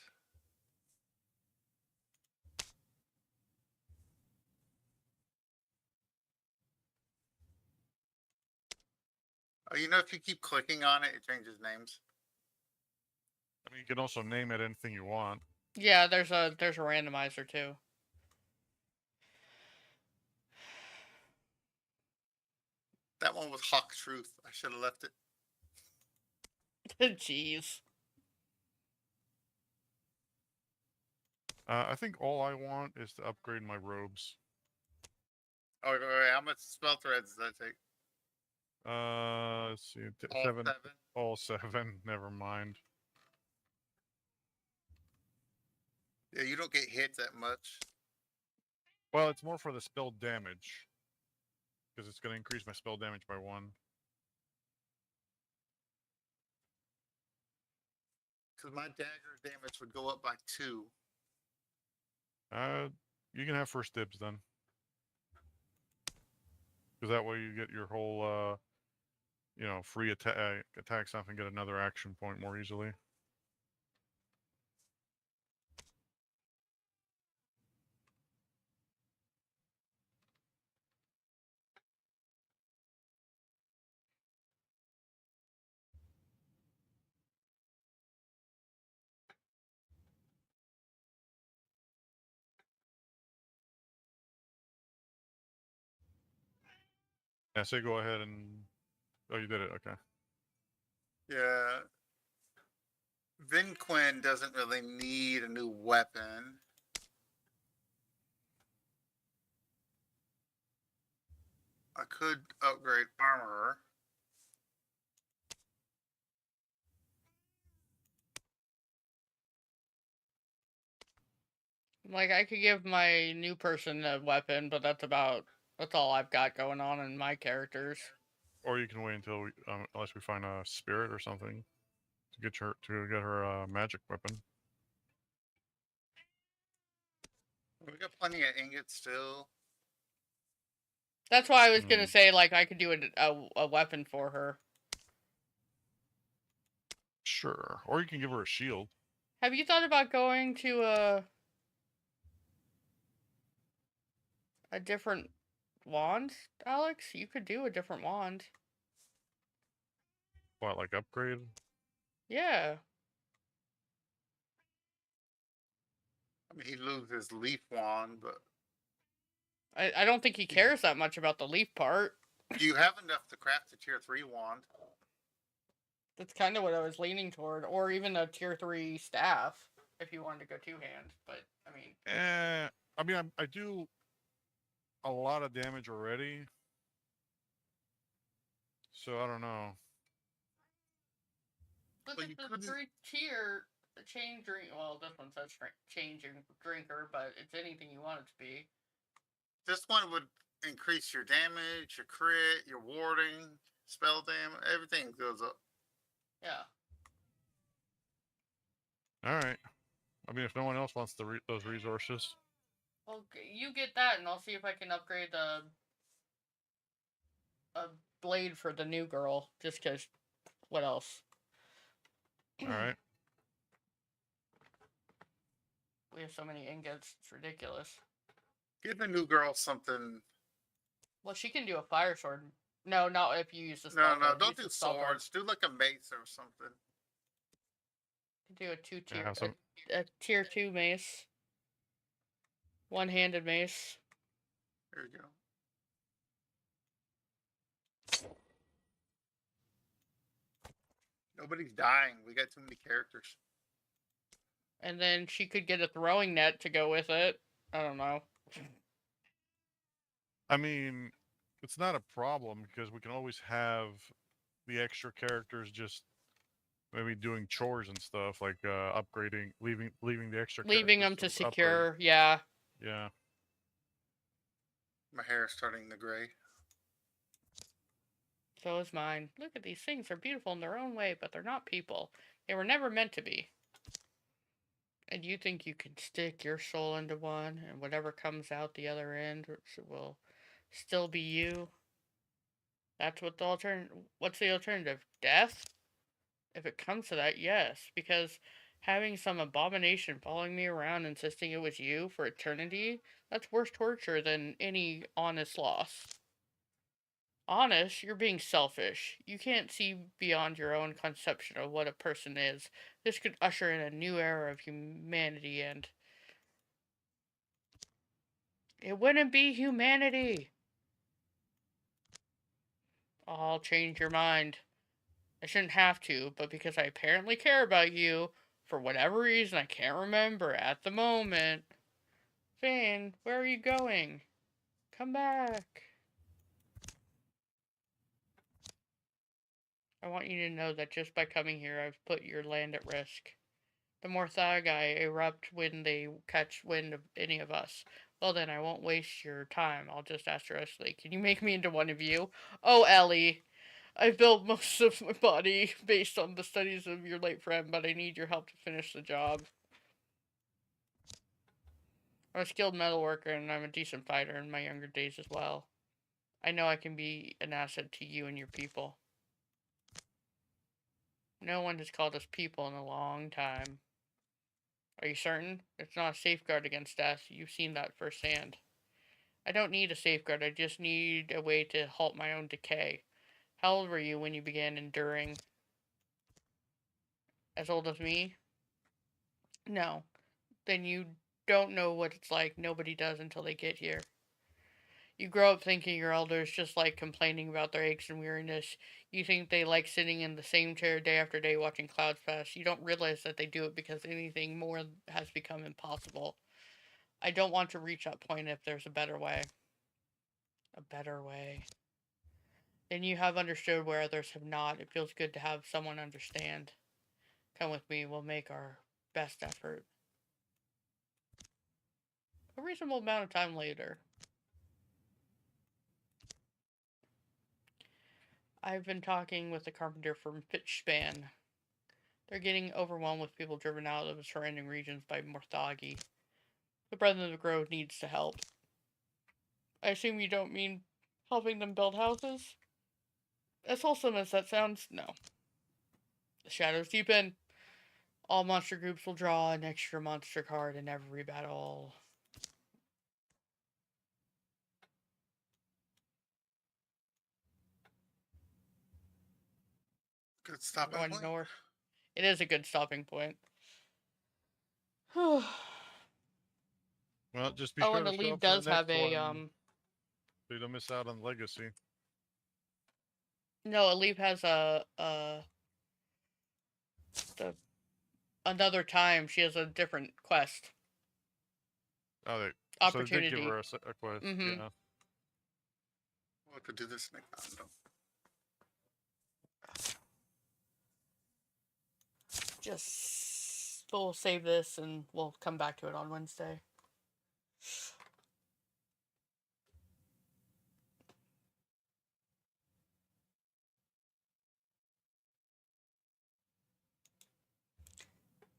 Oh, if you keep clicking on it, it changes names. I mean, you can also name it anything you want. Yeah, there's a randomizer too. That one was Hawk Truth. I should have left it. Jeez. I think all I want is to upgrade my robes. Oh, wait, how much spell threads does that take? Let's see, All seven, 7? all 7. Never mind. Yeah, you don't get hit that much. Well, it's more for the spell damage because it's going to increase my spell damage by 1. Because my dagger damage would go up by 2. You can have first dibs then, because that way you get your whole, free attack stuff and get another action point more easily. Yeah, so go ahead and... Oh, you did it, okay. Yeah. Vinquin doesn't really need a new weapon. I could upgrade armor. Like, I could give my new person a weapon, but that's all I've got going on in my characters. Or you can wait until unless we find a spirit or something to get her magic weapon. We got plenty of ingots still. That's why I was gonna say, like, I could do a weapon for her. Sure. Or you can give her a shield. Have you thought about going to a different wand, Alex? You could do a different wand. What, like upgrade? Yeah. I mean, he loses his leaf wand, but I don't think he cares that much about the leaf part. you have enough to craft a tier 3 wand. That's kind of what I was leaning toward. Or even a tier 3 staff, if you wanted to go 2-hand. But, I mean... I do a lot of damage already. So, I don't know. Look at the 3-tier chain drink. Well, this one says chain drinker, but it's anything you want it to be. This one would increase your damage, your crit, your warding, spell damage, everything goes up. Yeah. Alright. I mean, if no one else wants those resources. Well, you get that, and I'll see if I can upgrade a blade for the new girl. Just because, what else? Alright. We have so many ingots, it's ridiculous. Give the new girl something. Well, she can do a fire sword. No, not if you use the spell. No, don't do swords. Do like a mace or something. Do a 2-tier, a tier 2 mace. One-handed mace. There you go. Nobody's dying. We got too many characters. And then she could get a throwing net to go with it. I don't know. I mean, it's not a problem because we can always have the extra characters just maybe doing chores and stuff, like upgrading, leaving the extra. Leaving them to secure, upgrade. Yeah. Yeah. My hair is starting to gray. So is mine. Look at these things. They're beautiful in their own way, but they're not people. They were never meant to be. And you think you can stick your soul into one, and whatever comes out the other end will still be you? That's what the alternative... What's the alternative? Death? If it comes to that, yes. Because having some abomination following me around insisting it was you for eternity, that's worse torture than any honest loss. Honest, you're being selfish. You can't see beyond your own conception of what a person is. This could usher in a new era of humanity, and it wouldn't be humanity. I'll change your mind. I shouldn't have to, but because I apparently care about you, for whatever reason I can't remember at the moment. Finn, where are you going? Come back. I want you to know that just by coming here, I've put your land at risk. The more Saga erupt when they catch wind of any of us. Well then, I won't waste your time. I'll just ask directly. Can you make me into one of you? Oh, Ellie. I've built most of my body based on the studies of your late friend, but I need your help to finish the job. I'm a skilled metalworker and I'm a decent fighter in my younger days as well. I know I can be an asset to you and your people. No one has called us people in a long time. Are you certain? It's not a safeguard against death. You've seen that firsthand. I don't need a safeguard. I just need a way to halt my own decay. How old were you when you began enduring? As old as me? No. Then you don't know what it's like. Nobody does until they get here. You grow up thinking your elders just like complaining about their aches and weariness. You think they like sitting in the same chair day after day watching clouds pass. You don't realize that they do it because anything more has become impossible. I don't want to reach that point if there's a better way. A better way. Then you have understood where others have not. It feels good to have someone understand. Come with me. We'll make our best effort. A reasonable amount of time later. I've been talking with the carpenter from Fitchspan. They're getting overwhelmed with people driven out of the surrounding regions by Morthagi. The Brethren of the Grove needs to help. I assume you don't mean helping them build houses? As wholesome as that sounds, no. The shadows deepen. All monster groups will draw an extra monster card in every battle. Good stopping Going point. north. It is a good stopping point. Oh, Well, just be sure and to the show lead up for does the have next a, one, so you don't miss out on Legacy. No, Aleve has another time. She has a different quest. Oh, so they did give Opportunity. her a quest. Mhm. Yeah. We'll have to do this next time. We'll save this and we'll come back to it on Wednesday.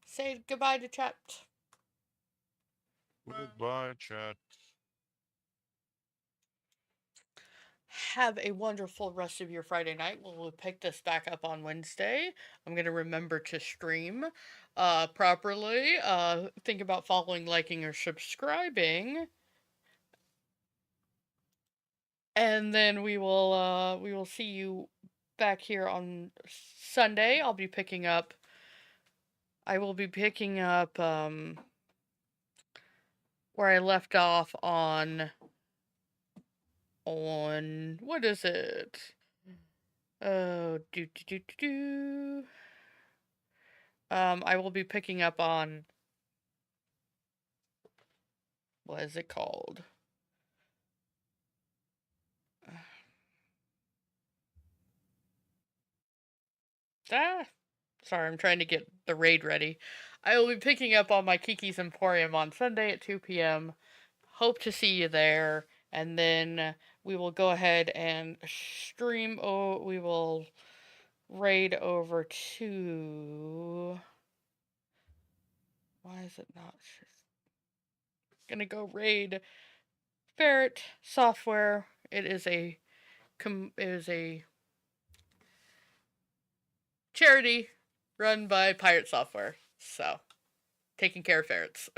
Say goodbye to chat. Goodbye, chat. Have a wonderful rest of your Friday night. We'll pick this back up on Wednesday. I'm going to remember to stream properly. Think about following, liking, or subscribing. And then we will see you back here on Sunday. I will be picking up where I left off on what is it? Oh, I will be picking up on, what is it called? Sorry, I'm trying to get the raid ready. I will be picking up on my Kiki's Emporium on Sunday at 2 p.m. Hope to see you there. And then we will go ahead and stream. Oh, we will raid over to. Why is it not? Gonna go raid Ferret Software. It is a charity run by Pirate Software. So, taking care of ferrets.